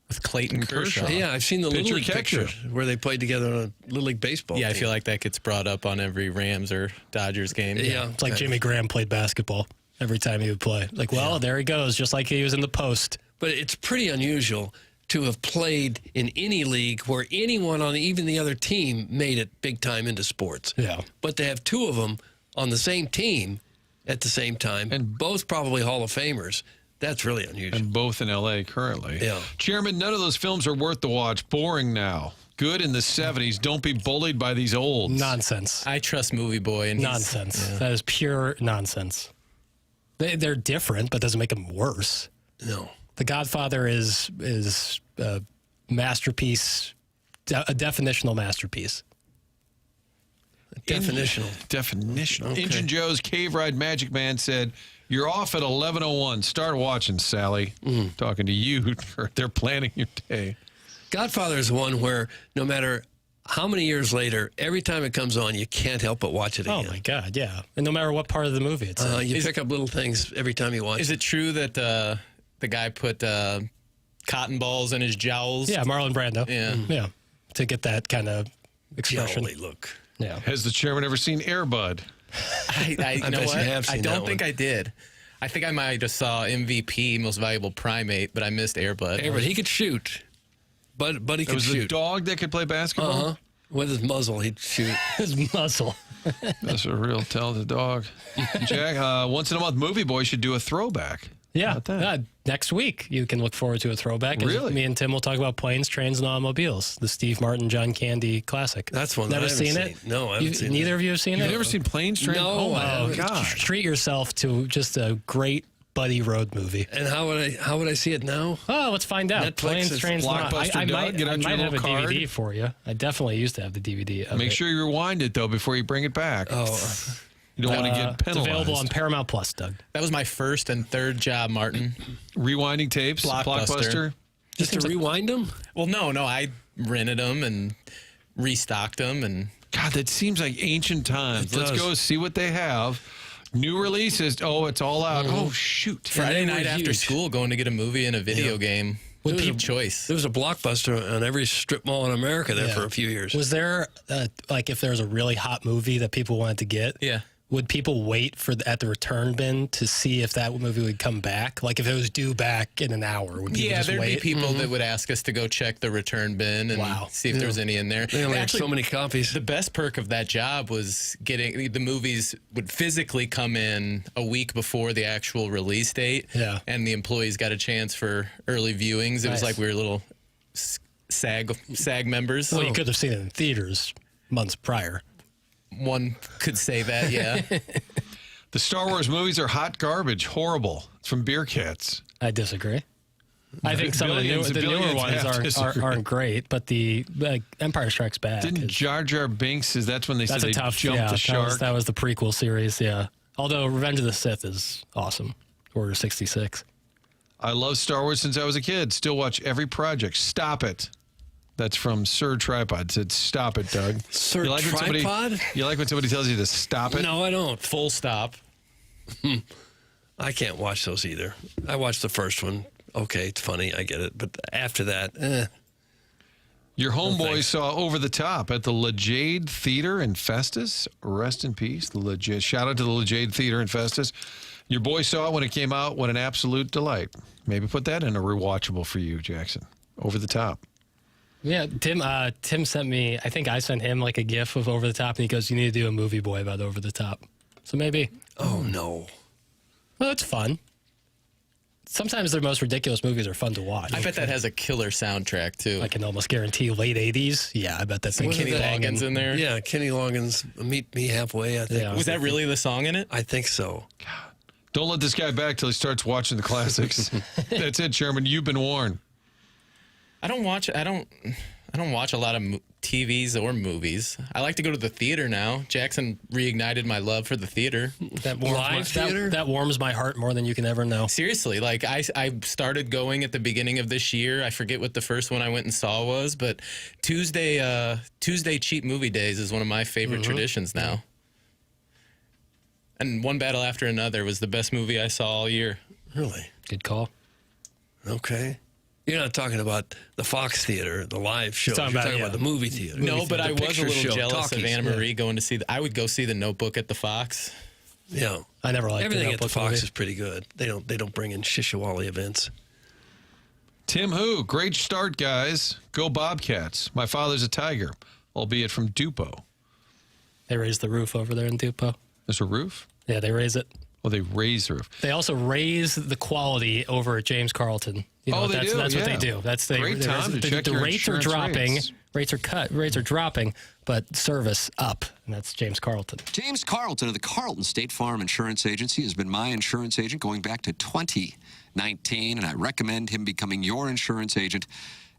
with Clayton Kershaw. Yeah, I've seen the Little League catcher. pictures where they played together on a Little League baseball Yeah, I team. feel like that gets brought up on every Rams or Dodgers game. Yeah. It's like Jimmy Graham played basketball every time he would play. Like, well, there he goes, just like he was in the post. But it's pretty unusual to have played in any league where anyone on even the other team made it big time into sports. Yeah. But to have two of them on the same team at the same time, and both probably Hall of Famers, that's really unusual. And both in L.A. currently. Yeah. Chairman, none of those films are worth the watch. Boring now. good in the 70s. Don't be bullied by these olds. Nonsense. I trust Movie Boy. And Nonsense. Yeah. That is pure nonsense. They're different, but doesn't make them worse. No. The Godfather is a masterpiece, a definitional masterpiece. Definitional. Definitional. Okay. Injun Joe's Cave Ride Magic Man said, "You're off at 11:01. Start watching, Sally." Talking to you. They're planning your day. Godfather is one where no matter how many years later, every time it comes on, you can't help but watch it again. Oh, my God, yeah. And no matter what part of the movie it's in. You pick up little things every time you watch Is it true that the guy put cotton balls in his jowls? Yeah, Marlon Brando. Yeah. Yeah, to get that kind of expression. Jolly look. Yeah. Has the chairman ever seen Air Bud? I I know bet what? you have I seen don't that think one. I did. I think I might have just saw MVP, Most Valuable Primate, but I missed Airbud. Hey, but he could shoot. But he It could was a shoot. dog that could play basketball? Uh-huh. With his muzzle, he'd shoot. His muzzle. That's a real talented dog. Jack, once in a month, Movie Boy should do a throwback. Yeah. How about that? Next week, you can look forward to a throwback. as Really? Me and Tim will talk about Planes, Trains, and Automobiles, the Steve Martin, John Candy classic. That's one that Never I haven't seen seen. it? No, I haven't seen Neither that. of you have seen You've it? never seen Planes, Trains? No, Oh, I my haven't. God. Treat yourself to just a great buddy road movie. And how would I see it now? Oh, let's find out. Netflix Planes, is Trains, and Blockbuster, I Doug. might, Get out I your might have a little card. DVD for you. I definitely used to have the DVD of Make it. sure you rewind it, though, before you bring it back. Oh, You don't want to get It's penalized. available on Paramount Plus, Doug. That was my first and third job, Martin. Rewinding tapes, Blockbuster. just to rewind them? Well, no, I rented them and restocked them, and God, that seems like ancient times. It Let's does. go see what they have. New releases. Oh, it's all out. Oh, shoot. Friday they were night after huge. school, going to get a movie and a video game. There was Cheap a- choice. There was a Blockbuster on every strip mall in America there Yeah. for a few years. Was there, like, if there was a really hot movie that people wanted to get? Yeah. Would people wait at the return bin to see if that movie would come back? Like, if it was due back in an hour, would people Yeah, just there'd wait? be people that would ask us to go check the return bin and Wow. see if there was any in there. They only had Actually, so many copies. the best perk of that job was getting the movies would physically come in a week before the actual release date. Yeah. And the employees got a chance for early viewings. It was Nice. like we were little SAG members. Well, you could have seen it in theaters months prior. One could say that, yeah. The Star Wars movies are hot garbage. Horrible. It's from Beer Cats. I disagree. I think some of Billions the and newer billions ones have disagreed. aren't great, but the Empire Strikes Back. Didn't is- Jar Jar Binks, that's when they said that's they a tough. jumped Yeah, the shark? that was the prequel series. Yeah. Although Revenge of the Sith is awesome. Order 66. I love Star Wars since I was a kid. Still watch every project. Stop it. That's from Sir Tripod. Said, stop it, Doug. Sir when Tripod? You like when somebody tells you to stop it? No, I don't. Full stop. I can't watch those either. I watched the first one. Okay, it's funny. I get it. But after that, Your homeboy thanks. saw Over the Top at the Lejade Theater in Festus. Rest in peace. The Lejade. Shout out to the Lejade Theater in Festus. Your boy saw it when it came out. What an absolute delight. Maybe put that in a rewatchable for you, Jackson. Over the Top. Yeah, Tim sent me. I think I sent him like a GIF of Over the Top, and he goes, "You need to do a movie boy about Over the Top." So maybe. oh no. Well, it's fun. Sometimes their most ridiculous movies are fun to watch. I bet that has a killer soundtrack, too. I can almost guarantee late 80s. Yeah, I bet that's and Kenny Loggins in there. Yeah, Kenny Loggins, Meet Me Halfway, I think. Yeah. Was that really the song in it? I think so. Don't let this guy back till he starts watching the classics. That's it, Chairman. You've been warned. I don't watch a lot of TVs or movies. I like to go to the theater now. Jackson reignited my love for the theater. That warms Live theater? that warms my heart more than you can ever know. Seriously, like I started going at the beginning of this year. I forget what the first one I went and saw was, but Tuesday cheap movie days is one of my favorite traditions now. And One Battle After Another was the best movie I saw all year. Really? Good call. Okay. You're not talking about the Fox Theater, the live show. You're talking talking about, about the movie theater. No, but The I was a picture little show, jealous talkies. of Anna Marie going to see. I would go see The Notebook at the Fox. Yeah. I never liked Everything at the Notebook Fox movie. is pretty good. They don't bring in Shishawali events. Tim Who, great start, guys. Go Bobcats. My father's a Tiger, albeit from Dupo. They raise the roof over there in Dupo. There's a roof? Yeah, they raise it. Well, they raise the roof. They also raise the quality over at James Carlton You know, Oh, they that's do, what yeah. they do. That's Great time to check the your rates are insurance dropping. rates. Rates are dropping, but service up. And that's James Carlton. James Carlton of the Carlton State Farm Insurance Agency has been my insurance agent going back to 2019, and I recommend him becoming your insurance agent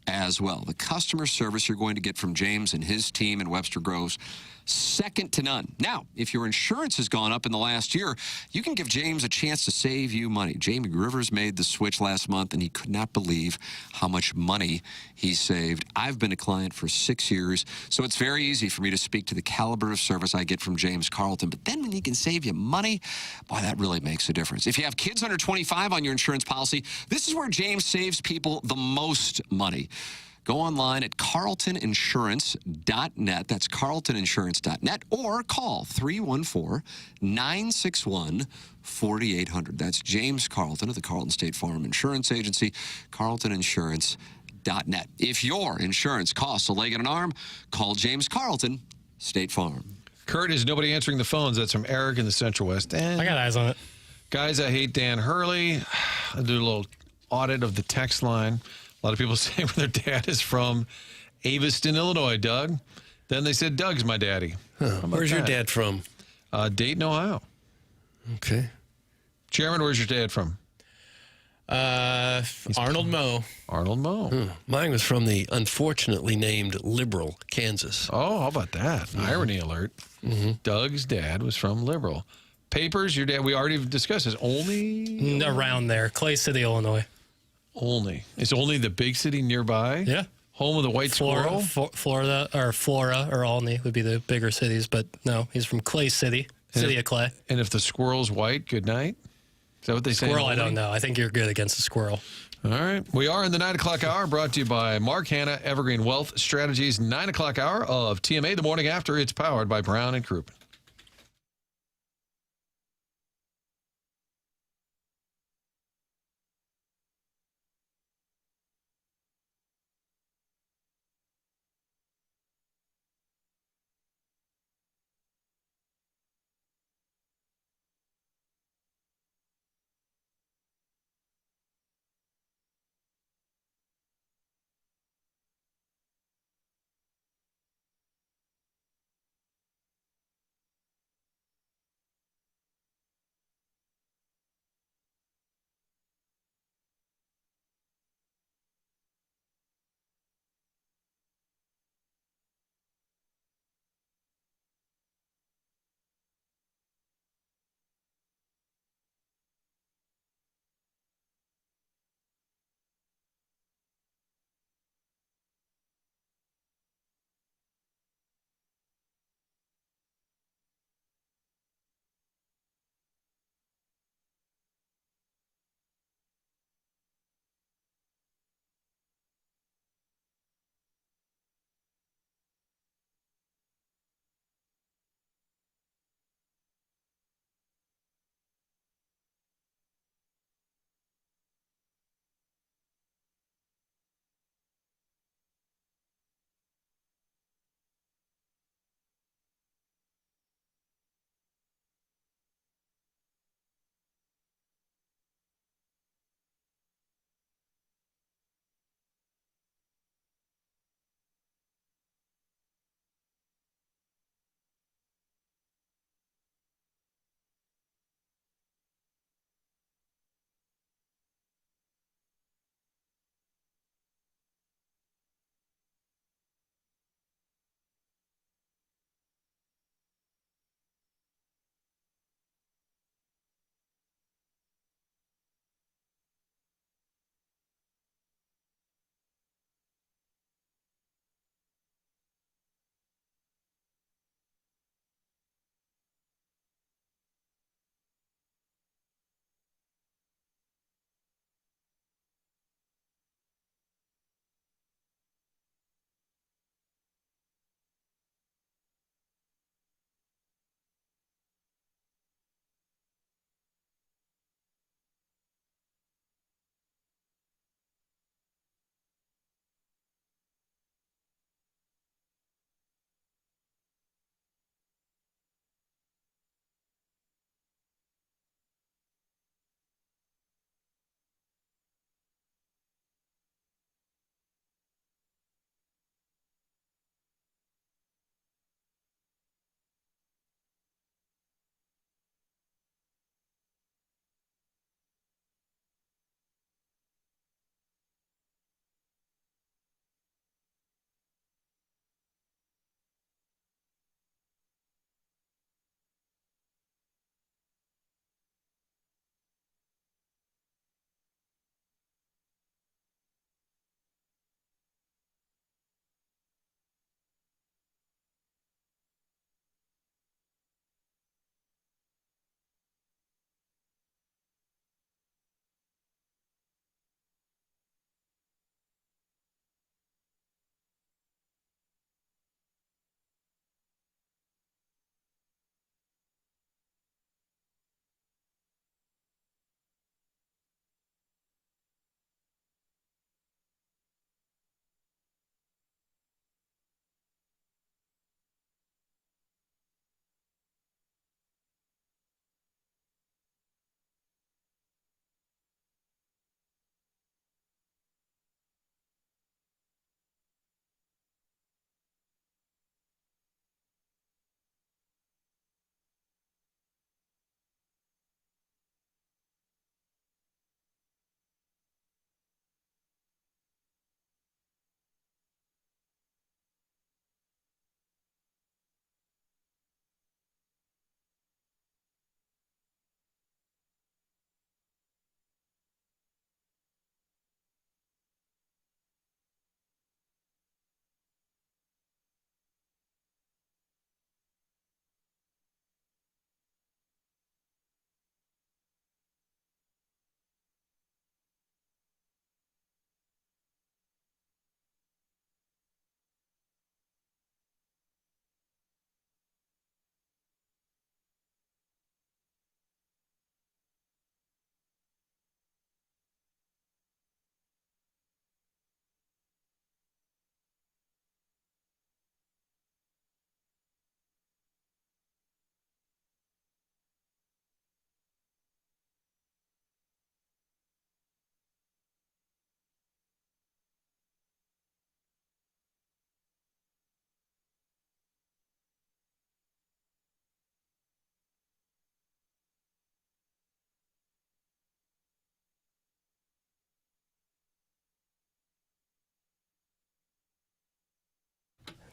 as well. The customer service you're going to get from James and his team in Webster Groves, second to none. Now, if your insurance has gone up in the last year, you can give James a chance to save you money. Jamie Rivers made the switch last month, and he could not believe how much money he saved. I've been a client for 6 years, so it's very easy for me to speak to the caliber of service I get from James Carlton. But then when he can save you money, boy, that really makes a difference. If you have kids under 25 on your insurance policy, this is where James saves people the most money. Go online at carltoninsurance.net. That's carltoninsurance.net, or call 314-961-4800. That's James Carlton of the Carlton State Farm Insurance Agency, carltoninsurance.net. If your insurance costs a leg and an arm, call James Carlton, State Farm. Kurt, is nobody answering the phones? That's from Eric in the Central West End. I got eyes on it. Guys, I hate Dan Hurley. I did a little audit of the text line. A lot of people say where their dad is from. Aviston, Illinois, Doug. Then they said, Doug's my daddy. Where's your dad from? Dayton, Ohio. Okay. Chairman, where's your dad from? Arnold Moe. Arnold Moe. Mine was from the unfortunately named Liberal, Kansas. Oh, how about that? Irony alert. Doug's dad was from Liberal. Papers, your dad, we already discussed this. Only? Around there. Clay City, Illinois. Only. It's only the big city nearby? Yeah. Home of the white squirrel? Flora or Olney would be the bigger cities, but no, he's from Clay City, City of Clay. And if the squirrel's white, good night? Is that what they say? Squirrel, I don't know. I think you're good against the squirrel. All right. We are in the 9 o'clock hour, brought to you by Mark Hanna, Evergreen Wealth Strategies. 9 o'clock hour of TMA the morning after. It's powered by Brown and Crouppen.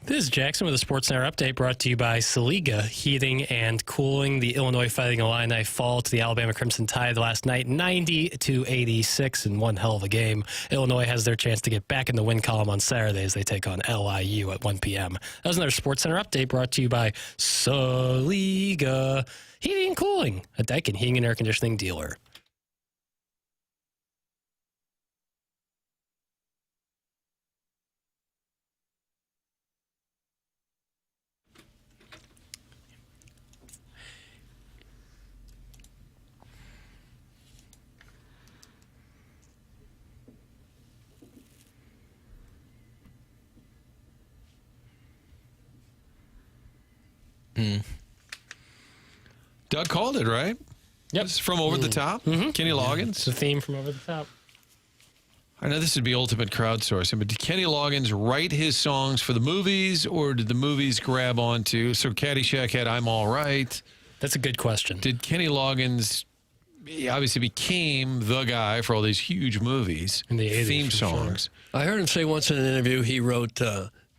This is Jackson with a SportsCenter update brought to you by Saliga Heating and Cooling. The Illinois Fighting Illini fall to the Alabama Crimson Tide last night, 90-86 in one hell of a game. Illinois has their chance to get back in the win column on Saturday as they take on LIU at 1 p.m. That was another SportsCenter update brought to you by Saliga Heating and Cooling, a Daikin heating and air conditioning dealer. Doug called it, right? Yep. It's from Over the Top. Kenny Loggins. It's the theme from Over the Top. I know this would be ultimate crowdsourcing, but did Kenny Loggins write his songs for the movies, or did the movies grab onto? So Caddyshack had "I'm All Right." That's a good question. Did Kenny Loggins? He obviously became the guy for all these huge movies, In the 80s, theme for songs. I heard him say once in an interview he wrote,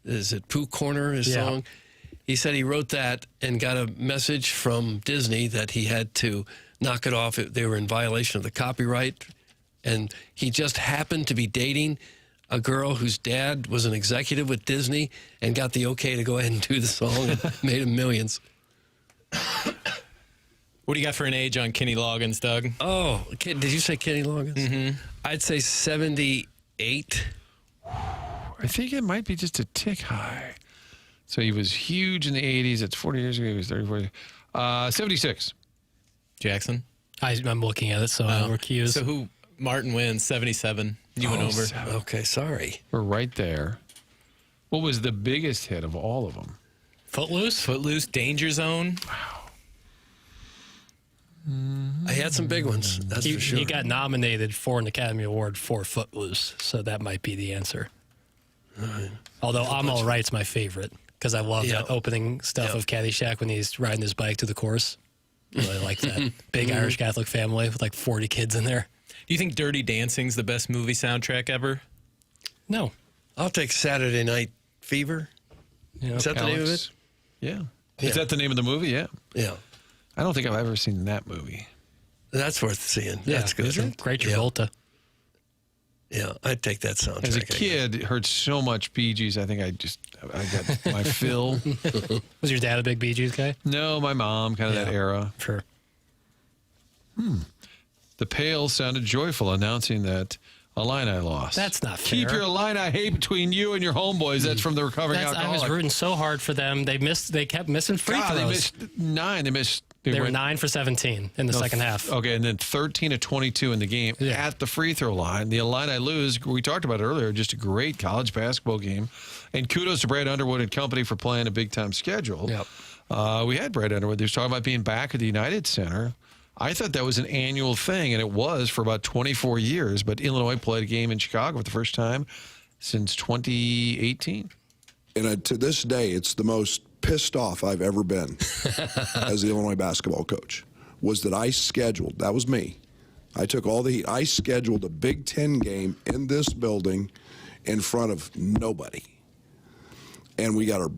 is it Pooh Corner, his Yeah. song? He said he wrote that and got a message from Disney that he had to knock it off. They were in violation of the copyright. And he just happened to be dating a girl whose dad was an executive with Disney and got the okay to go ahead and do the song and made him millions. What do you got for an age on Kenny Loggins, Doug? Oh, did you say Kenny Loggins? Mm-hmm. I'd say 78. I think it might be just a tick high. So he was huge in the 80s. It's 40 years ago. He was 34. 76. Jackson? I'm looking at it, so we're cues. So who? Martin wins, 77. You went over. Okay, sorry. We're right there. What was the biggest hit of all of them? Footloose? Footloose, Danger Zone. I had some big ones, that's for sure. He got nominated for an Academy Award for Footloose, so that might be the answer. Although I'm All Right's my favorite, because I love that opening stuff of Caddyshack when he's riding his bike through the course. Really like that. Big Irish Catholic family with like 40 kids in there. Do you think Dirty Dancing's the best movie soundtrack ever? No. I'll take Saturday Night Fever. Is that the name of it? Yeah. Is that the name of the movie? Yeah. Yeah. I don't think I've ever seen that movie. That's worth seeing. Yeah, That's good. isn't it? Great Travolta. Yeah, I'd take that soundtrack. As a kid, heard so much Bee Gees, I think I got my fill. Was your dad a big Bee Gees guy? No, my mom, kind of that era. Sure. The Pale sounded joyful, announcing that Illini lost. That's not fair. Keep your Illini hate between you and your homeboys. That's from the recovering I alcoholic. was rooting so hard for them. They kept missing free God, throws. they missed 9. They were 9 for 17 in the second half. Okay, and then 13 of 22 in the game at the free throw line. The Illini lose. We talked about it earlier. Just a great college basketball game. And kudos to Brad Underwood and company for playing a big-time schedule. Yep. We had Brad Underwood. They were talking about being back at the United Center. I thought that was an annual thing, and it was for about 24 years. But Illinois played a game in Chicago for the first time since 2018. And to this day, it's the most pissed off I've ever been as the Illinois basketball coach, was that I scheduled, that was me, I took all the heat, I scheduled a Big Ten game in this building in front of nobody. And we got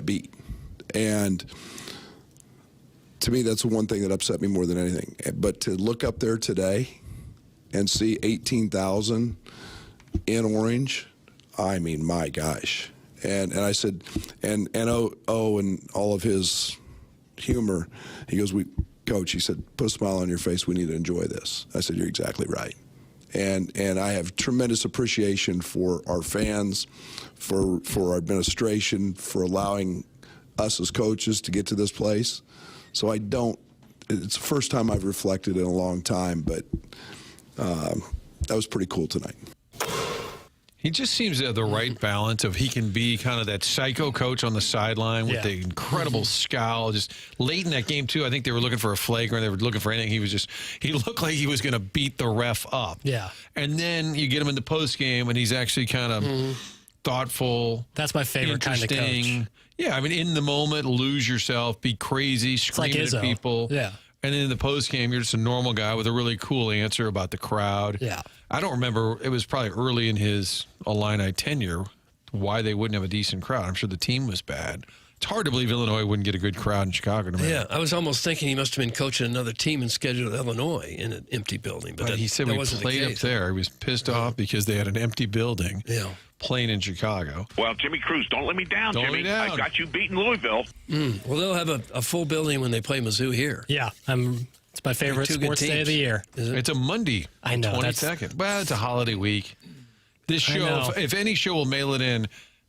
beat. And to me, that's the one thing that upset me more than anything. But to look up there today and see 18,000 in orange, I mean, my gosh. And I said, and all of his humor, he goes, Coach, he said, put a smile on your face. We need to enjoy this. I said, you're exactly right. And I have tremendous appreciation for our fans, for our administration, for allowing us as coaches to get to this place. So it's the first time I've reflected in a long time, but that was pretty cool tonight. He just seems to have the right balance of he can be kind of that psycho coach on the sideline with the incredible scowl. Just late in that game, too, I think they were looking for a flagrant. They were looking for anything. He looked like he was going to beat the ref up. Yeah. And then you get him in the postgame, and he's actually kind of thoughtful. That's my favorite kind of coach. Yeah, I mean, in the moment, lose yourself, be crazy, screaming at people. Yeah. And then in the postgame, you're just a normal guy with a really cool answer about the crowd. Yeah. I don't remember. It was probably early in his Illini tenure why they wouldn't have a decent crowd. I'm sure the team was bad. It's hard to believe Illinois wouldn't get a good crowd in Chicago. Yeah, I was almost thinking he must have been coaching another team and scheduled Illinois in an empty building. But he said we played up there. He was pissed off because they had an empty building playing in Chicago. Well, Jimmy Cruz, don't let me down, Don't let Jimmy. me down. I got you beating Louisville. Well, they'll have a full building when they play Mizzou here. Yeah, it's my favorite Two good sports day of teams. the year. It's a Monday. I know, 22nd. Well, it's a holiday week. This show, if any show will mail it in,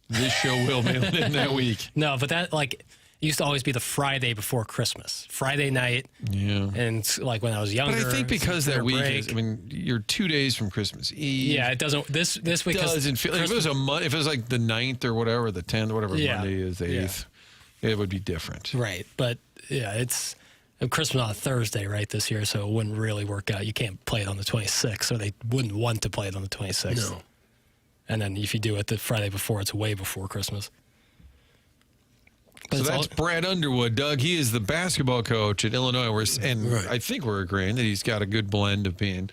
this show will mail it in that week. No, but that it used to always be the Friday before Christmas, Friday night. Yeah. And like when I was younger. But I think because that week break. is, you're 2 days from Christmas Eve. Yeah, it doesn't. This week doesn't feel. If it was if it was like the 9th or whatever, the 10th, whatever Monday is, the 8th, it would be different. Right, but yeah, it's Christmas on a Thursday, right, this year, so it wouldn't really work out. You can't play it on the 26th, so they wouldn't want to play it on the 26th. No. And then if you do it the Friday before, it's way before Christmas. But So that's Brad Underwood, Doug. He is the basketball coach at Illinois, I think we're agreeing that he's got a good blend of being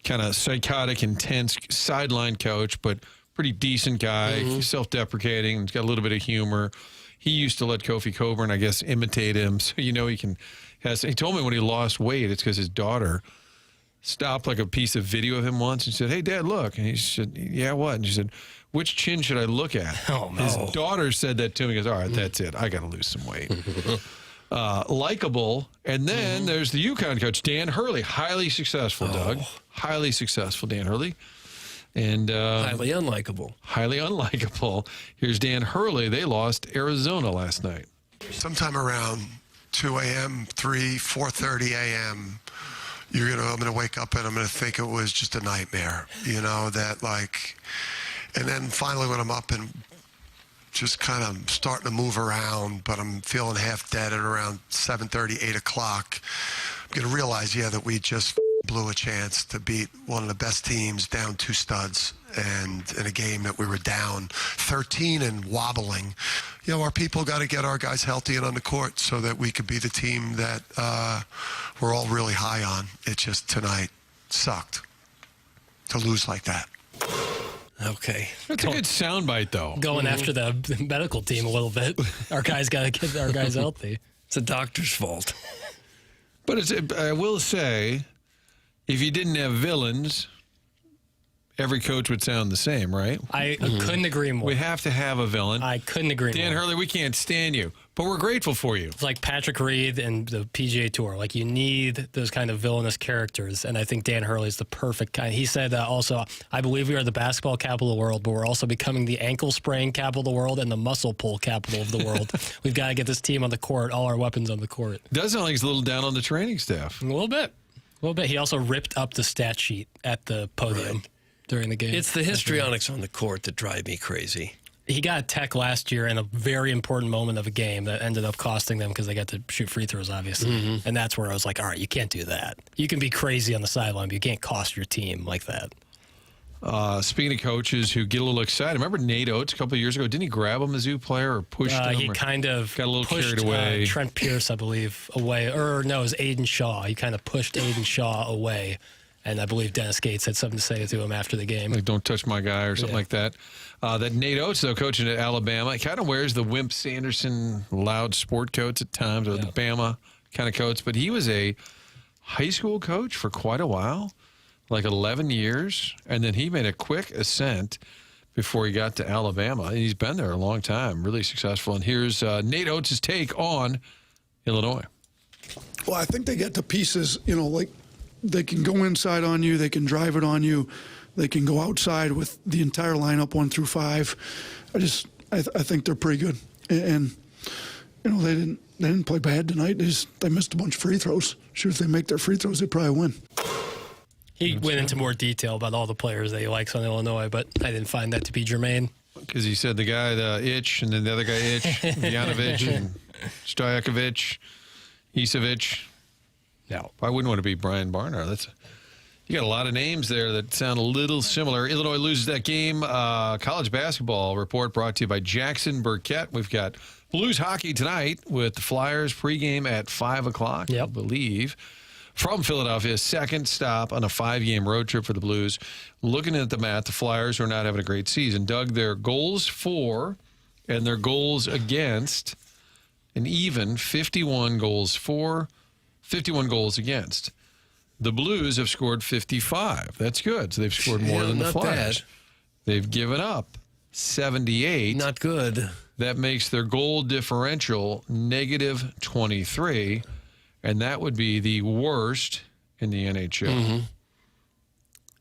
kind of psychotic, intense sideline coach, but pretty decent guy, self-deprecating, he's got a little bit of humor. He used to let Kofi Coburn, I guess, imitate him, so he can. He told me when he lost weight, it's because his daughter stopped like a piece of video of him once and said, "Hey, Dad, look." And he said, "Yeah, what?" And she said, "Which chin should I look at?" Oh, no. His daughter said that to him. He goes, "All right, that's it. I got to lose some weight." Likable. And then there's the UConn coach, Dan Hurley. Highly successful, Doug. Highly successful, Dan Hurley. And Highly unlikable. Highly unlikable. Here's Dan Hurley. They lost Arizona last night. Sometime around 2 a.m., 4:30 a.m., I'm going to wake up and I'm going to think it was just a nightmare, and then finally when I'm up and just kind of starting to move around, but I'm feeling half dead at around 7:30, 8 o'clock, I'm going to realize, that we just blew a chance to beat one of the best teams down 2 studs, and in a game that we were down 13 and wobbling. Our people got to get our guys healthy and on the court so that we could be the team that we're all really high on. It just tonight sucked to lose like that. Okay. That's a good soundbite, though. Going after the medical team a little bit. Our guys got to get our guys healthy. It's a doctor's fault. But I will say, if you didn't have villains, every coach would sound the same, right? I couldn't agree more. We have to have a villain. I couldn't agree more. Dan Hurley, we can't stand you, but we're grateful for you. It's like Patrick Reed and the PGA Tour. You need those kind of villainous characters, and I think Dan Hurley's the perfect kind. He said also, "I believe we are the basketball capital of the world, but we're also becoming the ankle sprain capital of the world and the muscle pull capital of the world. We've got to get this team on the court, all our weapons on the court." Does sound like he's a little down on the training staff. A little bit. He also ripped up the stat sheet at the podium during the game. It's the histrionics on the court that drive me crazy. He got a tech last year in a very important moment of a game that ended up costing them because they got to shoot free throws, obviously. And that's where I was like, all right, you can't do that. You can be crazy on the sideline, but you can't cost your team like that. Speaking of coaches who get a little excited, remember Nate Oates a couple of years ago? Didn't he grab a Mizzou player or pushed him? He kind of got a little pushed carried away. Trent Pierce, I believe, away. Or no, it was Aiden Shaw. He kind of pushed Aiden Shaw away. And I believe Dennis Gates had something to say to him after the game. Like, don't touch my guy or something like that. That Nate Oates, though, coaching at Alabama, he kind of wears the Wimp Sanderson loud sport coats at times, or the Bama kind of coats. But he was a high school coach for quite a while, like 11 years. And then he made a quick ascent before he got to Alabama. And he's been there a long time, really successful. And here's Nate Oates' take on Illinois. Well, I think they get to pieces, they can go inside on you, they can drive it on you, they can go outside with the entire lineup 1 through 5. I think they're pretty good, and they didn't play bad tonight. They missed a bunch of free throws. Sure, if they make their free throws, they probably win. He went into more detail about all the players that he likes on Illinois, but I didn't find that to be germane. Because he said the guy, the Itch, and then the other guy, Itch, Janovic, and Stojakovic, Isevic. No. I wouldn't want to be Brian Barnard. You got a lot of names there that sound a little similar. Illinois loses that game. College basketball report brought to you by Jackson Burkett. We've got Blues hockey tonight with the Flyers pregame at 5 o'clock, I believe. From Philadelphia, second stop on a 5-game road trip for the Blues. Looking at the math, the Flyers are not having a great season. Doug, their goals for and their goals against, an even 51 goals for, 51 goals against. The Blues have scored 55. That's good. So they've scored more than the Flyers. Bad. They've given up 78. Not good. That makes their goal differential negative 23. And that would be the worst in the NHL. Mm-hmm.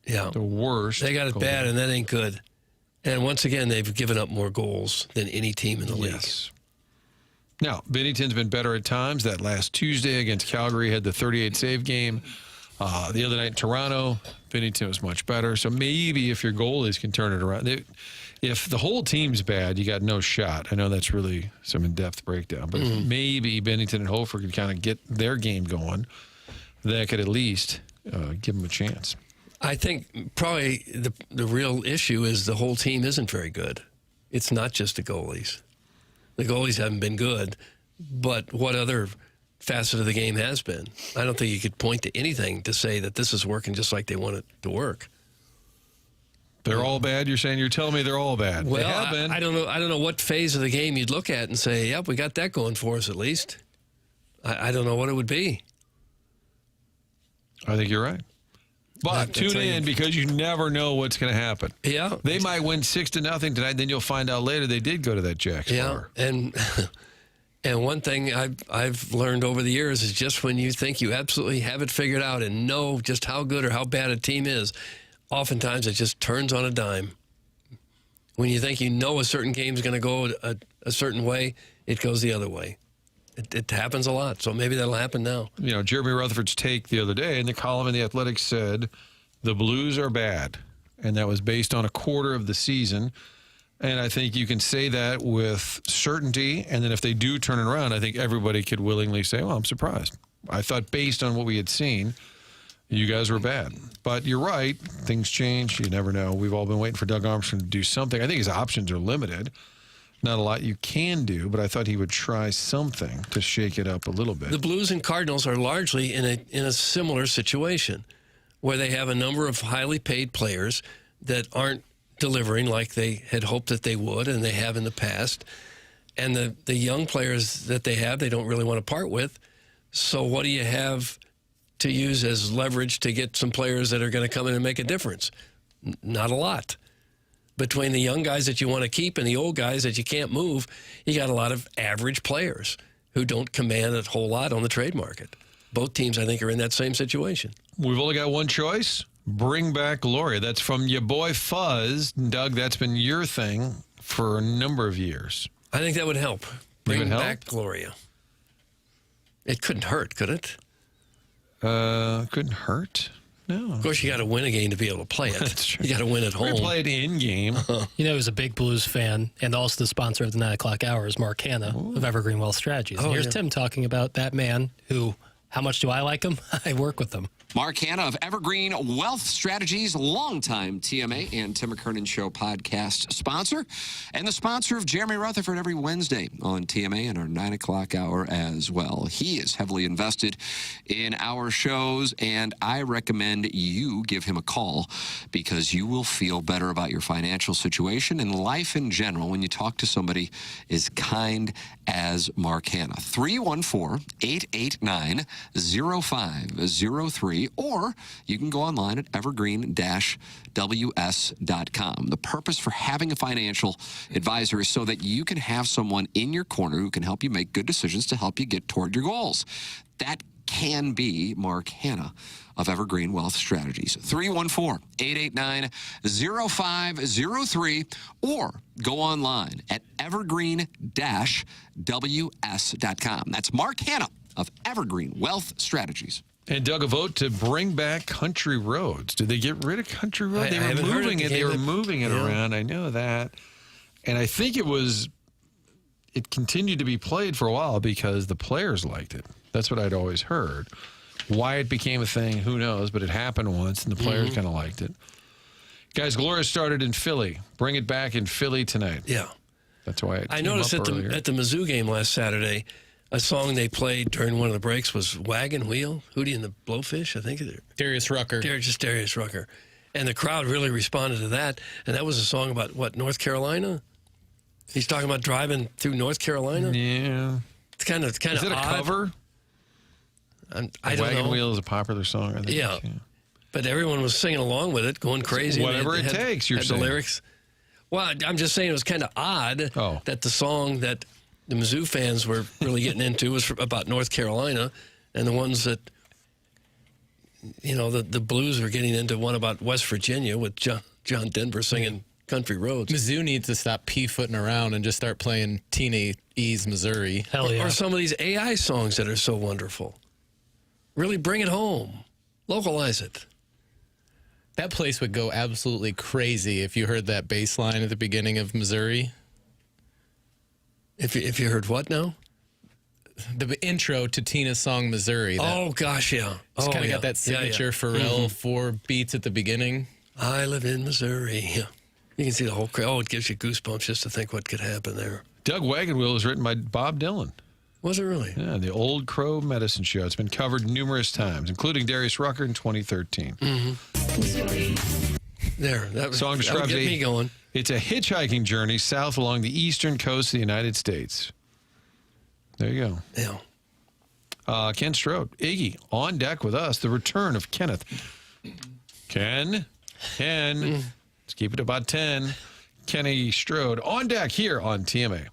Yeah. The worst. They got it bad, and that ain't good. And once again, they've given up more goals than any team in the league. Yes. Now, Binnington's been better at times. That last Tuesday against Calgary had the 38-save game. The other night in Toronto, Binnington was much better. So maybe if your goalies can turn it around. If the whole team's bad, you got no shot. I know that's really some in-depth breakdown. But if maybe Binnington and Hofer could kind of get their game going, that could at least give them a chance. I think probably the real issue is the whole team isn't very good. It's not just the goalies. The goalies haven't been good, but what other facet of the game has been? I don't think you could point to anything to say that this is working just like they want it to work. They're all bad? You're saying? You're telling me they're all bad? Well, they have been. I don't know what phase of the game you'd look at and say, yep, we got that going for us at least. I don't know what it would be. I think you're right. But tune in because you never know what's going to happen. Yeah. They might win 6-0 tonight, then you'll find out later they did go to that Jackson bar. And one thing I've learned over the years is just when you think you absolutely have it figured out and know just how good or how bad a team is, oftentimes it just turns on a dime. When you think you know a certain game's going to go a certain way, it goes the other way. It happens a lot, so maybe that'll happen now. You know, Jeremy Rutherford's take the other day in the column in The Athletic said the Blues are bad, and that was based on a quarter of the season. And I think you can say that with certainty, and then if they do turn it around, I think everybody could willingly say, well, I'm surprised. I thought based on what we had seen, you guys were bad. But you're right. Things change. You never know. We've all been waiting for Doug Armstrong to do something. I think his options are limited. Not a lot you can do, but I thought he would try something to shake it up a little bit. The Blues and Cardinals are largely in a similar situation where they have a number of highly paid players that aren't delivering like they had hoped that they would and they have in the past. And the young players that they have, they don't really want to part with. So what do you have to use as leverage to get some players that are going to come in and make a difference? Not a lot. Between the young guys that you want to keep and the old guys that you can't move, you got a lot of average players who don't command a whole lot on the trade market. Both teams, I think, are in that same situation. We've only got one choice. Bring back Gloria. That's from your boy Fuzz. Doug, that's been your thing for a number of years. I think that would help. Bring back Gloria. It couldn't hurt, could it? Couldn't hurt. No. Of course, you got to win a game to be able to play it. That's true. You got to win at home. We played in-game. You know, he's a big Blues fan, and also the sponsor of the 9 o'clock hour is Mark Hanna of Evergreen Wealth Strategies. And here's Tim talking about that man who, how much do I like him? I work with him. Mark Hanna of Evergreen Wealth Strategies, longtime TMA and Tim McKernan Show podcast sponsor, and the sponsor of Jeremy Rutherford every Wednesday on TMA and our 9 o'clock hour as well. He is heavily invested in our shows, and I recommend you give him a call because you will feel better about your financial situation and life in general when you talk to somebody as kind as Mark Hanna. 314-889-0503. Or you can go online at evergreen-ws.com. The purpose for having a financial advisor is so that you can have someone in your corner who can help you make good decisions to help you get toward your goals. That can be Mark Hanna of Evergreen Wealth Strategies. 314-889-0503 or go online at evergreen-ws.com. That's Mark Hanna of Evergreen Wealth Strategies. And Doug, a vote to bring back Country Roads. Did they get rid of Country Road? They were moving it. They were moving it around. I know that. And I think it continued to be played for a while because the players liked it. That's what I'd always heard. Why it became a thing, who knows, but it happened once, and the players kind of liked it. Guys, Gloria started in Philly. Bring it back in Philly tonight. Yeah. That's why I noticed at the Mizzou game last Saturday, a song they played during one of the breaks was Wagon Wheel, Hootie and the Blowfish, I think. Darius Rucker. Just Darius Rucker. And the crowd really responded to that. And that was a song about, what, North Carolina? He's talking about driving through North Carolina? Yeah. It's kind of Is it a odd. cover? I don't Wagon know. Wheel is a popular song, I think. Yeah. But everyone was singing along with it, going crazy. Whatever They it takes, you're had saying. the lyrics. Well, I'm just saying it was kind of odd that the song that the Mizzou fans were really getting into was about North Carolina, and the ones that, the Blues were getting into one about West Virginia with John Denver singing Country Roads. Mizzou needs to stop pea-footing around and just start playing Teen E's Missouri. Hell yeah. Or some of these AI songs that are so wonderful. Really bring it home. Localize it. That place would go absolutely crazy if you heard that bass line at the beginning of Missouri. If you heard what now? The intro to Tina's song Missouri. Oh, gosh, yeah. It's kind of yeah. got that signature Pharrell 4 beats at the beginning. I live in Missouri. Yeah. You can see the whole crowd. Oh, it gives you goosebumps just to think what could happen there. Doug Wagon Wheel was written by Bob Dylan. Was it really? Yeah, the Old Crow Medicine Show. It's been covered numerous times, including Darius Rucker in 2013. There. That Song would describes get me going. It's a hitchhiking journey south along the eastern coast of the United States. There you go. Yeah. Ken Strode, Iggy, on deck with us. The return of Kenneth. Ken, let's keep it about 10. Kenny Strode on deck here on TMA.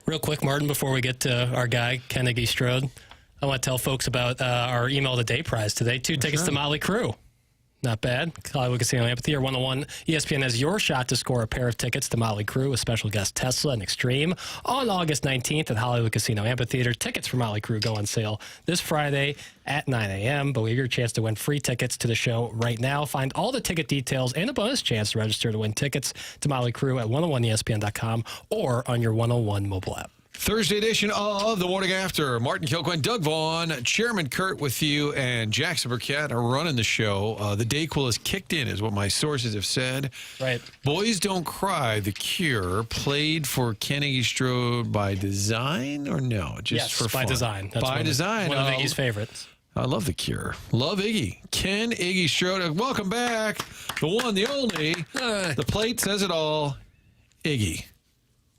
Real quick, Martin, before we get to our guy, Ken Iggy Strode, I want to tell folks about our Email the Day prize today. 2 tickets to Motley Crue. Not bad. Hollywood Casino Amphitheater 101. ESPN has your shot to score a pair of tickets to Motley Crue with special guest Tesla and Extreme on August 19th at Hollywood Casino Amphitheater. Tickets for Motley Crue go on sale this Friday at 9 a.m., but we have your chance to win free tickets to the show right now. Find all the ticket details and a bonus chance to register to win tickets to Motley Crue at 101ESPN.com or on your 101 mobile app. Thursday edition of The Morning After. Martin Kilcoyne, Doug Vaughn, Chairman Kurt with you, and Jackson Burkett are running the show. The Dayquil has kicked in, is what my sources have said. Right. Boys Don't Cry, The Cure, played for Ken Iggy Strode by design or no? Just yes, for by fun? design. That's by design. One of Iggy's favorites. I love The Cure. Love Iggy. Ken Iggy Strode, welcome back. The one, the only. The plate says it all. Iggy.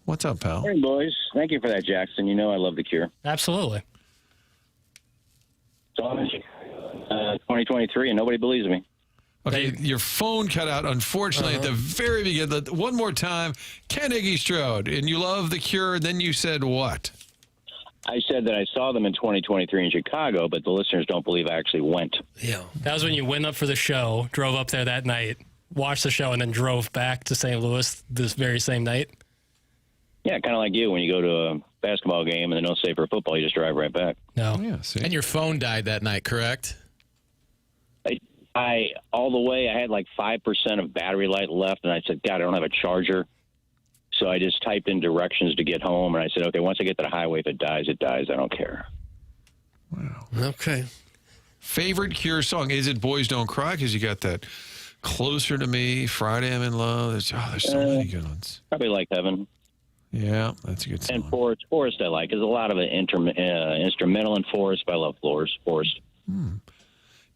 What's up, pal? Hey, boys. Thank you for that, Jackson. You know I love The Cure. Absolutely. So, 2023, and nobody believes me. Okay, your phone cut out, unfortunately, at the very beginning. One more time, Ken Iggy Strode, and you love The Cure, and then you said what? I said that I saw them in 2023 in Chicago, but the listeners don't believe I actually went. Yeah. That was when you went up for the show, drove up there that night, watched the show, and then drove back to St. Louis this very same night? Yeah, kind of like you when you go to a basketball game and they don't stay for football, you just drive right back. No. Yeah, see? And your phone died that night, correct? I all the way, I had like 5% of battery life left, and I said, God, I don't have a charger. So I just typed in directions to get home, and I said, okay, once I get to the highway, if it dies, it dies. I don't care. Wow. Okay. Favorite Cure song? Is it Boys Don't Cry? Because you got that Closer to Me, Friday I'm in Love. There's so many good ones. Probably like Heaven. Yeah, that's a good song. And Forest I like. There's a lot of it instrumental in Forest, but I love Forest.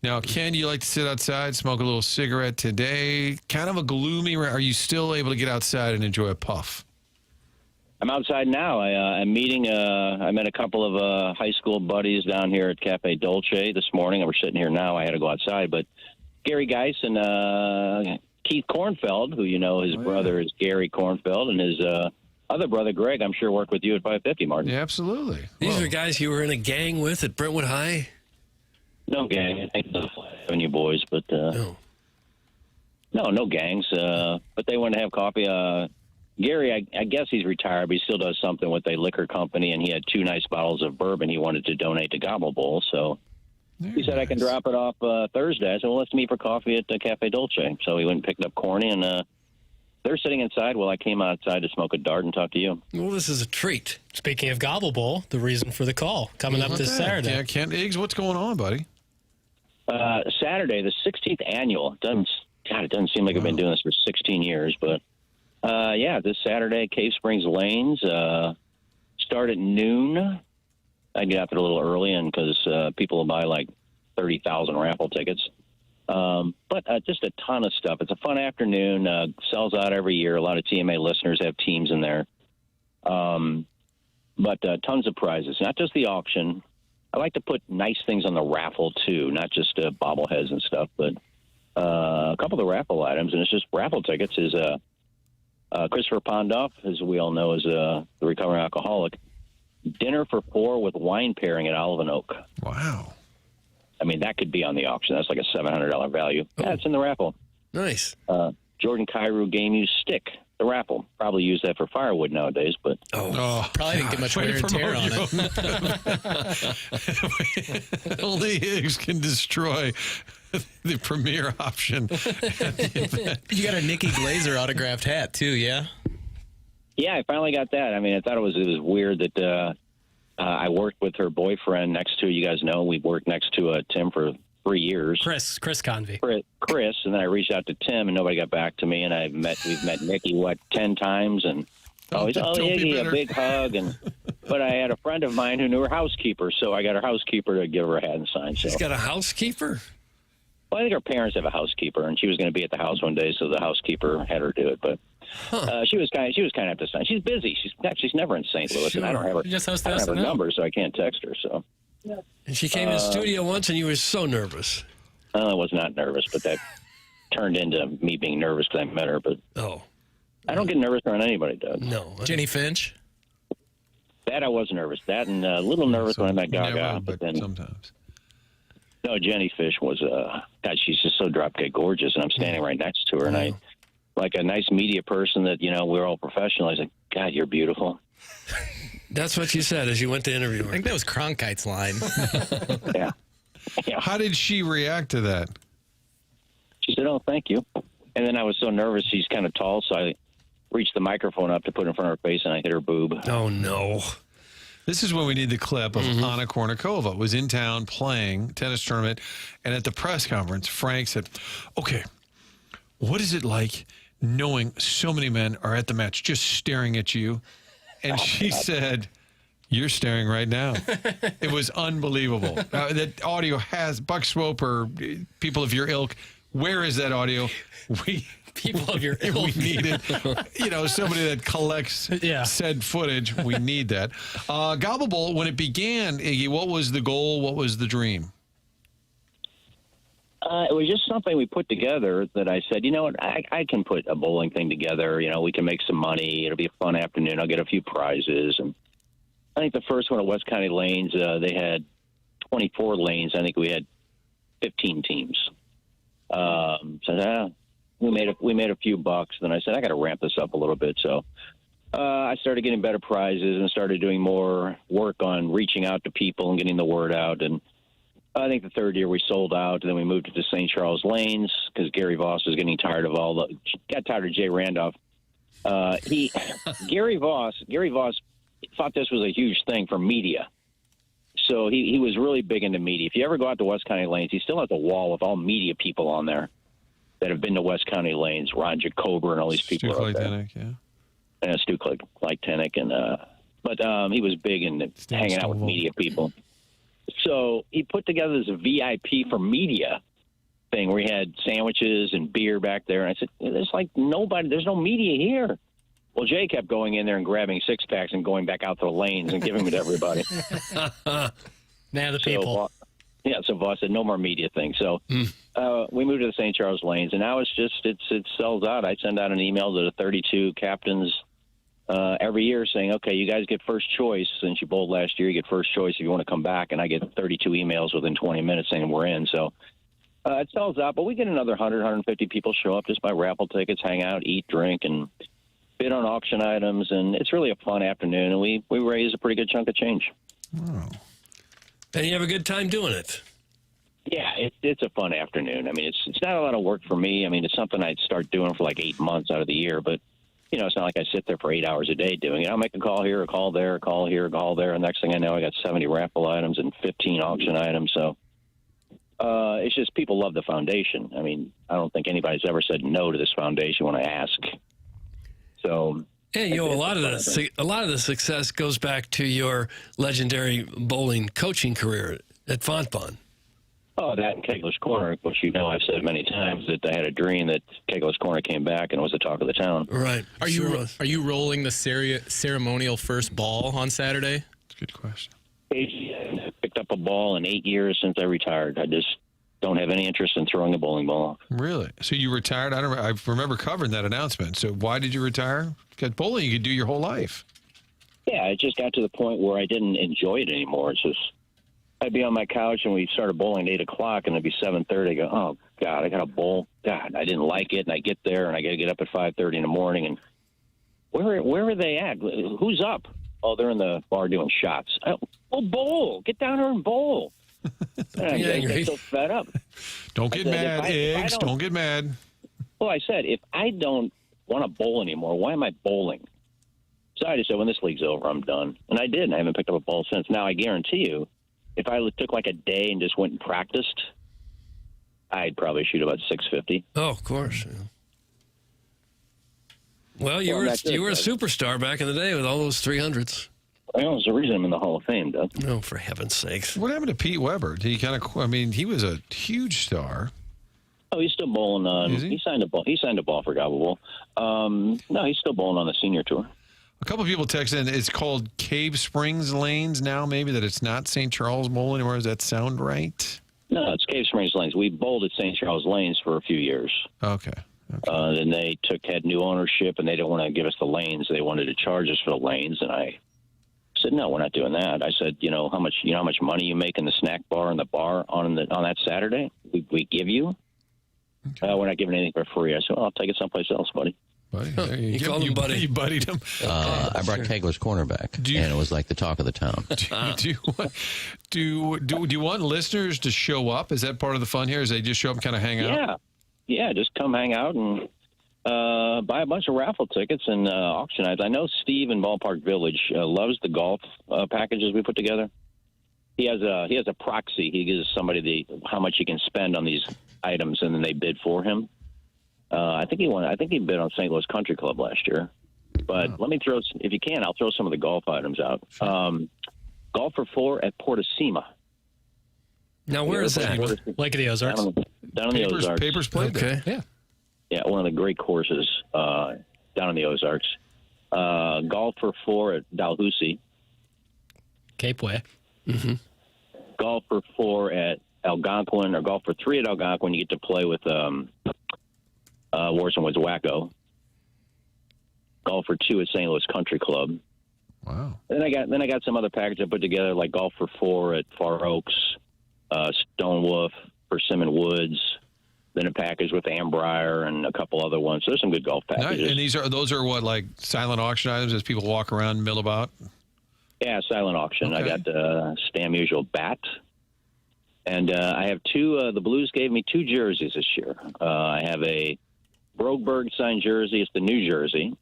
Now, Ken, you like to sit outside, smoke a little cigarette today. Kind of a gloomy. Are you still able to get outside and enjoy a puff? I'm outside now. I'm meeting. I met a couple of high school buddies down here at Cafe Dolce this morning. We're sitting here now. I had to go outside, but Gary Geis and Keith Kornfeld, who you know, his brother is Gary Kornfeld, and his other brother, Greg, I'm sure worked with you at 550, Martin. Yeah, absolutely. These are guys you were in a gang with at Brentwood High? No gang. I think the Avenue boys, but no gangs. But they wanted to have coffee. Gary, I guess he's retired, but he still does something with a liquor company, and he had 2 nice bottles of bourbon he wanted to donate to Gobble Bowl. So he said, I can drop it off Thursday. I said, well, let's meet for coffee at the Cafe Dolce. So he went and picked up Corny, and they're sitting inside while I came outside to smoke a dart and talk to you. Well, this is a treat. Speaking of Gobble Bowl, the reason for the call coming up this Saturday. Yeah, Ken Iggs, what's going on, buddy? Saturday, the 16th annual. It doesn't seem like I've been doing this for 16 years, but this Saturday, Cave Springs Lanes, start at noon. I get out there a little early, and because people will buy like 30,000 raffle tickets. But just a ton of stuff. It's a fun afternoon. Sells out every year. A lot of TMA listeners have teams in there. But tons of prizes. Not just the auction. I like to put nice things on the raffle, too, not just bobbleheads and stuff, but a couple of the raffle items, and it's just raffle tickets, is Christopher Pondoff, as we all know, is the recovering alcoholic. Dinner for 4 with wine pairing at Olive and Oak. Wow. I mean, that could be on the auction. That's like a $700 value. Yeah, it's in the raffle. Nice. Jordan Cairo game use stick, the raffle. Probably use that for firewood nowadays, but probably didn't get much wear and tear on it. Only Higgs can destroy the premier option. You got a Nikki Glazer autographed hat too, yeah? Yeah, I finally got that. I mean, I thought it was weird that I worked with her boyfriend next to, you guys know, we worked next to Tim for 3 years. Chris Convey. Chris, and then I reached out to Tim, and nobody got back to me, and we've met Nikki, 10 times, and Iggy, a big hug, but I had a friend of mine who knew her housekeeper, so I got her housekeeper to give her a hat and sign. She's got a housekeeper? Well, I think her parents have a housekeeper, and she was going to be at the house one day, so the housekeeper had her do it. But she was kind of at the sign. She's busy. She's never in St. Louis, and I don't have her number, so I can't text her. So. And she came in the studio once, and you were so nervous. I was not nervous, but that turned into me being nervous because I met her. But I don't get nervous around anybody, Doug. No, Jenny Finch. That I was nervous. That and a little nervous when I met Gaga. Never, but but then, sometimes. no, Jenny Fish was, God, she's just so drop-dead gorgeous, and I'm standing right next to her, and I, like a nice media person that, we're all professional, I was like, God, you're beautiful. That's what you said as you went to interview her. I think that was Cronkite's line. Yeah. How did she react to that? She said, oh, thank you. And then I was so nervous, she's kind of tall, so I reached the microphone up to put it in front of her face, and I hit her boob. Oh, no. This is when we need the clip of Anna Kournikova was in town playing tennis tournament, and at the press conference, Frank said, okay, what is it like knowing so many men are at the match just staring at you? And she said, you're staring right now. It was unbelievable. That audio has Buck Swope or people of your ilk. Where is that audio? People of your ilk. We need it. Somebody that collects said footage. We need that. Gobble Bowl, when it began, Iggy, what was the goal? What was the dream? It was just something we put together that I said, you know what, I can put a bowling thing together. We can make some money. It'll be a fun afternoon. I'll get a few prizes. And I think the first one at West County Lanes, they had 24 lanes. I think we had 15 teams. So we made a few bucks. Then I said, I got to ramp this up a little bit. So I started getting better prizes and started doing more work on reaching out to people and getting the word out. And I think the third year we sold out, and then we moved to the St. Charles Lanes because Gary Voss was getting tired of got tired of Jay Randolph. Gary Voss thought this was a huge thing for media. So he was really big into media. If you ever go out to West County Lanes, he still has a wall with all media people on there that have been to West County Lanes. Ron Jacober and all these people are up there. And Stu Kleitenic. But he was big in hanging out with media people. So he put together this VIP for media thing where he had sandwiches and beer back there. And I said, there's no media here. Well, Jay kept going in there and grabbing six-packs and going back out to the lanes and giving them to everybody. Now the people. So Voss said, no more media thing. So we moved to the St. Charles Lanes, and now it sells out. I send out an email to the 32 captains every year saying, okay, you guys get first choice. Since you bowled last year, you get first choice if you want to come back. And I get 32 emails within 20 minutes saying we're in. So it sells out, but we get another 100, 150 people show up, just buy raffle tickets, hang out, eat, drink, and bid on auction items. And it's really a fun afternoon, and we raise a pretty good chunk of change. Wow. And you have a good time doing it. Yeah, it's a fun afternoon. I mean, it's not a lot of work for me. I mean, it's something I'd start doing for like 8 months out of the year, but it's not like I sit there for 8 hours a day doing it. I'll make a call here, a call there, a call here, a call there. And next thing I know, I got 70 raffle items and 15 auction items. So it's just people love the foundation. I mean, I don't think anybody's ever said no to this foundation when I ask. So yeah, a lot of the success goes back to your legendary bowling coaching career at Fontbonne. Oh, that and Kegler's Corner, which I've said many times that I had a dream that Kegler's Corner came back and it was the talk of the town. Right. Are you rolling the ceremonial first ball on Saturday? That's a good question. I picked up a ball in 8 years since I retired. I just don't have any interest in throwing a bowling ball. Really? So you retired? I remember covering that announcement. So why did you retire? Because bowling you could do your whole life. Yeah, it just got to the point where I didn't enjoy it anymore. It's just I'd be on my couch and we started bowling at 8 o'clock and it'd be 7:30. I go, oh God, I got to bowl. God, I didn't like it. And I get there and I got to get up at 5:30 in the morning. And where are they at? Who's up? Oh, they're in the bar doing shots. Well, bowl. Get down here and bowl. I get so fed up. Don't get mad, Eggs. Don't get mad. Well, I said, if I don't want to bowl anymore, why am I bowling? So I just said, when this league's over, I'm done. And I did, and I haven't picked up a ball since. Now, I guarantee you, if I took like a day and just went and practiced, I'd probably shoot about 650. Oh, of course. Yeah. Well, you were a superstar back in the day with all those 300s. Well, there's a reason I'm in the Hall of Fame, Doug. No, for heaven's sakes. What happened to Pete Weber? Did he he was a huge star. Oh, he's still bowling on. He signed a ball for Gobble Bowl. No, he's still bowling on the senior tour. A couple of people texted in. It's called Cave Springs Lanes now. Maybe that it's not St. Charles Bowl anymore. Does that sound right? No, it's Cave Springs Lanes. We bowled at St. Charles Lanes for a few years. Okay. Then they had new ownership, and they didn't want to give us the lanes. They wanted to charge us for the lanes, and I I said, no, we're not doing that. I said, how much money you make in the snack bar and the bar on that Saturday? We give you. We're not giving anything for free. I said, well, I'll take it someplace else, buddy. Buddy, You called him buddy. You buddied him. I brought Kegler's cornerback, and it was like the talk of the town. Do you want listeners to show up? Is that part of the fun here? Is they just show up and kind of hang out? Yeah, just come hang out and buy a bunch of raffle tickets and auction items. I know Steve in Ballpark Village loves the golf packages we put together. He has a proxy. He gives somebody how much he can spend on these items, and then they bid for him. I think he bid on St. Louis Country Club last year. But let me throw, if you can, I'll throw some of the golf items out. Golf for 4 at Portosema. Now, where is that? Lake of the Ozarks. Down in the Ozarks. Papers played there. Yeah. Yeah, one of the great courses down in the Ozarks. Golf for 4 at Dalhousie. Cape Way. Mm-hmm. Golf for 4 at Algonquin, or golf for 3 at Algonquin. You get to play with Warson Woods Wacko. Golf for 2 at St. Louis Country Club. Wow. Then I got some other packages I put together, like golf for 4 at Far Oaks, Stone Wolf, Persimmon Woods. Then a package with Ambrier and a couple other ones. So there's some good golf packages. And those are what, like silent auction items as people walk around and mill about? Yeah, silent auction. Okay. I got Stam Usual bat. And I have 2, the Blues gave me 2 jerseys this year. I have a Broberg signed jersey. It's the New Jersey.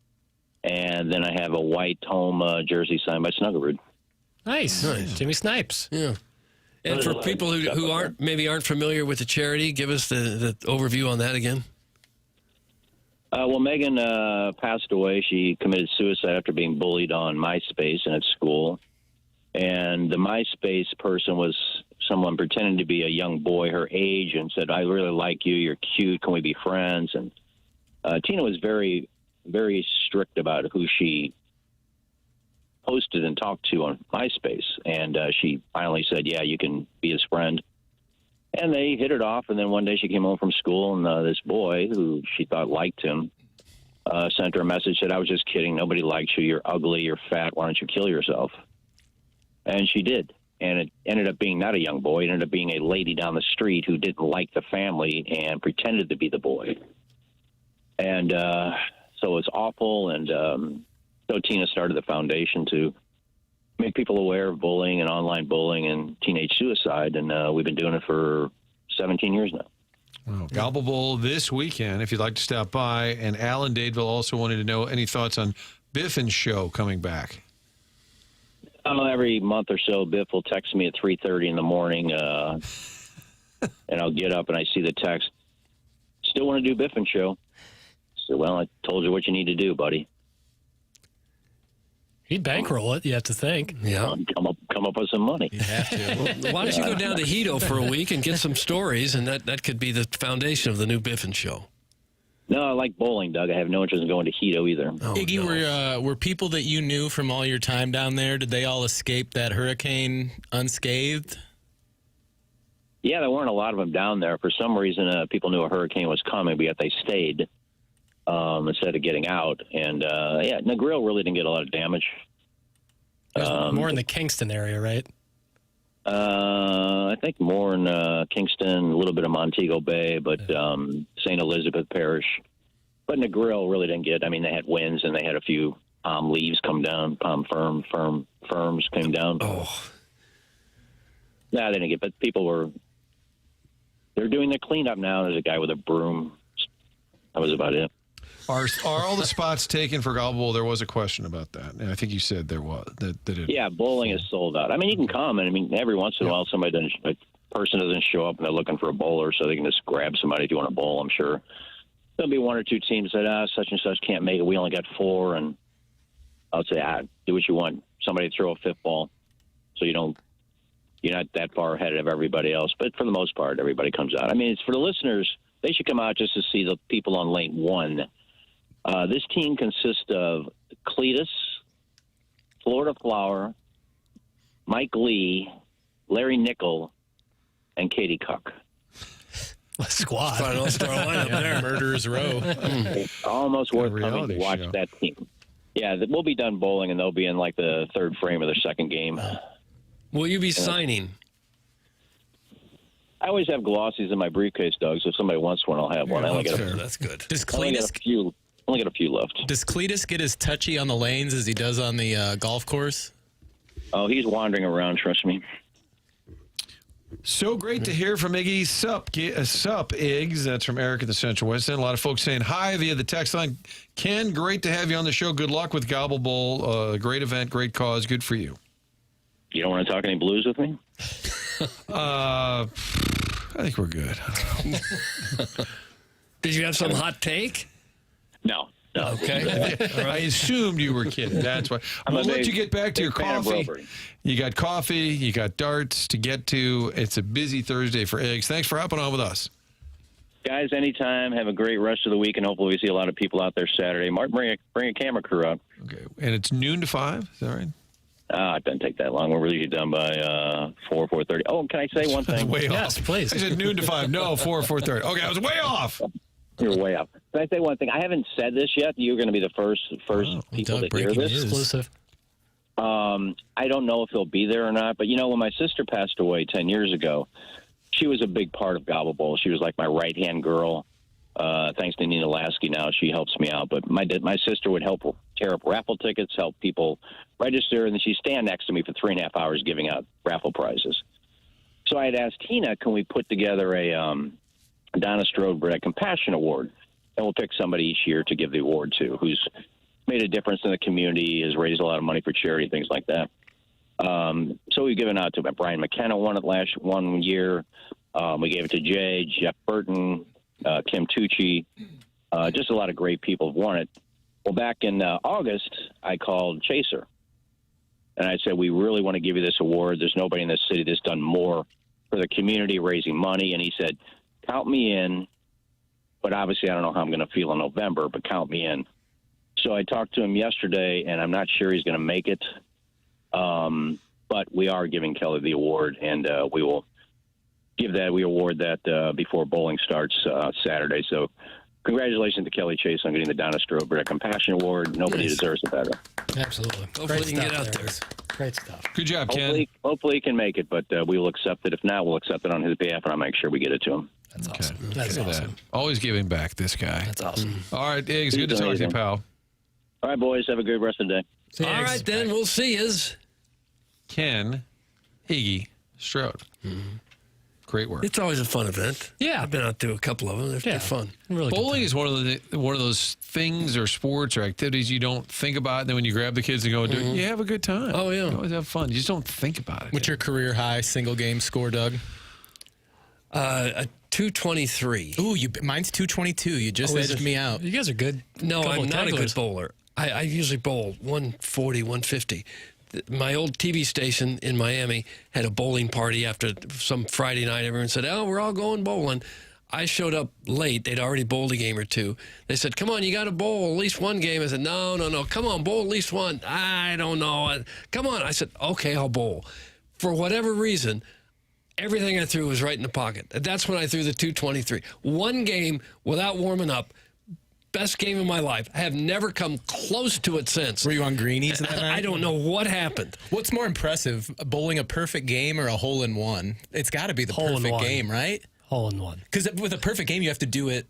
And then I have a white home jersey signed by Snuggerud. Nice. Jimmy Snipes. Yeah. And for people who aren't familiar with the charity, give us the overview on that again. Well, Megan passed away. She committed suicide after being bullied on MySpace and at school. And the MySpace person was someone pretending to be a young boy her age and said, I really like you. You're cute. Can we be friends? And Tina was very, very strict about who she posted and talked to on MySpace. And she finally said, yeah, you can be his friend. And they hit it off. And then one day she came home from school, and this boy who she thought liked him sent her a message, said, I was just kidding. Nobody likes you. You're ugly. You're fat. Why don't you kill yourself? And she did. And it ended up being not a young boy. It ended up being a lady down the street who didn't like the family and pretended to be the boy. And so it was awful. And so Tina started the foundation to make people aware of bullying and online bullying and teenage suicide. And we've been doing it for 17 years now. Wow. Gobble Bowl this weekend, if you'd like to stop by. And Alan Dadeville also wanted to know any thoughts on Biffin's show coming back. Every month or so, Biff will text me at 3:30 in the morning, and I'll get up and I see the text. Still want to do Biffin show? So, well, I told you what you need to do, buddy. He'd bankroll it, you have to think. Yeah. Come up with some money. You have to. Well, why don't you go down to Hito for a week and get some stories, and that could be the foundation of the new Biffin show. No, I like bowling, Doug. I have no interest in going to Hito either. Iggy, were people that you knew from all your time down there, did they all escape that hurricane unscathed? Yeah, there weren't a lot of them down there. For some reason, people knew a hurricane was coming, but yet they stayed instead of getting out. And, yeah, Negril really didn't get a lot of damage. More in the Kingston area, right? I think more in Kingston, a little bit of Montego Bay, but St. Elizabeth Parish. But Negril really didn't get. I mean, they had winds and they had a few palm leaves come down, palm firms came down. Oh, no, they didn't get. But people they're doing the cleanup now. There's a guy with a broom. That was about it. Are all the spots taken for Gobble Bowl? There was a question about that, and I think you said there was. Yeah, bowling is sold out. I mean, you can come, and I mean, every once in a while, a person doesn't show up, and they're looking for a bowler, so they can just grab somebody if you want to bowl. I'm sure there'll be 1 or 2 teams that such and such can't make it. We only got 4, and I'll say, do what you want. Somebody throw a 5th ball, so you're not that far ahead of everybody else. But for the most part, everybody comes out. I mean, it's for the listeners. They should come out just to see the people on lane 1. This team consists of Cletus, Florida Flower, Mike Lee, Larry Nickel, and Katie Cuck. Squad. Fine all-star lineup there. Murderers Row. It's almost worth coming to watch that team. Yeah, we'll be done bowling, and they'll be in like the third frame of their second game. Will you be signing? I always have glossies in my briefcase, Doug. So if somebody wants one, I'll have one. I only got That's good. Does only got a few left. Does Cletus get as touchy on the lanes as he does on the golf course? Oh, he's wandering around. Trust me. So great to hear from Iggy. Sup, Iggs. That's from Eric at the Central West End. A lot of folks saying hi via the text line. Ken, great to have you on the show. Good luck with Gobble Bowl. Great event, great cause. Good for you. You don't want to talk any blues with me? I think we're good. Did you have some hot take? No. Okay. I assumed you were kidding. That's why. We'll let you get back to your coffee. You got coffee. You got darts to get to. It's a busy Thursday for Eggs. Thanks for hopping on with us. Guys, anytime. Have a great rest of the week, and hopefully we see a lot of people out there Saturday. Mark, bring a camera crew out. Okay. And it's noon to 5? Is that right? It doesn't take that long. We're really done by 4:30. Oh, can I say one thing? Way Yes, off. please. I said noon to 5. No, 4:30. Okay, I was way off. You're way up. Can I say one thing? I haven't said this yet. You're going to be the first people to hear this. Exclusive. I don't know if he'll be there or not, but when my sister passed away 10 years ago, she was a big part of Gobble Bowl. She was like my right-hand girl. Thanks to Nina Lasky now, she helps me out. But my sister would help tear up raffle tickets, help people register, and then she'd stand next to me for 3.5 hours giving out raffle prizes. So I had asked Tina, can we put together a Donna Strodebread Compassion Award, and we'll pick somebody each year to give the award to who's made a difference in the community, has raised a lot of money for charity, things like that. So we've given out to Brian McKernan won it last one year. We gave it to Jay, Jeff Burton, Kim Tucci. Just a lot of great people have won it. Well, back in August, I called Chaser, and I said, we really want to give you this award. There's nobody in this city that's done more for the community, raising money. And he said, count me in, but obviously I don't know how I'm going to feel in November, but count me in. So I talked to him yesterday, and I'm not sure he's going to make it, but we are giving Kelly the award, and we will award that before bowling starts Saturday. So congratulations to Kelly Chase on getting the Donna Strodebread Compassion Award. Nobody deserves it better. Absolutely. Hopefully you can get out there. Great stuff. Good job, Ken. Hopefully he can make it, but we will accept it. If not, we'll accept it on his behalf, and I'll make sure we get it to him. That's Okay. awesome. That's Look at awesome. that. Always giving back, this guy. That's awesome. All right, Iggs, good to talk to you, pal. All right, boys. Have a good rest of the day. All right, then. We'll see yous. Ken, Iggy, Strode. Great work. It's always a fun event. Yeah. I've been out to a couple of them. They're fun. Really good Bowling time. is one of those things or sports or activities you don't think about. And then when you grab the kids and go and do it, you have a good time. Oh, yeah. You always have fun. You just don't think about it. What's your career high single game score, Doug? A 223. Ooh, mine's 222. You just edged me out. You guys are good. No, Couple I'm of not a good tacklers. bowler. I usually bowl 140, 150. My old TV station in Miami had a bowling party after some Friday night. Everyone said, oh, we're all going bowling. I showed up late. They'd already bowled a game or two. They said, come on, you got to bowl at least one game. I said, no. Come on, bowl at least one. I don't know. Come on. I said, okay, I'll bowl. For whatever reason, everything I threw was right in the pocket. That's when I threw the 223. One game without warming up. Best game of my life. I have never come close to it since. Were you on greenies that night? I don't know what happened. What's more impressive, bowling a perfect game or a hole-in-one? It's got to be the perfect game, right? Hole-in-one. Because with a perfect game, you have to do it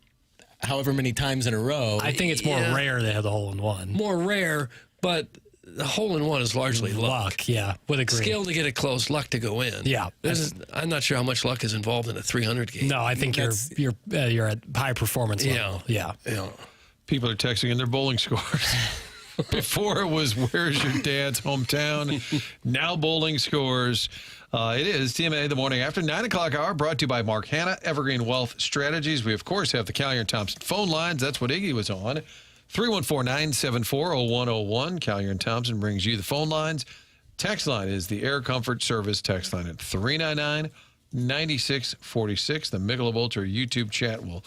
however many times in a row. I think it's more rare they have the hole-in-one. More rare, but the hole-in-one is largely luck. Yeah, would agree. Skill to get it close, luck to go in. Yeah. I'm not sure how much luck is involved in a 300 game. No, I think you're at high performance level. Yeah. People are texting in their bowling scores. Before it was, where's your dad's hometown? Now bowling scores. It is TMA the morning after 9 o'clock hour, brought to you by Mark Hanna, Evergreen Wealth Strategies. We, of course, have the Collier and Thompson phone lines. That's what Iggy was on. 314-974-0101. Collier and Thompson brings you the phone lines. Text line is the Air Comfort Service text line at 399-9646. The Michelob Ultra YouTube chat will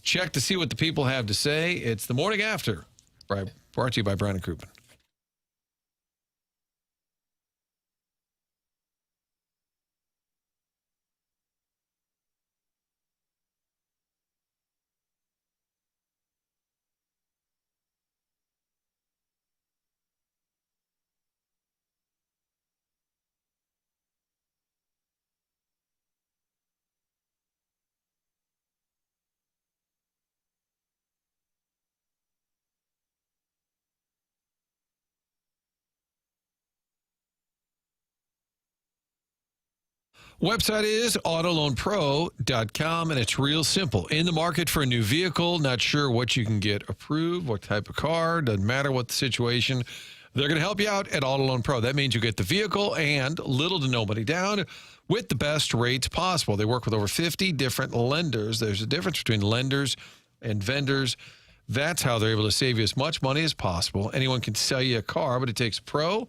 check to see what the people have to say. It's the morning after, brought to you by Brown and Crouppen. Website is autoloanpro.com, and it's real simple. In the market for a new vehicle, not sure what you can get approved, what type of car, doesn't matter what the situation. They're going to help you out at Auto Loan Pro. That means you get the vehicle and little to no money down with the best rates possible. They work with over 50 different lenders. There's a difference between lenders and vendors. That's how they're able to save you as much money as possible. Anyone can sell you a car, but it takes a pro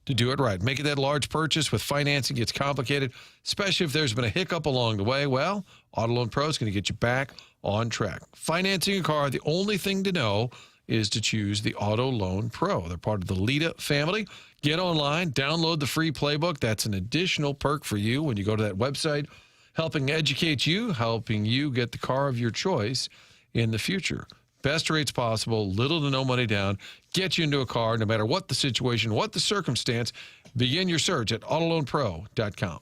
to do it right. Making that large purchase with financing gets complicated, especially if there's been a hiccup along the way. Well, Auto Loan Pro is going to get you back on track. Financing a car, the only thing to know is to choose the Auto Loan Pro. They're part of the Lita family. Get online, download the free playbook. That's an additional perk for you when you go to that website, helping educate you, helping you get the car of your choice in the future. Best rates possible, little to no money down, get you into a car no matter what the situation, what the circumstance. Begin your search at autoloanpro.com.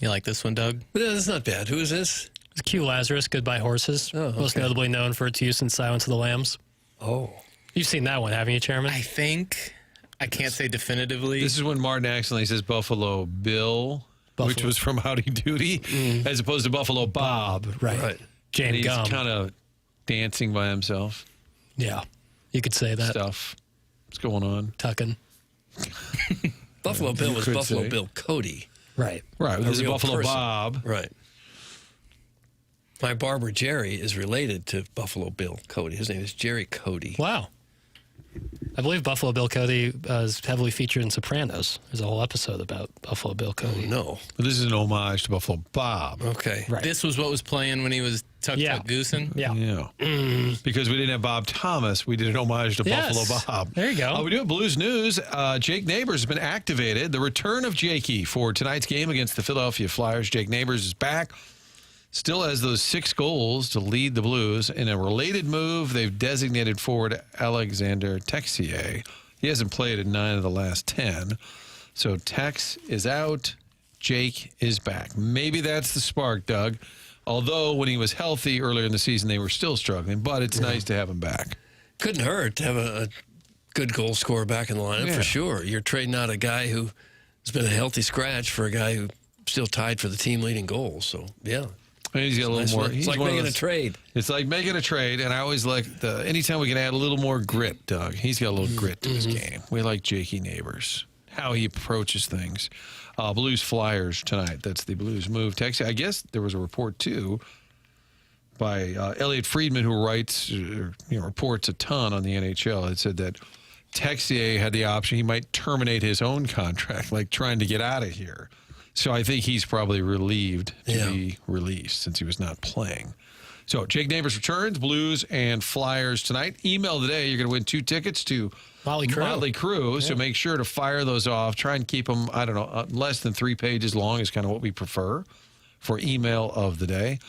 You like this one, Doug? Yeah, that's not bad. Who is this? It's Q Lazarus, Goodbye Horses. Oh, Most okay. notably known for its use in Silence of the Lambs. Oh. You've seen that one, haven't you, Chairman? I think. I can't say definitively. This is when Martin accidentally says Buffalo Bill, which was from Howdy Doody, as opposed to Buffalo Bob. Right. Jane And he's Gum. kind of dancing by himself. Yeah, you could say that. Stuff. What's going on? Tucking. Buffalo Bill was could Buffalo say. Bill Cody. Right. Right. A This is real Buffalo person. Bob. Right. My barber, Jerry, is related to Buffalo Bill Cody. His name is Jerry Cody. Wow. I believe Buffalo Bill Cody is heavily featured in Sopranos. There's a whole episode about Buffalo Bill Cody. No. But this is an homage to Buffalo Bob. Okay. Right. This was what was playing when he was Tuck Tuck Goosen? Yeah. Yeah. Because we didn't have Bob Thomas, we did an homage to Yes. Buffalo Bob. There you go. We do have Blues news. Jake Neighbours has been activated. The return of Jakey for tonight's game against the Philadelphia Flyers. Jake Neighbours is back. Still has those 6 goals to lead the Blues. In a related move, they've designated forward Alexander Texier. He hasn't played in 9 of the last 10. So Tex is out. Jake is back. Maybe that's the spark, Doug. Although when he was healthy earlier in the season, they were still struggling. But it's nice to have him back. Couldn't hurt to have a good goal scorer back in the lineup for sure. You're trading out a guy who has been a healthy scratch for a guy who still tied for the team leading goals. So, yeah. And he's got a little more. It's He's like one of making those- a trade. It's like making a trade, and I always like anytime we can add a little more grit, Doug. He's got a little grit to his game. We like Jakey Neighbours, how he approaches things. Blues Flyers tonight. That's the Blues move. Texas. I guess there was a report too by Elliot Friedman, who writes, reports a ton on the NHL. It said that Texier had the option; he might terminate his own contract, like trying to get out of here. So I think he's probably relieved to be released since he was not playing. So Jake Neighbours returns, Blues and Flyers tonight. Email today. You're going to win 2 tickets to Motley Crue. So make sure to fire those off. Try and keep them, I don't know, less than 3 pages long is kind of what we prefer for email of the day.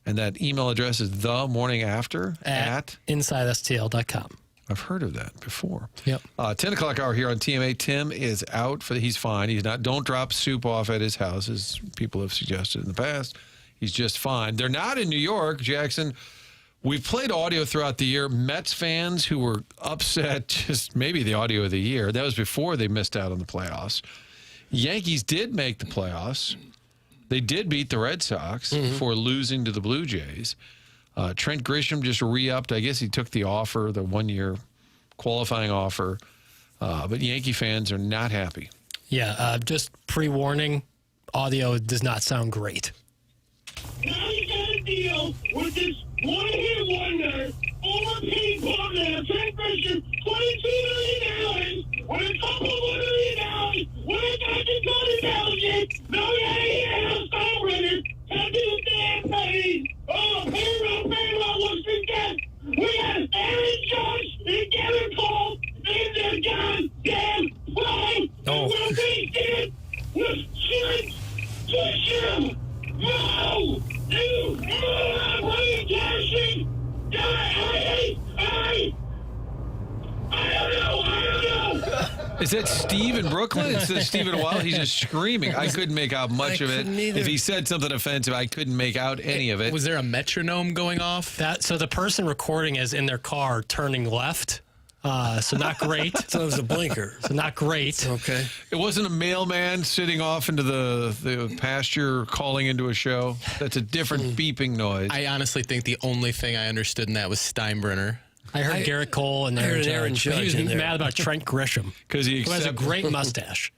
And that email address is themorningafter at InsideSTL.com. I've heard of that before. Yep. 10 o'clock hour here on TMA. Tim is out he's fine. He's not. Don't drop soup off at his house, as people have suggested in the past. He's just fine. They're not in New York, Jackson. We've played audio throughout the year. Mets fans who were upset, just maybe the audio of the year. That was before they missed out on the playoffs. Yankees did make the playoffs. They did beat the Red Sox for losing to the Blue Jays. Trent Grisham just re-upped. I guess he took the offer, the 1-year qualifying offer. But Yankee fans are not happy. Yeah, just pre-warning, audio does not sound great. Now you got to deal with this one-hit wonder, overpaid partner, Trent Grisham, $22 million, with a couple $1 million, with a Dr. intelligence, no AEL star winners, and this damn paid. Oh, payroll, what's the guess? We have Aaron Judge and Garrett Cole in their goddamn play. Oh. We'll be dead with Trent Grisham. No! You! I'm William Jackson! I don't know! Is that Steve in Brooklyn? It says Steve in a while. He's just screaming. I couldn't make out much of it. couldn't either. If he said something offensive, I couldn't make out any of it. Was there a metronome going off? So the person recording is in their car turning left. So not great. So it was a blinker. So not great. Okay. It wasn't a mailman sitting off into the pasture calling into a show. That's a different beeping noise. I honestly think the only thing I understood in that was Steinbrenner. I heard Garrett Cole and Aaron Aaron Judge. But Judge he in was there. mad about Trent Grisham, Because who has a great mustache.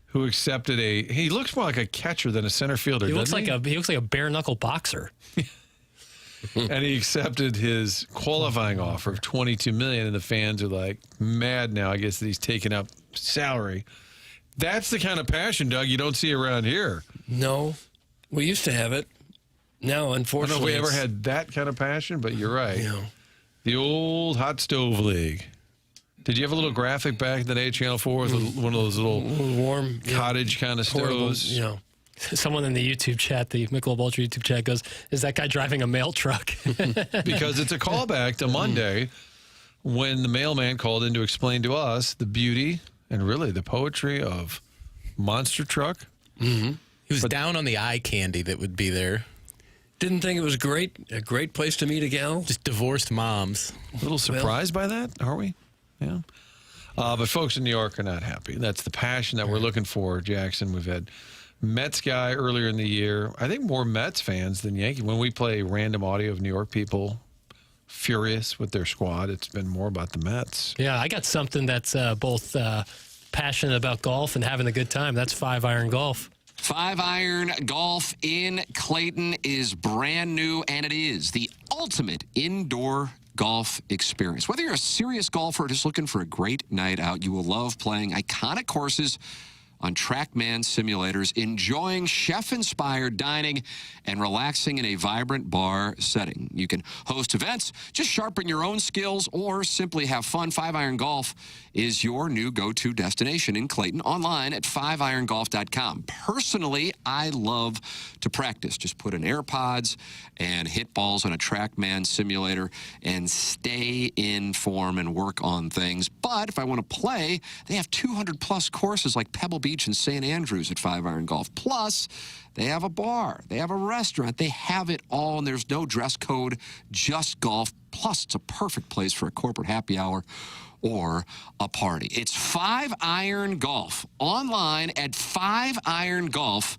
Who accepted he looks more like a catcher than a center fielder, He looks doesn't like a bare knuckle boxer. And he accepted his qualifying offer of $22 million, and the fans are like mad now. I guess that he's taking up salary. That's the kind of passion, Doug, you don't see around here. No. We used to have it. Now, I don't know unfortunately, if we ever it's- had that kind of passion, but you're right. Yeah. The old hot stove league. Did you have a little graphic back in the day, Channel 4, with one of those little warm cottage kind of portable, stoves? Yeah. Someone in the YouTube chat, the Michelob Ultra YouTube chat, goes, "Is that guy driving a mail truck?" Because it's a callback to Monday when the mailman called in to explain to us the beauty and really the poetry of Monster Truck. He was down on the eye candy that would be there. Didn't think it was a great place to meet a gal. Just divorced moms. A little surprised by that, are we? Yeah. But folks in New York are not happy. That's the passion that we're looking for, Jackson. We've had Mets guy earlier in the year. I think more Mets fans than Yankee. When we play random audio of New York people furious with their squad, it's been more about the Mets. Yeah, I got something that's both passionate about golf and having a good time. That's 5-iron golf. 5-iron golf in Clayton is brand new, and it is the ultimate indoor golf experience. Whether you're a serious golfer or just looking for a great night out, you will love playing iconic courses on TrackMan simulators, enjoying chef-inspired dining, and relaxing in a vibrant bar setting. You can host events, just sharpen your own skills, or simply have fun. 5-Iron Golf is your new go-to destination in Clayton, online at 5irongolf.com. Personally, I love to practice. Just put in AirPods and hit balls on a TrackMan simulator and stay in form and work on things. But if I want to play, they have 200-plus courses like Pebble Beach and St. Andrews at 5-Iron Golf. Plus, they have a bar, they have a restaurant, they have it all, and there's no dress code, just golf. Plus, it's a perfect place for a corporate happy hour or a party. It's 5-Iron Golf, online at 5irongolf.com.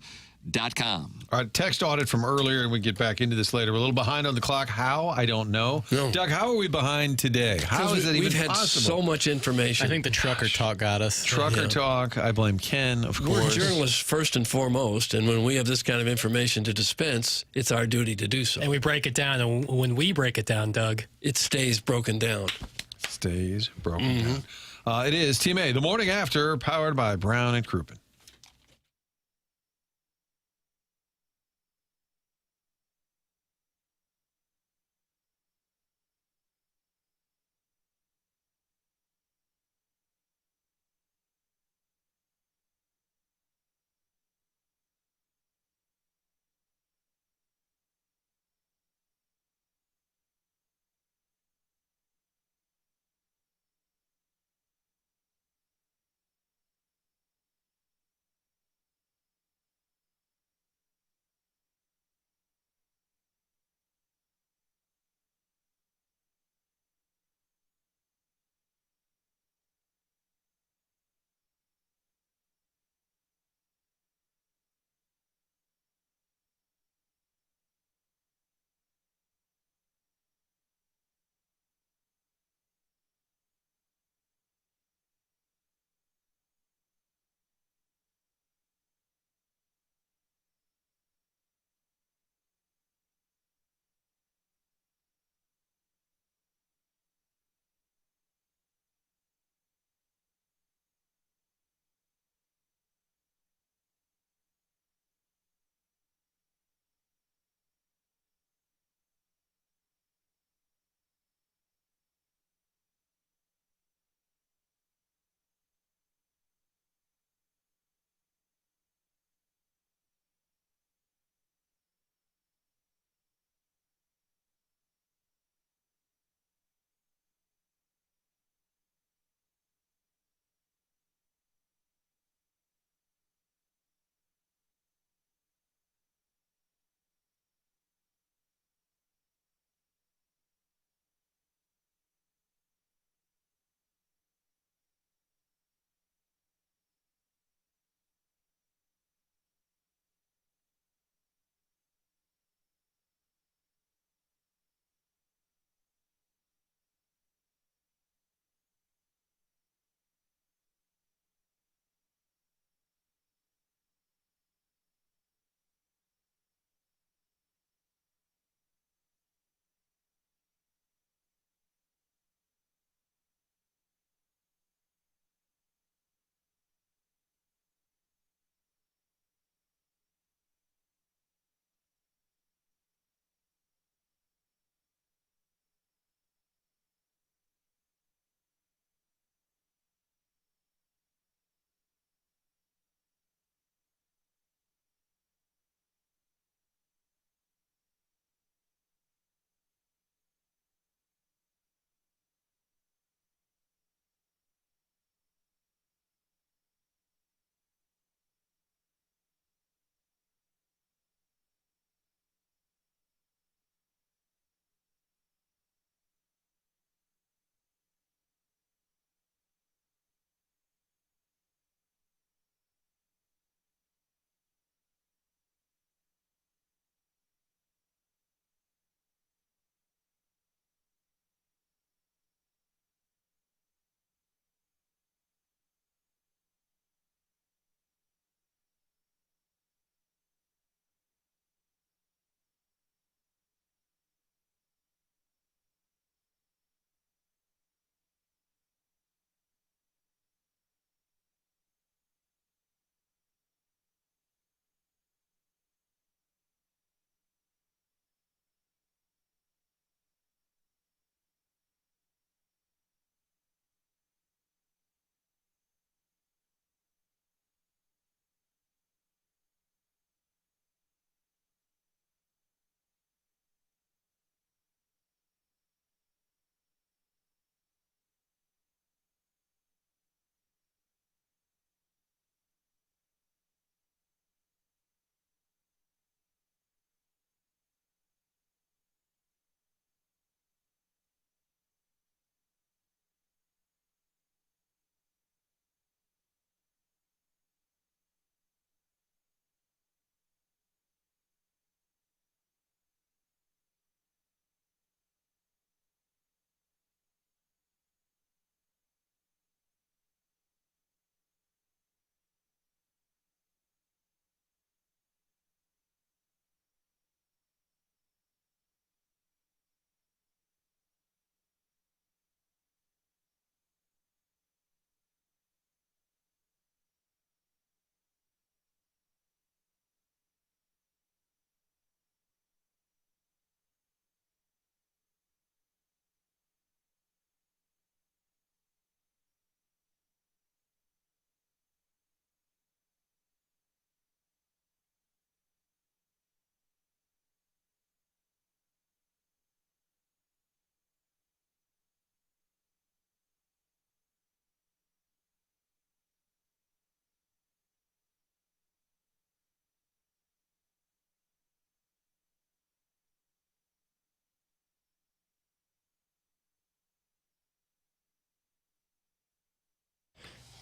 All right, text audit from earlier, and we get back into this later. We're a little behind on the clock. How? I don't know. No. Doug, how are we behind today? How is that even We've had possible? so much information. I think the trucker talk got us. Trucker talk. I blame Ken, of We're course. journalists first and foremost, and when we have this kind of information to dispense, it's our duty to do so. And we break it down, and when we break it down, Doug, it stays broken down. Stays broken down. It is Team A, the morning after, powered by Brown and Crouppen.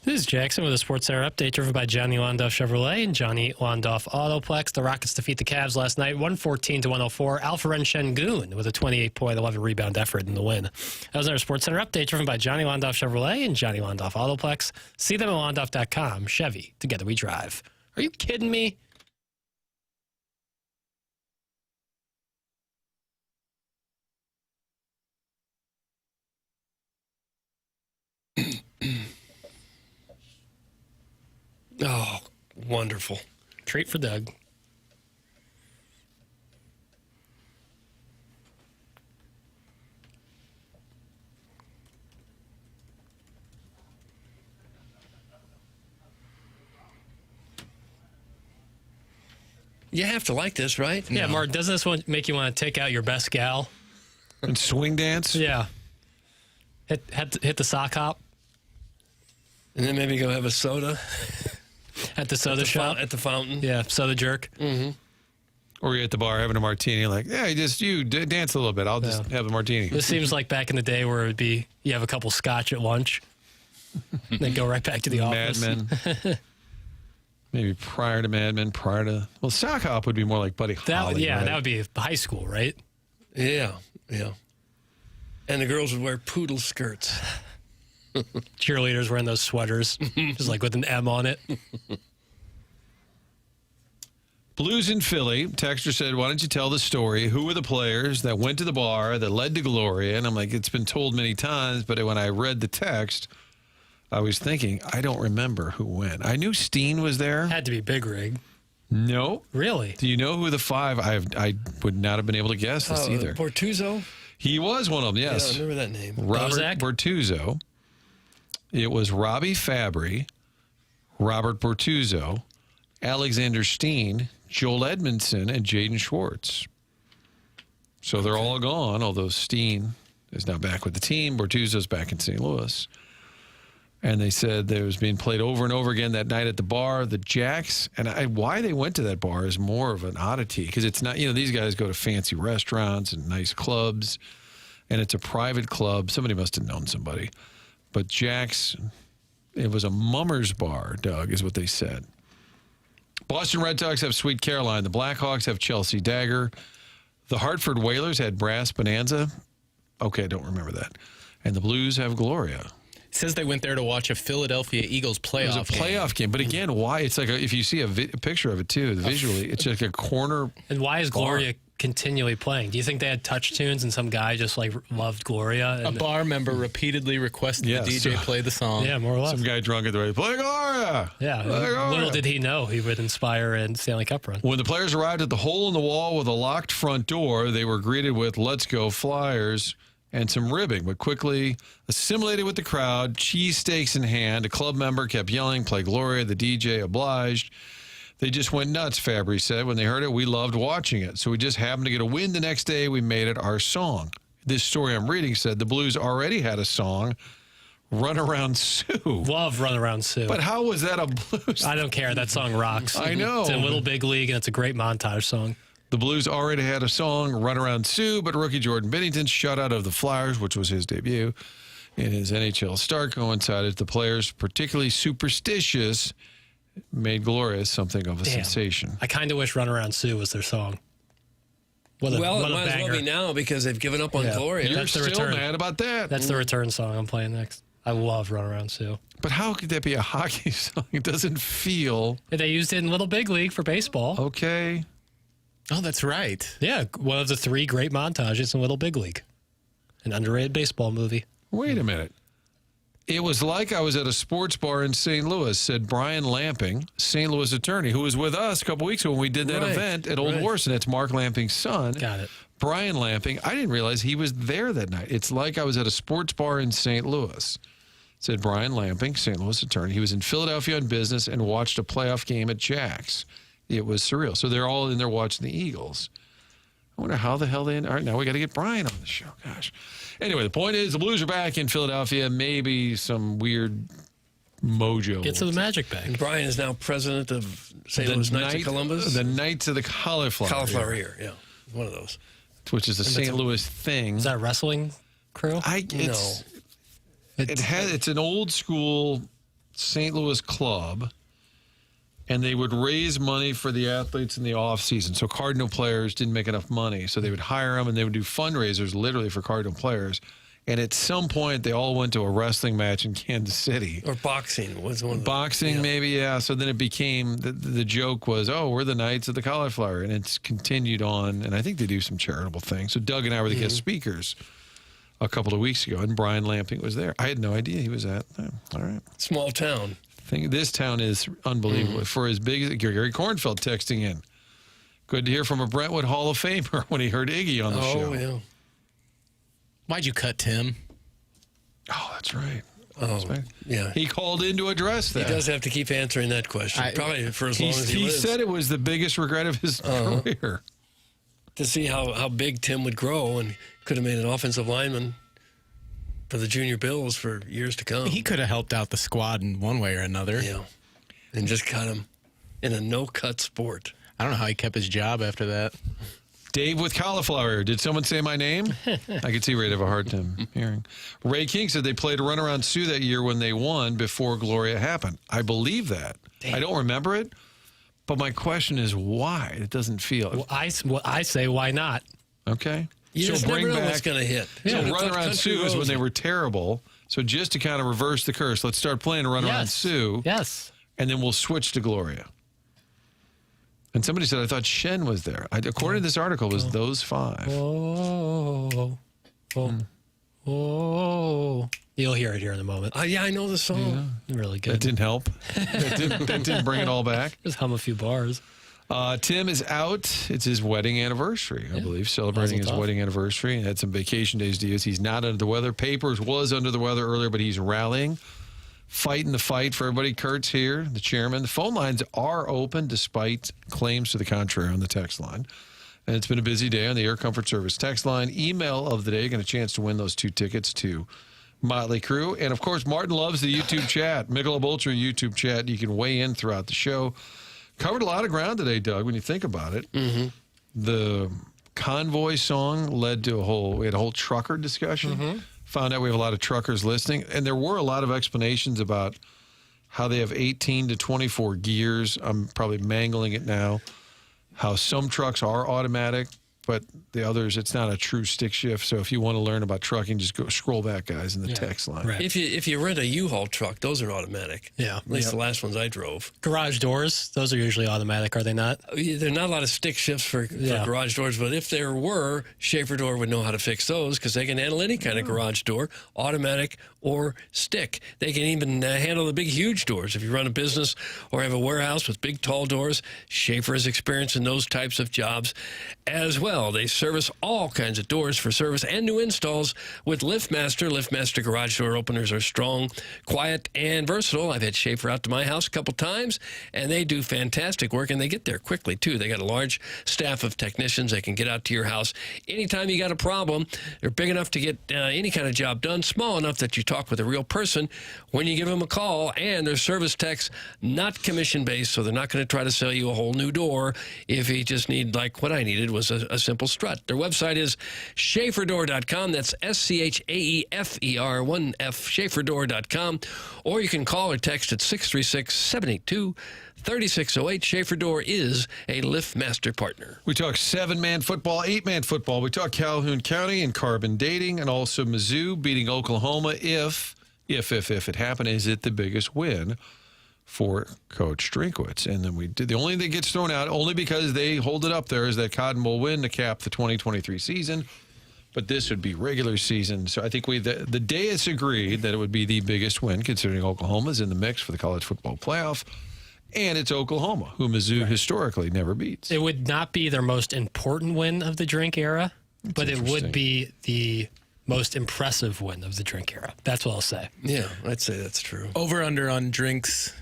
This is Jackson with a Sports Center update driven by Johnny Londoff Chevrolet and Johnny Londoff Autoplex. The Rockets defeat the Cavs last night, 114-104. Alperen Şengün with a 28-point, 11-rebound effort in the win. That was our Sports Center update driven by Johnny Londoff Chevrolet and Johnny Londoff Autoplex. See them at londoff.com. Chevy, together we drive. Are you kidding me? Oh, wonderful. Treat for Doug. You have to like this, right? Yeah, Mark, doesn't this one make you want to take out your best gal? And swing dance? Yeah. Hit the sock hop. And then maybe go have a soda. At the soda shop? At the fountain. Yeah, soda jerk. Mm-hmm. Or you're at the bar having a martini, like, yeah, you dance a little bit. I'll just have a martini. This seems like back in the day where it would be you have a couple scotch at lunch, then go right back to the office. Mad Men. Maybe prior to Mad Men, well, sock hop would be more like Buddy Holly. Yeah, right? that would be high school, right? Yeah, yeah. And the girls would wear poodle skirts. Cheerleaders wearing those sweaters, just like with an M on it. Blues in Philly. Texter said, why don't you tell the story? Who were the players that went to the bar that led to Gloria? And I'm like, it's been told many times, but when I read the text, I was thinking, I don't remember who went. I knew Steen was there. Had to be Big Rig. No. Really? Do you know who the five? I would not have been able to guess this either. Bortuzzo? He was one of them, yes. Yeah, I remember that name. Robert Bortuzzo. It was Robbie Fabry, Robert Bortuzzo, Alexander Steen, Joel Edmondson, and Jaden Schwartz. So they're all gone, although Steen is now back with the team. Bortuzzo's back in St. Louis. And they said it was being played over and over again that night at the bar. The Jacks, and why they went to that bar is more of an oddity because it's not, these guys go to fancy restaurants and nice clubs, and it's a private club. Somebody must have known somebody. But Jacks, it was a mummer's bar, Doug, is what they said. Boston Red Sox have Sweet Caroline. The Blackhawks have Chelsea Dagger. The Hartford Whalers had Brass Bonanza. Okay, I don't remember that. And the Blues have Gloria. It says they went there to watch a Philadelphia Eagles playoff game. It was a playoff game. But again, why? It's like if you see a picture of it, too, visually, it's like a corner. And why is bar. Gloria continually playing? Do you think they had touch tunes and some guy just loved Gloria? A bar member repeatedly requested the DJ play the song. Yeah, more or less. Some guy drunk at the radio, play Gloria! Yeah, little did he know he would inspire a Stanley Cup run. When the players arrived at the hole in the wall with a locked front door, they were greeted with "Let's go Flyers" and some ribbing, but quickly assimilated with the crowd, cheesesteaks in hand. A club member kept yelling, "Play Gloria." The DJ obliged. They just went nuts, Fabry said. When they heard it, we loved watching it. So we just happened to get a win the next day. We made it our song. This story I'm reading said the Blues already had a song, Run Around Sue. Love Run Around Sue. But how was that a blues? I don't care. That song rocks. I know. It's in Little Big League, and it's a great montage song. The Blues already had a song, Run Around Sue, but rookie Jordan Binnington's shutout of the Flyers, which was his debut in his NHL start, coincided. The players, particularly superstitious, made Gloria something of a sensation. I kind of wish Run Around Sue was their song. It might as well be now because they've given up on Gloria. You're still mad about that. That's the return song I'm playing next. I love Run Around Sue. But how could that be a hockey song? It doesn't feel... They used it in Little Big League for baseball. Okay. Oh, that's right. Yeah, one of the 3 great montages in Little Big League. An underrated baseball movie. Wait a minute. It was like I was at a sports bar in St. Louis, said Brian Lamping, St. Louis attorney, who was with us a couple weeks ago when we did that event at Old Warson. It's Mark Lamping's son. Got it. Brian Lamping. I didn't realize he was there that night. It's like I was at a sports bar in St. Louis, said Brian Lamping, St. Louis attorney. He was in Philadelphia on business and watched a playoff game at Jack's. It was surreal. So they're all in there watching the Eagles. I wonder how the hell they... All right, now we got to get Brian on the show. Gosh. Anyway, the point is the Blues are back in Philadelphia. Maybe some weird mojo. Get to the Magic back. And Brian is now president of St. Louis Knights of Columbus. The Knights of the Cauliflower. Cauliflower Ear, yeah. One of those. Which is a St. Louis thing. Is that a wrestling crew? It's an old school St. Louis club, and they would raise money for the athletes in the off season. So Cardinal players didn't make enough money, so they would hire them, and they would do fundraisers literally for Cardinal players. And at some point, they all went to a wrestling match in Kansas City. Or boxing was one of them. Boxing, maybe, yeah. So then it became, the joke was, oh, we're the Knights of the Cauliflower. And it's continued on, and I think they do some charitable things. So Doug and I were the guest speakers a couple of weeks ago, and Brian Lamping was there. I had no idea he was at them. All right. Small town. This town is unbelievable. For as big as Gary Kornfeld texting in. Good to hear from a Brentwood Hall of Famer when he heard Iggy on the show. Oh, yeah. Why'd you cut Tim? Oh, that's right. Oh, yeah. He called in to address that. He does have to keep answering that question, probably for as long as he lives. He said it was the biggest regret of his career. To see how big Tim would grow and could have made an offensive lineman for the Junior Bills for years to come. He could have helped out the squad in one way or another. Yeah. And just cut him in a no-cut sport. I don't know how he kept his job after that. Dave with Cauliflower. Did someone say my name? I could see Ray'd have a hard time hearing. Ray King said they played a runaround Sioux that year when they won before Gloria happened. I believe that. Damn. I don't remember it, but my question is why? It doesn't feel. Well, I say why not? Okay. You just never know what's going to hit. So runaround Sioux is when they were terrible. So just to kind of reverse the curse, let's start playing a runaround Sioux. Yes. And then we'll switch to Gloria. And somebody said, I thought Shen was there. According to this article, it was those five. Oh. You'll hear it here in a moment. Yeah, I know the song. Yeah. Really good. That didn't help. that didn't bring it all back. Just hum a few bars. Tim is out. It's his wedding anniversary, I believe, celebrating his wedding anniversary. And had some vacation days to use. He's not under the weather. Papers was under the weather earlier, but he's rallying. Fighting the fight for everybody. Kurt's here, the chairman. The phone lines are open despite claims to the contrary on the text line. And it's been a busy day on the Air Comfort Service text line. Email of the day, getting a chance to win those 2 tickets to Motley Crue. And, of course, Martin loves the YouTube chat. Michelob Ultra YouTube chat. You can weigh in throughout the show. Covered a lot of ground today, Doug, when you think about it. Mm-hmm. The Convoy song led to we had a whole trucker discussion. Mm-hmm. Found out we have a lot of truckers listening, and there were a lot of explanations about how they have 18 to 24 gears. I'm probably mangling it now. How some trucks are automatic, but the others, it's not a true stick shift. So if you want to learn about trucking, just go scroll back, guys, in the text line. Right. If you rent a U-Haul truck, those are automatic. Yeah. At least the last ones I drove. Garage doors, those are usually automatic, are they not? There are not a lot of stick shifts for garage doors, but if there were, Schaefer Door would know how to fix those because they can handle any kind of garage door, automatic or stick. They can even handle the big, huge doors. If you run a business or have a warehouse with big, tall doors, Schaefer has experience in those types of jobs as well. They service all kinds of doors for service and new installs with LiftMaster. LiftMaster garage door openers are strong, quiet, and versatile. I've had Schaefer out to my house a couple times, and they do fantastic work, and they get there quickly, too. They got a large staff of technicians. They can get out to your house anytime you got a problem. They're big enough to get any kind of job done, small enough that you talk with a real person when you give them a call, and their service techs not commission-based, so they're not going to try to sell you a whole new door if you just need, like what I needed was a simple strut. Their website is SchaeferDoor.com. That's SCHAEFER1F, SchaeferDoor.com. Or you can call or text at 636-782-3608. Schaefer Door is a LiftMaster partner. We talk 7-man football, 8-man football. We talk Calhoun County and carbon dating, and also Mizzou beating Oklahoma. If it happened, is it the biggest win for Coach Drinkwitz? And then the only thing that gets thrown out, only because they hold it up there, is that Cotton Bowl win to cap the 2023 season. But this would be regular season. So I think the dais agreed that it would be the biggest win, considering Oklahoma's in the mix for the college football playoff. And it's Oklahoma, who Mizzou historically never beats. It would not be their most important win of the Drink era, but it would be the most impressive win of the Drink era. That's what I'll say. Yeah, I'd say that's true. Over under on Drink's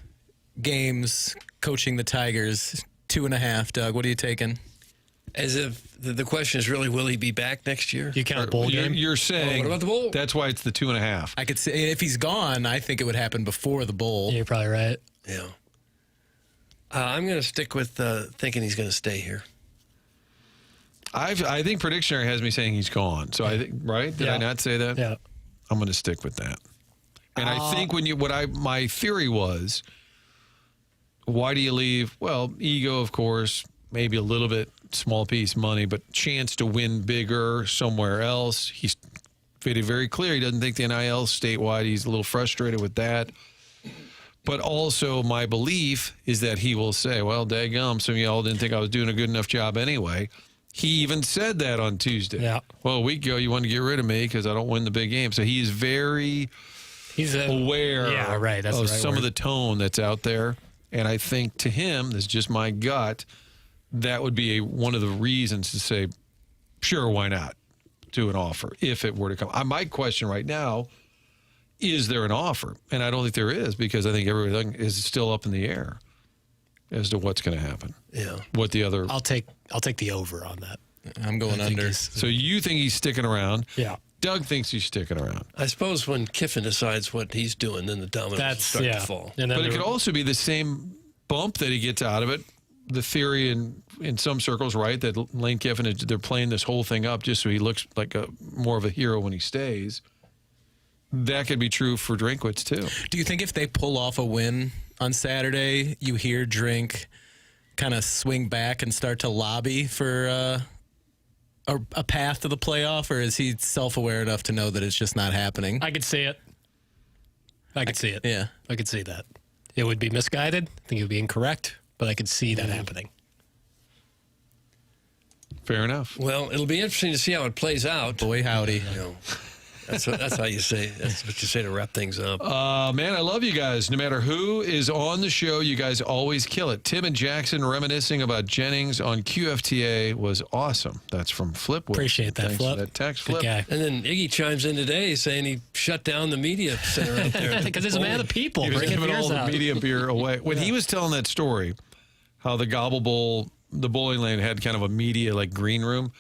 games coaching the Tigers, 2.5. Doug, what are you taking? As if the question is really, will he be back next year? You count bowl game? You're saying what about the bowl? That's why it's the 2.5. I could say if he's gone, I think it would happen before the bowl. Yeah, you're probably right. Yeah. I'm going to stick with thinking he's going to stay here. I think Predictionary has me saying he's gone. So I think, right? Did I not say that? Yeah. I'm going to stick with that. And I think my theory was, why do you leave? Well, ego, of course, maybe a little bit, small piece money, but chance to win bigger somewhere else. He's made it very clear he doesn't think the NIL statewide. He's a little frustrated with that. But also my belief is that he will say, well, daggum, some of y'all didn't think I was doing a good enough job anyway. He even said that on Tuesday. Yeah. Well, a week ago, you wanted to get rid of me because I don't win the big game. So he is very aware of some of the tone that's out there. And I think to him, this is just my gut, that would be one of the reasons to say, sure, why not do an offer if it were to come. My question right now, is there an offer? And I don't think there is, because I think everything is still up in the air as to what's going to happen. Yeah. What the other... I'll take the over on that. I'm going under. So you think he's sticking around? Yeah. Doug thinks he's sticking around. I suppose when Kiffin decides what he's doing, then the dominoes will start to fall. But it could also be the same bump that he gets out of it. The theory in some circles, right, that Lane Kiffin, they're playing this whole thing up just so he looks like more of a hero when he stays. That could be true for Drinkwitz, too. Do you think if they pull off a win on Saturday, you hear Drink kind of swing back and start to lobby for a path to the playoff, or is he self-aware enough to know that it's just not happening? I could see it. I could see it. Yeah. I could see that. It would be misguided. I think it would be incorrect, but I could see that happening. Fair enough. Well, it'll be interesting to see how it plays out. Boy, howdy. You know, that's how you say. That's what you say to wrap things up. Man, I love you guys. No matter who is on the show, you guys always kill it. Tim and Jackson reminiscing about Jennings on QFTA was awesome. That's from Flip. Appreciate that, Thanks Flip. for that text, Good Flip. guy. And then Iggy chimes in today saying he shut down the media center out there. Because he's a man of the people. He was Bringing giving beers all the out. media beer away. When he was telling that story, how the Gobble Bowl, the bowling lane had kind of a media like green room,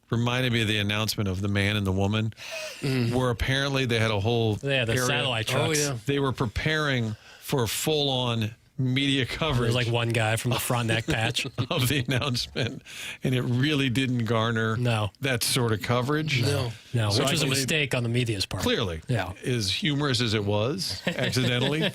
reminded me of the announcement of the man and the woman, where apparently they had a whole Yeah, the area. satellite trucks. Oh, yeah. They were preparing for full-on media coverage. There's like one guy from the front neck patch. of the announcement, and it really didn't garner that sort of coverage. No, So which I was a believe- mistake on the media's part. Clearly, Yeah. as humorous as it was, accidentally.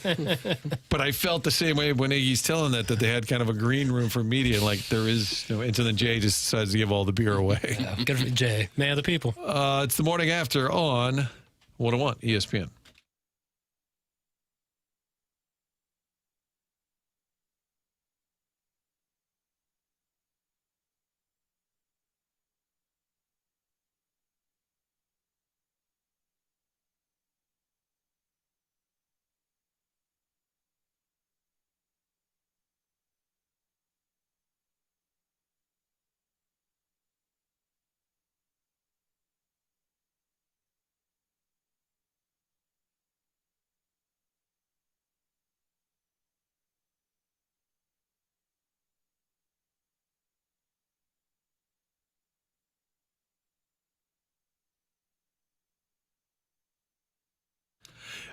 But I felt the same way when Iggy's telling that they had kind of a green room for media, like there is, and so then Jay just decides to give all the beer away. Yeah, good for Jay, man of the people. It's the morning after on 101 ESPN.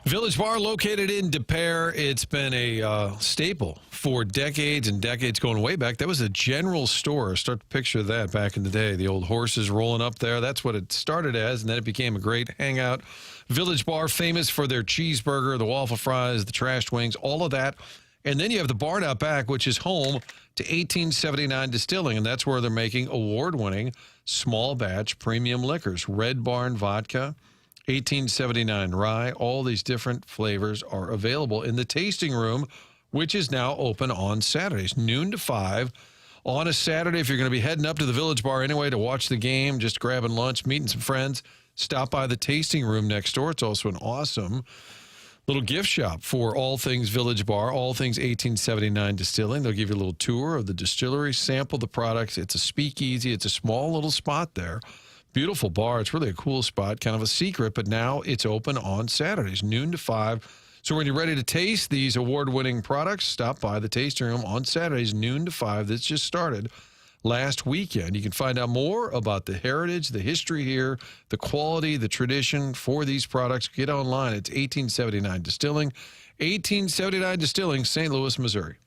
Village Bar located in Des Peres. It's been a staple for decades and decades, going way back. That was a general store. Start to picture that back in the day. The old horses rolling up there. That's what it started as, and then it became a great hangout. Village Bar, famous for their cheeseburger, the waffle fries, the trashed wings, all of that. And then you have the barn out back, which is home to 1879 Distilling, and that's where they're making award-winning small batch premium liquors. Red Barn Vodka, 1879 Rye, all these different flavors are available in the tasting room, which is now open on Saturdays, noon to 5. On a Saturday, if you're going to be heading up to the Village Bar anyway to watch the game, just grabbing lunch, meeting some friends, stop by the tasting room next door. It's also an awesome little gift shop for all things Village Bar, all things 1879 Distilling. They'll give you a little tour of the distillery, sample the products. It's a speakeasy. It's a small little spot there. Beautiful bar. It's really a cool spot, kind of a secret, but now it's open on Saturdays, noon to 5. So when you're ready to taste these award-winning products, stop by the tasting room on Saturdays, noon to 5. This just started last weekend. You can find out more about the heritage, the history here, the quality, the tradition for these products. Get online. It's 1879 Distilling. 1879 Distilling, St. Louis, Missouri.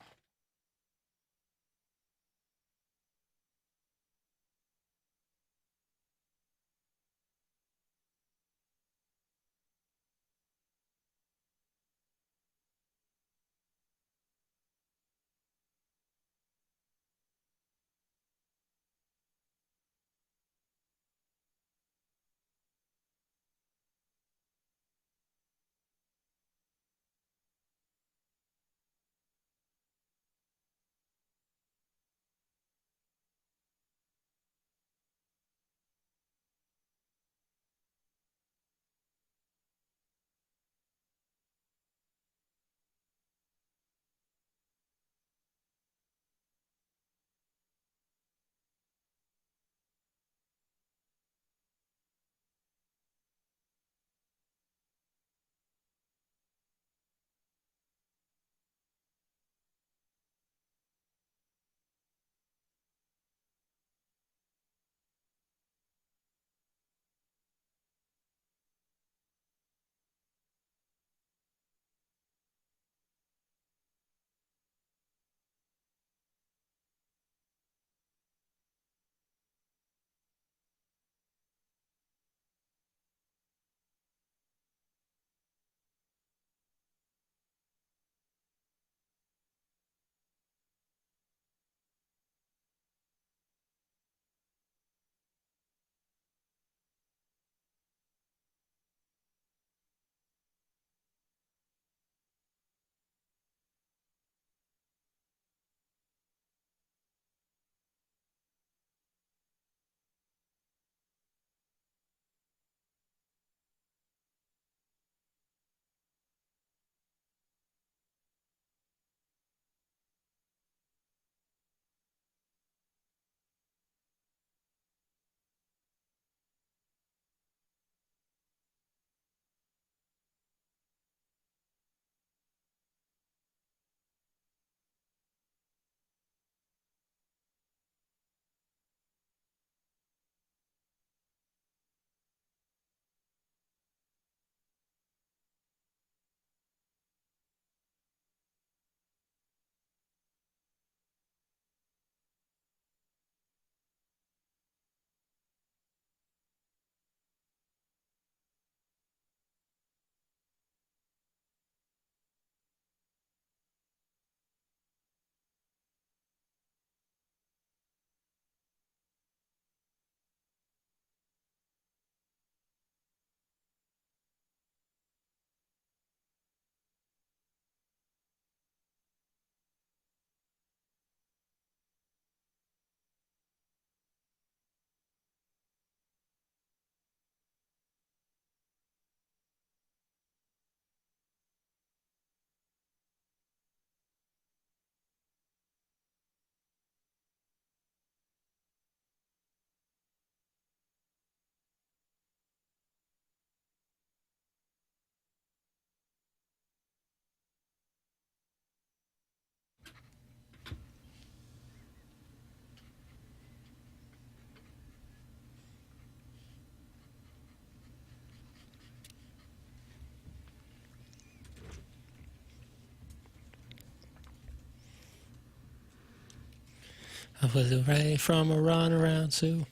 I was away from a runaround, Sue.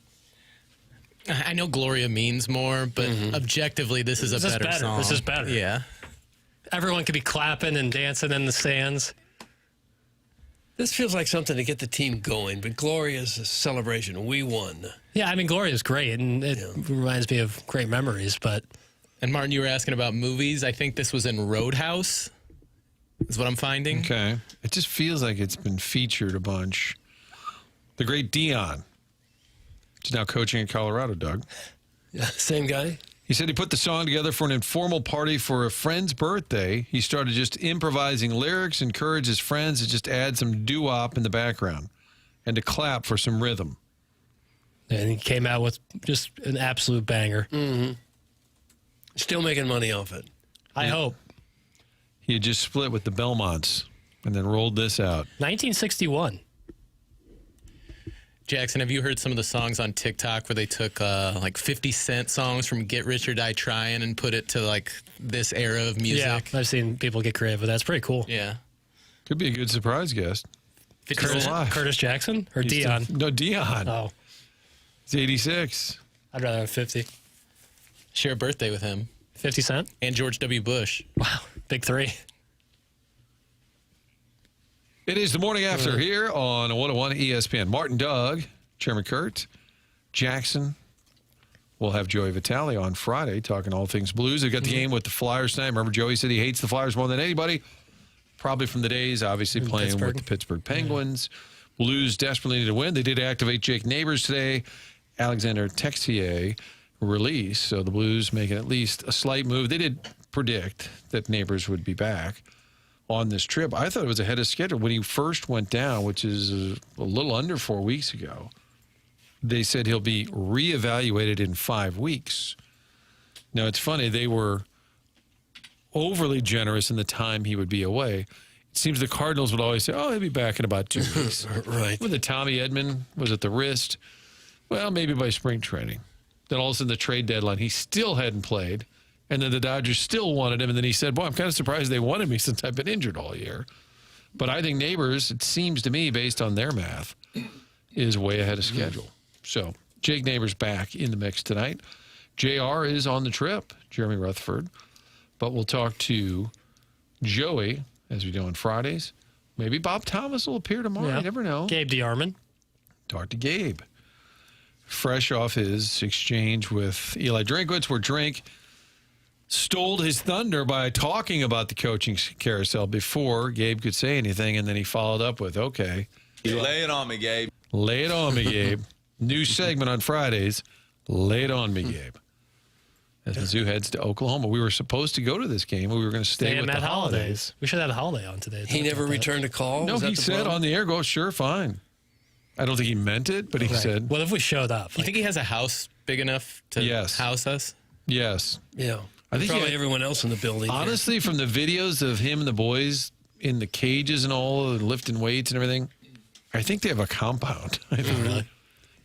I know Gloria means more, but objectively, this is a better song. This is better. Yeah. Everyone could be clapping and dancing in the stands. This feels like something to get the team going, but Gloria's a celebration. We won. Yeah, I mean, Gloria's great, and it reminds me of great memories, but... And Martin, you were asking about movies. I think this was in Roadhouse, is what I'm finding. Okay. It just feels like it's been featured a bunch. The great Dion. He's now coaching in Colorado, Doug. Yeah, same guy. He said he put the song together for an informal party for a friend's birthday. He started just improvising lyrics, encouraged his friends to just add some doo-wop in the background and to clap for some rhythm. And he came out with just an absolute banger. Still making money off it. I hope. He had just split with the Belmonts and then rolled this out. 1961. Jackson, have you heard some of the songs on TikTok where they took like 50 Cent songs from Get Rich or Die Trying and put it to like this era of music? Yeah, I've seen people get creative with that. It's pretty cool. Yeah. Could be a good surprise guest. Curtis Jackson or Dion? No, Dion. Oh. He's 86. I'd rather have 50. Share a birthday with him. 50 Cent? And George W. Bush. Wow. Big three. It is the morning after here on 101 ESPN. Martin, Doug, Chairman Kurt, Jackson. We'll have Joey Vitale on Friday talking all things Blues. They've got the game with the Flyers tonight. Remember, Joey said he hates the Flyers more than anybody. Probably from the days, obviously, playing with the Pittsburgh Penguins. Blues desperately need to win. They did activate Jake Neighbours today. Alexander Texier release. So the Blues making at least a slight move. They did predict that Neighbours would be back on this trip. I thought it was ahead of schedule. When he first went down, which is a little under 4 weeks ago, they said he'll be reevaluated in 5 weeks. Now, it's funny. They were overly generous in the time he would be away. It seems the Cardinals would always say, oh, he'll be back in about 2 weeks. Right. When the Tommy Edman was at the wrist, well, maybe by spring training. Then all of a sudden the trade deadline, he still hadn't played. And then the Dodgers still wanted him. And then he said, boy, I'm kind of surprised they wanted me since I've been injured all year. But I think Neighbours, it seems to me, based on their math, is way ahead of schedule. So Jake Neighbours back in the mix tonight. JR is on the trip, Jeremy Rutherford. But we'll talk to Joey, as we do on Fridays. Maybe Bob Thomas will appear tomorrow. Yeah. You never know. Gabe DeArmond. Talk to Gabe. Fresh off his exchange with Eli Drinkwitz, where Drink stole his thunder by talking about the coaching carousel before Gabe could say anything, and then he followed up with, okay. Lay it on me, Gabe. Lay it on me, Gabe. New segment on Fridays, Lay it on me, Gabe. As Mizzou heads to Oklahoma. We were supposed to go to this game. We were going to stay with Matt the holidays. We should have had a holiday on today. He never returned a call? No, he said on the air, go, sure, fine. I don't think he meant it, but he said. What if we showed up? You think he has a house big enough to house us? Yes. Yeah. I think probably everyone else in the building. Honestly, from the videos of him and the boys in the cages and all, and lifting weights and everything, I think they have a compound. Really?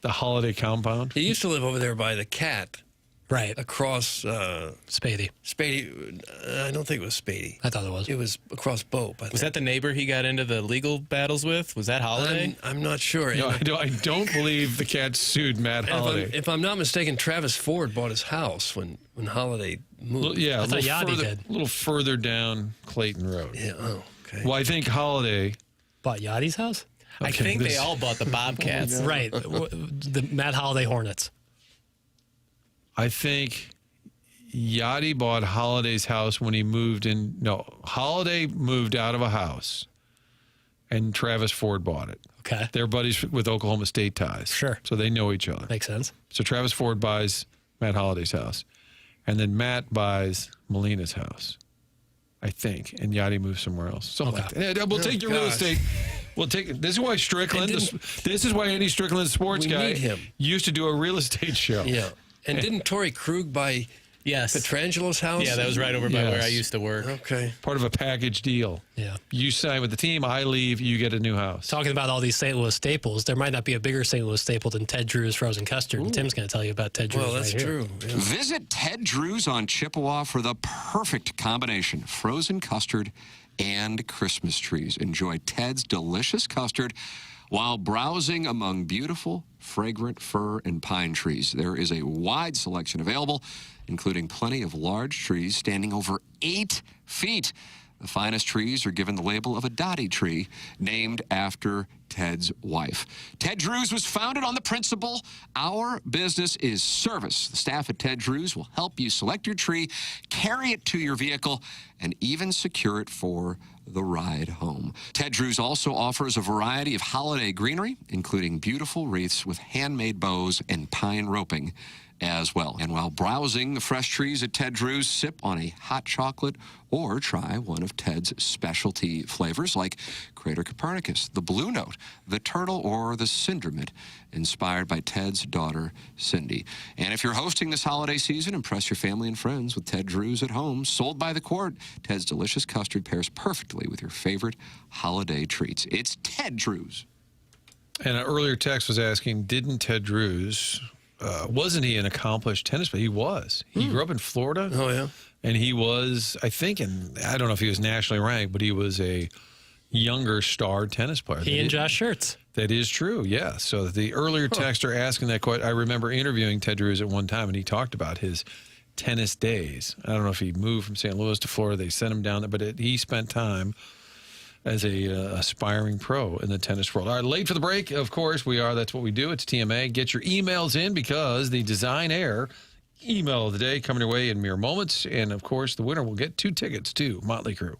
The holiday compound. He used to live over there by the cat. Right. Across Spady. Spady. I don't think it was Spady. I thought it was. It was across Bope. Was that the neighbor he got into the legal battles with? Was that Holiday? I'm not sure. No, I don't believe the cat sued Matt Holiday. If I'm not mistaken, Travis Ford bought his house when Holiday moved. Yeah, I thought Yachty did. A little further down Clayton Road. Yeah, oh, okay. Well, I think Holiday bought Yachty's house? I think they all bought the Bobcats. Right. The Matt Holiday Hornets. I think Yachty bought Holiday's house when he moved in. No, Holiday moved out of a house, and Travis Ford bought it. Okay. They're buddies with Oklahoma State ties. Sure. So they know each other. Makes sense. So Travis Ford buys Matt Holiday's house, and then Matt buys Melina's house, I think, and Yachty moves somewhere else. Something like that. Yeah, we'll take your real estate. We'll take. This is why Strickland. This is why Andy Strickland, sports guy, need him. used to do a real estate show. Yeah. And didn't Torrey Krug buy Petrangelo's house? Yeah, that was right over by where I used to work. Okay. Part of a package deal. Yeah. You sign with the team, I leave, you get a new house. Talking about all these St. Louis staples, there might not be a bigger St. Louis staple than Ted Drew's frozen custard. And Tim's going to tell you about Ted Drew's. Well, that's true. Yeah. Visit Ted Drew's on Chippewa for the perfect combination, frozen custard and Christmas trees. Enjoy Ted's delicious custard While browsing among beautiful, fragrant fir and pine trees, there is a wide selection available, including plenty of large trees standing over 8 feet. The finest trees are given the label of a Dottie tree, named after Ted's wife. Ted Drew's was founded on the principle, our business is service. The staff at Ted Drew's will help you select your tree, carry it to your vehicle, and even secure it for the ride home. Ted Drew's also offers a variety of holiday greenery, including beautiful wreaths with handmade bows and pine roping as well. And while browsing the fresh trees at Ted Drew's, sip on a hot chocolate or try one of Ted's specialty flavors like Crater Copernicus, the Blue Note, the Turtle, or the Cindermint, inspired by Ted's daughter, Cindy. And if you're hosting this holiday season, impress your family and friends with Ted Drew's at home. Sold by the quart, Ted's delicious custard pairs perfectly with your favorite holiday treats. It's Ted Drew's. And an earlier text was asking, didn't Ted Drew's, wasn't he an accomplished tennis player? He was. He grew up in Florida. Oh, yeah. And he was, I think, and I don't know if he was nationally ranked, but he was a younger star tennis player. He and Josh Schertz. That is true, yeah. So the earlier texter asking that question, I remember interviewing Ted Drew's at one time, and he talked about his tennis days. I don't know if he moved from St. Louis to Florida. They sent him down there, but he spent time as a aspiring pro in the tennis world. All right, late for the break, of course, we are. That's what we do. It's TMA. Get your emails in because the Design Air email of the day coming your way in mere moments. And, of course, the winner will get 2 tickets to Motley Crue.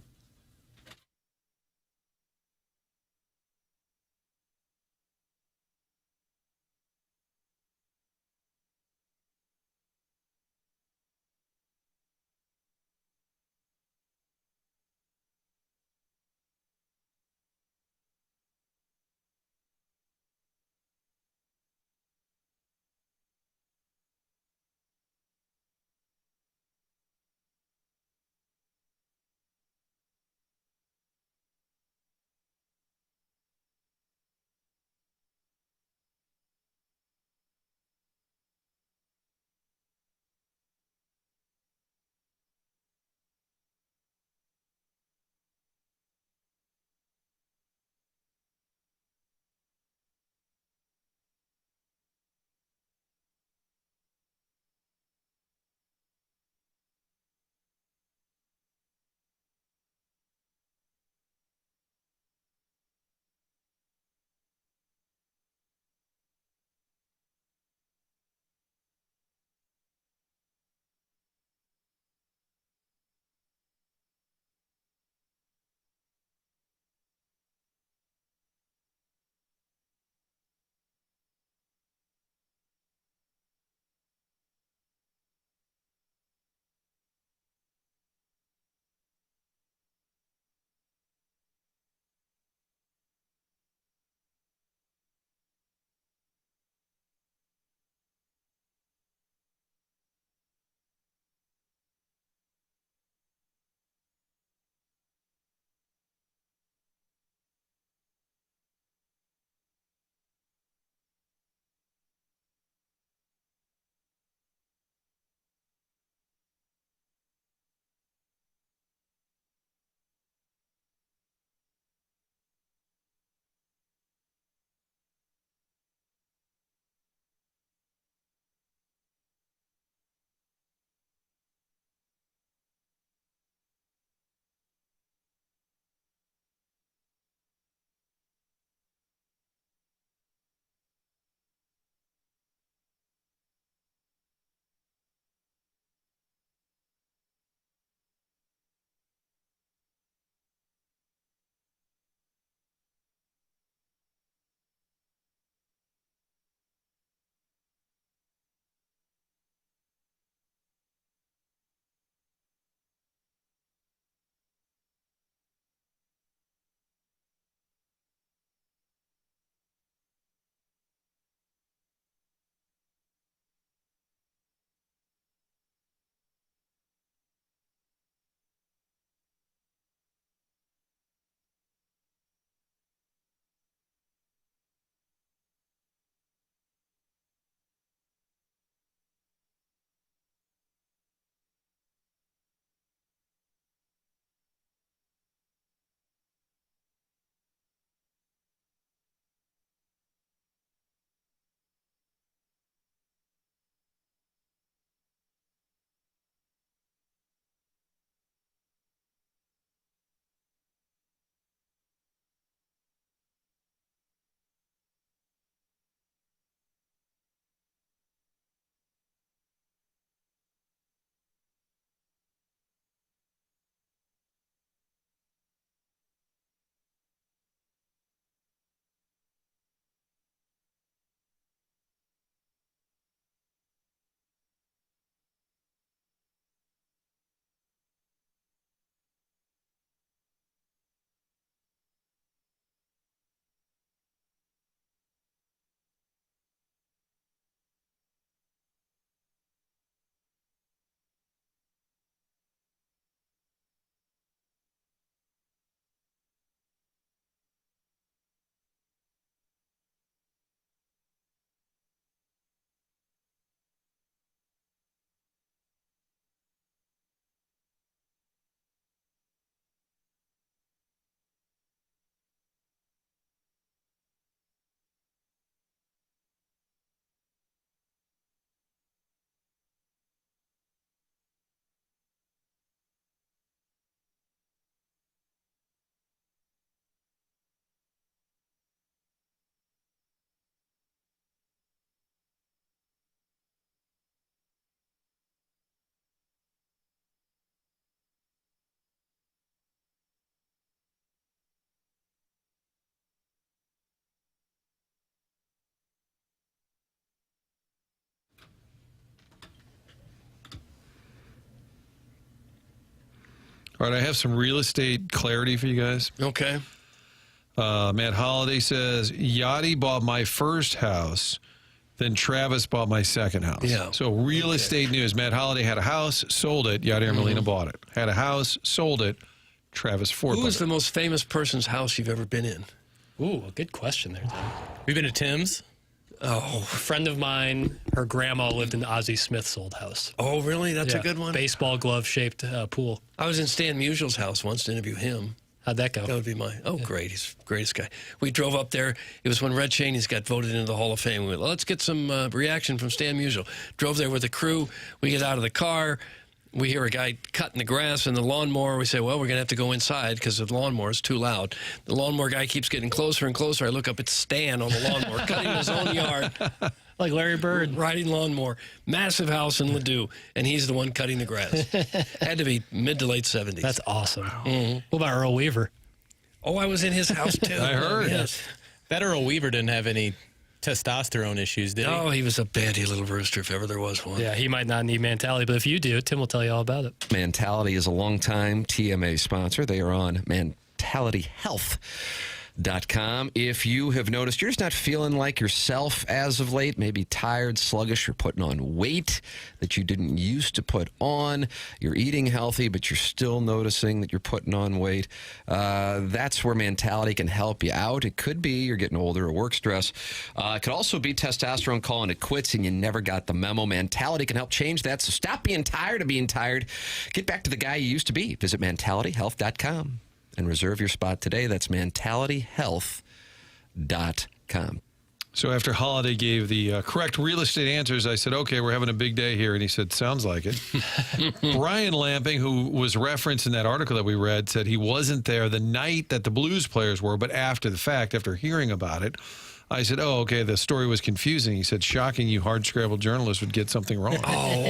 All right, I have some real estate clarity for you guys. Okay. Matt Holliday says, Yachty bought my first house, then Travis bought my second house. Yeah. So real estate news. Matt Holliday had a house, sold it. Yachty and Melina bought it. Had a house, sold it. Travis Ford Who bought is it. the most famous person's house you've ever been in? Ooh, a good question there, Tim. We've been to Tim's. Oh, a friend of mine, her grandma lived in Ozzie Smith's old house. Oh, really? That's a Yeah, good one? Baseball glove-shaped pool. I was in Stan Musial's house once to interview him. How'd that go? That would be mine. Oh, great. He's the greatest guy. We drove up there. It was when Red Cheney's got voted into the Hall of Fame. We went, let's get some reaction from Stan Musial. Drove there with the crew. We get out of the car. We hear a guy cutting the grass and the lawnmower. We say, well, we're going to have to go inside because the lawnmower is too loud. The lawnmower guy keeps getting closer and closer. I look up at Stan on the lawnmower, cutting his own yard. Like Larry Bird. Riding lawnmower. Massive house in Ladue, and he's the one cutting the grass. Had to be mid to late 70s. That's awesome. What about Earl Weaver? Oh, I was in his house, too. I heard. Yes. That Earl Weaver didn't have any testosterone issues, did he? Oh, he was a bandy little rooster if ever there was one. Yeah, he might not need Mentality, but if you do, Tim will tell you all about it. Mentality is a longtime TMA sponsor. They are on mentalityhealth.com. If you have noticed you're just not feeling like yourself as of late, maybe tired, sluggish, you're putting on weight that you didn't used to put on, you're eating healthy, but you're still noticing that you're putting on weight, that's where Mentality can help you out. It could be you're getting older or work stress. It could also be testosterone calling it quits and you never got the memo. Mentality can help change that. So stop being tired of being tired. Get back to the guy you used to be. Visit mentalityhealth.com. and reserve your spot today. That's mentalityhealth.com. So after Holiday gave the correct real estate answers, I said, okay, we're having a big day here. And he said, sounds like it. Brian Lamping, who was referenced in that article that we read, said he wasn't there the night that the Blues players were, but after the fact, after hearing about it, I said, oh, okay, the story was confusing. He said, shocking, you hard-scrabbled journalists would get something wrong.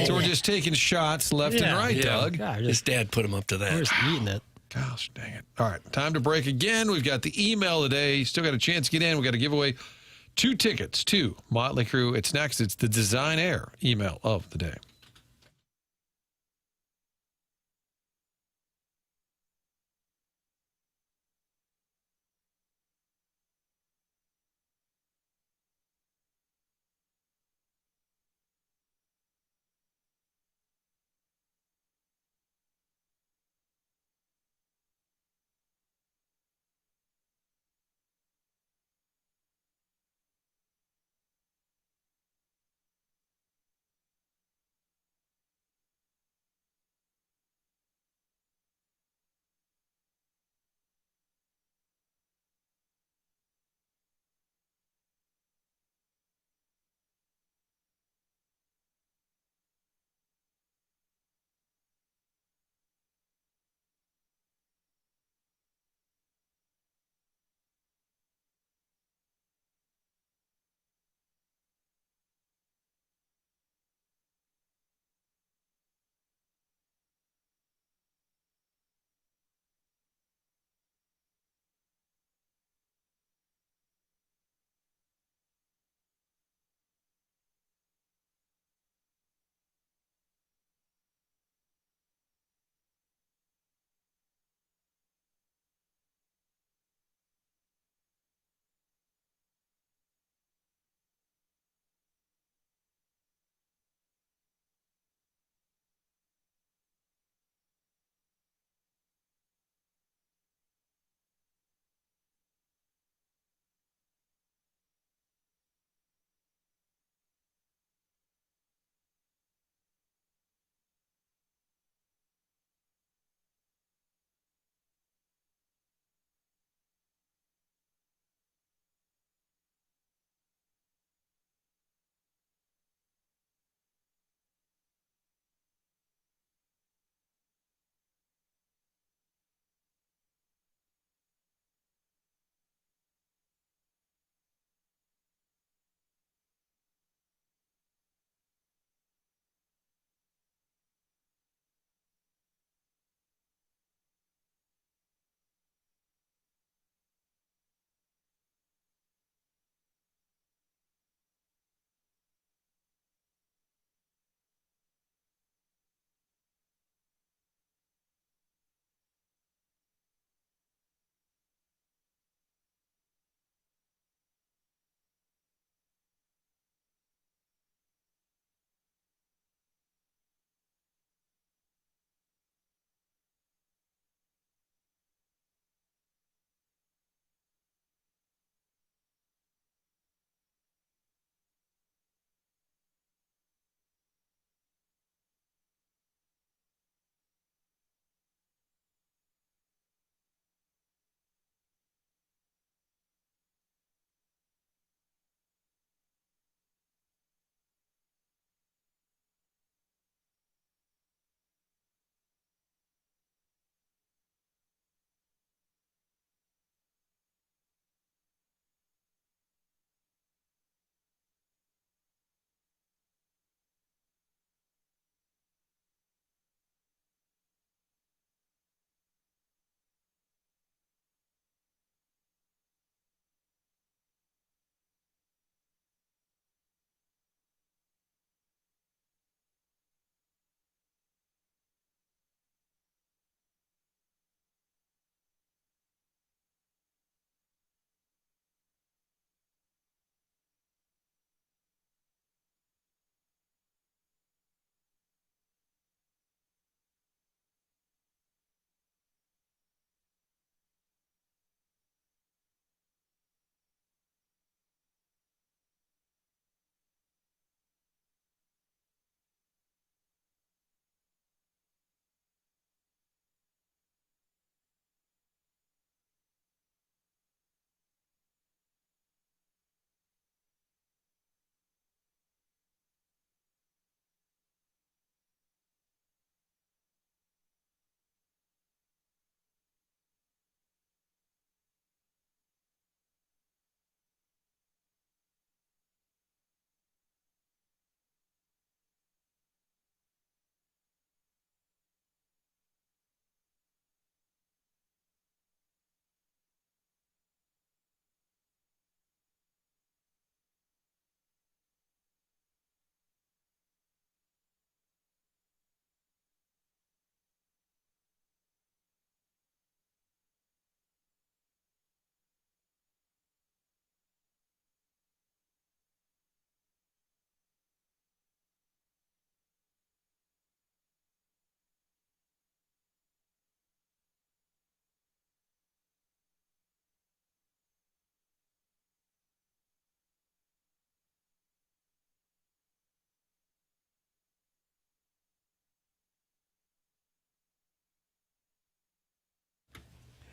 So we're just taking shots left and right, Doug. God, his dad put him up to that. We're just eating it. Gosh, dang it. All right, time to break again. We've got the email today. Still got a chance to get in. We've got to give away 2 tickets to Motley Crue. It's next. It's the Design Air email of the day.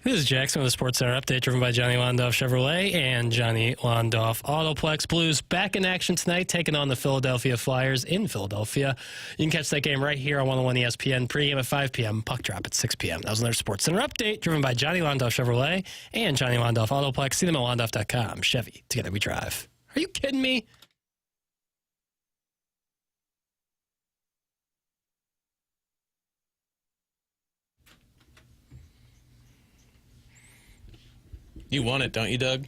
This is Jackson with the Sports Center update, driven by Johnny Londoff Chevrolet and Johnny Londoff Autoplex. Blues back in action tonight, taking on the Philadelphia Flyers in Philadelphia. You can catch that game right here on 101 ESPN, pregame at 5 p.m., puck drop at 6 p.m. That was another Sports Center update, driven by Johnny Londoff Chevrolet and Johnny Londoff Autoplex. See them at londoff.com. Chevy, together we drive. Are you kidding me? You want it, don't you, Doug?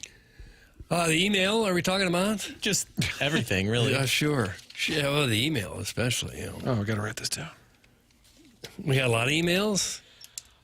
The email, are we talking about? Just everything, really. Yeah, sure. Yeah, well, the email especially. You know. Oh, I got to write this down. We got a lot of emails.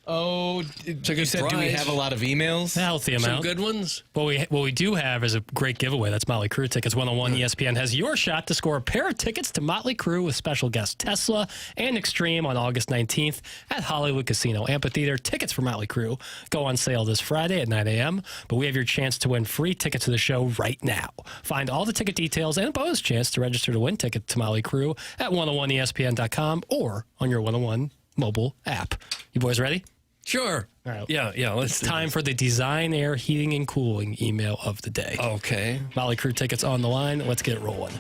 Oh, you said, do we have a lot of emails? A healthy amount. Some good ones. What we do have is a great giveaway. That's Motley Crue tickets. 101 ESPN has your shot to score a pair of tickets to Motley Crue with special guests Tesla and Extreme on August 19th at Hollywood Casino Amphitheater. Tickets for Motley Crue go on sale this Friday at 9 a.m., but we have your chance to win free tickets to the show right now. Find all the ticket details and a bonus chance to register to win tickets to Motley Crue at 101ESPN.com or on your 101 mobile app. You boys ready? Sure. All right. Yeah. It's time for the Design Air Heating and Cooling email of the day. Okay. Motley Crue tickets on the line. Let's get it rolling.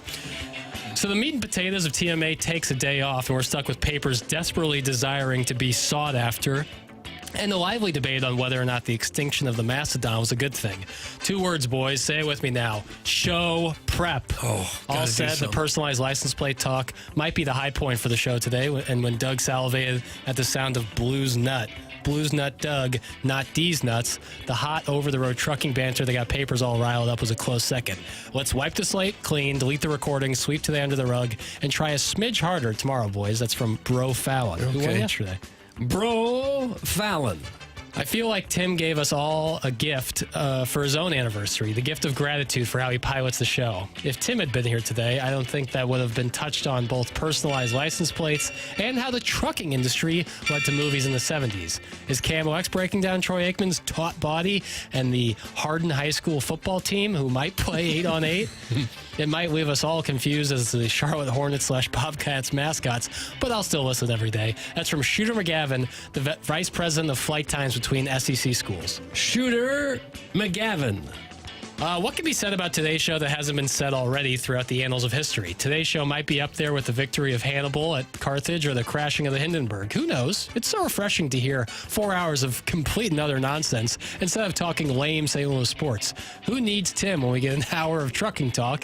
So the meat and potatoes of TMA takes a day off, and we're stuck with papers desperately desiring to be sought after, and a lively debate on whether or not the extinction of the mastodon was a good thing. 2 words, boys. Say it with me now. Show prep. All said, the personalized license plate talk might be the high point for the show today, and when Doug salivated at the sound of Blues Nut, Doug, not D's nuts. The hot over-the-road trucking banter that got papers all riled up was a close second. Let's wipe the slate clean, delete the recording, sweep today under the rug, and try a smidge harder tomorrow, boys. That's from Bro Fallon, who won yesterday. Bro Fallon. I feel like Tim gave us all a gift for his own anniversary, the gift of gratitude for how he pilots the show. If Tim had been here today, I don't think that would have been touched on both personalized license plates and how the trucking industry led to movies in the 70s. Is Camo X breaking down Troy Aikman's taut body and the Hardin High School football team who might play 8-on-8? It might leave us all confused as the Charlotte Hornets / Bobcats mascots, but I'll still listen every day. That's from Shooter McGavin, the vice president of flight times between SEC schools. Shooter McGavin. What can be said about today's show that hasn't been said already throughout the annals of history? Today's show might be up there with the victory of Hannibal at Carthage or the crashing of the Hindenburg. Who knows? It's so refreshing to hear 4 hours of complete and utter nonsense instead of talking lame St. Louis sports. Who needs Tim when we get an hour of trucking talk?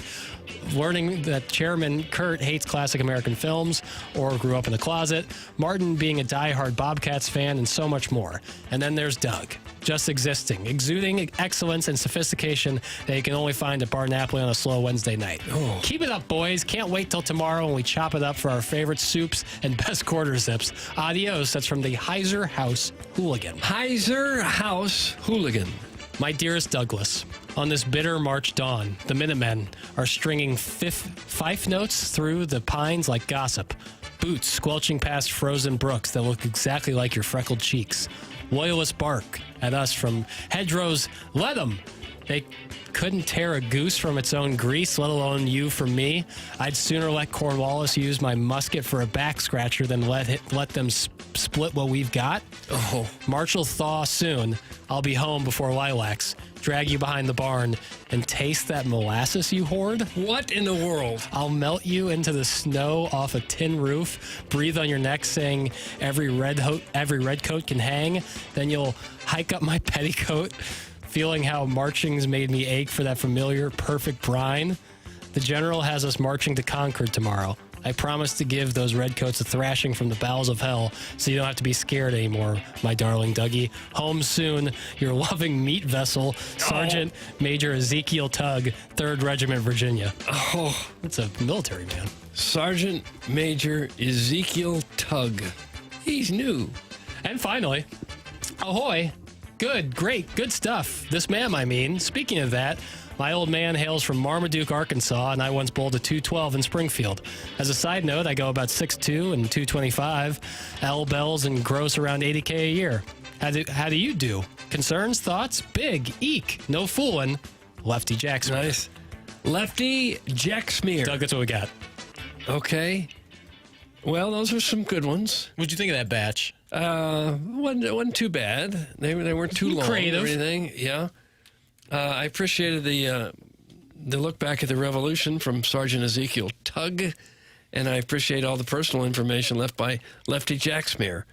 Learning that Chairman Kurt hates classic American films or grew up in the closet, Martin being a diehard Bobcats fan, and so much more. And then there's Doug, just existing, exuding excellence and sophistication that you can only find at Bar Napoli on a slow Wednesday night. Keep it up, boys. Can't wait till tomorrow when we chop it up for our favorite soups and best quarter zips. Adios. That's from the Heiser House Hooligan. Heiser House Hooligan. My dearest Douglas, on this bitter March dawn, the Minutemen are stringing fife notes through the pines like gossip. Boots squelching past frozen brooks that look exactly like your freckled cheeks. Loyalists bark at us from hedgerows. Let them! They couldn't tear a goose from its own grease, let alone you from me. I'd sooner let Cornwallis use my musket for a back scratcher than let them split what we've got. March will thaw soon. I'll be home before lilacs. Drag you behind the barn and taste that molasses you hoard. What in the world? I'll melt you into the snow off a tin roof, breathe on your neck saying every red coat can hang. Then you'll hike up my petticoat, feeling how marching's made me ache for that familiar, perfect brine. The general has us marching to Concord tomorrow. I promise to give those redcoats a thrashing from the bowels of hell so you don't have to be scared anymore, my darling Dougie. Home soon, your loving meat vessel, Sergeant Major Ezekiel Tugg, 3rd Regiment, Virginia. That's a military man. Sergeant Major Ezekiel Tugg. He's new. And finally, ahoy. Good, great, good stuff. This ma'am, I mean. Speaking of that, my old man hails from Marmaduke, Arkansas, and I once bowled a 212 in Springfield. As a side note, I go about 6'2" and 225, L bells and gross around 80K a year. How do you do? Concerns, thoughts? Big, eek, no fooling. Lefty Jackson. Nice. Lefty Jack Smear. Doug, that's what we got. Okay. Well, those are some good ones. What'd you think of that batch? Wasn't too bad. They weren't too long Creative. or anything. Yeah. I appreciated the look back at the Revolution from Sergeant Ezekiel Tugg, and I appreciate all the personal information left by Lefty Jacksmere.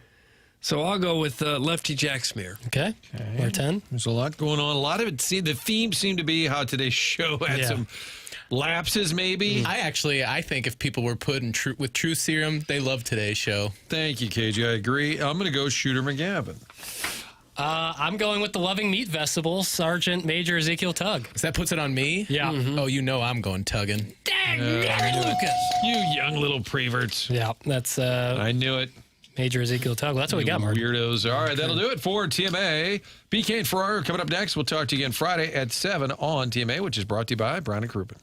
So I'll go with Lefty Jacksmere. Okay. Or 10. There's a lot going on. A lot of it. See, the theme seemed to be how today's show had some lapses, maybe. I think if people were put in with truth serum, they love today's show. Thank you, KJ. I agree. I'm going to go Shooter McGavin. I'm going with the Loving Meat Festival, Sergeant Major Ezekiel Tugg. So that puts it on me? Yeah. Oh, I'm going tugging. Dang, Lucas. You young little preverts. Yeah, that's I knew it. Major Ezekiel Tugg. Well, that's what we got, Mark. Weirdos. All right, that'll do it for TMA. BK and Farrar coming up next. We'll talk to you again Friday at 7 on TMA, which is brought to you by Brown & Crouppen.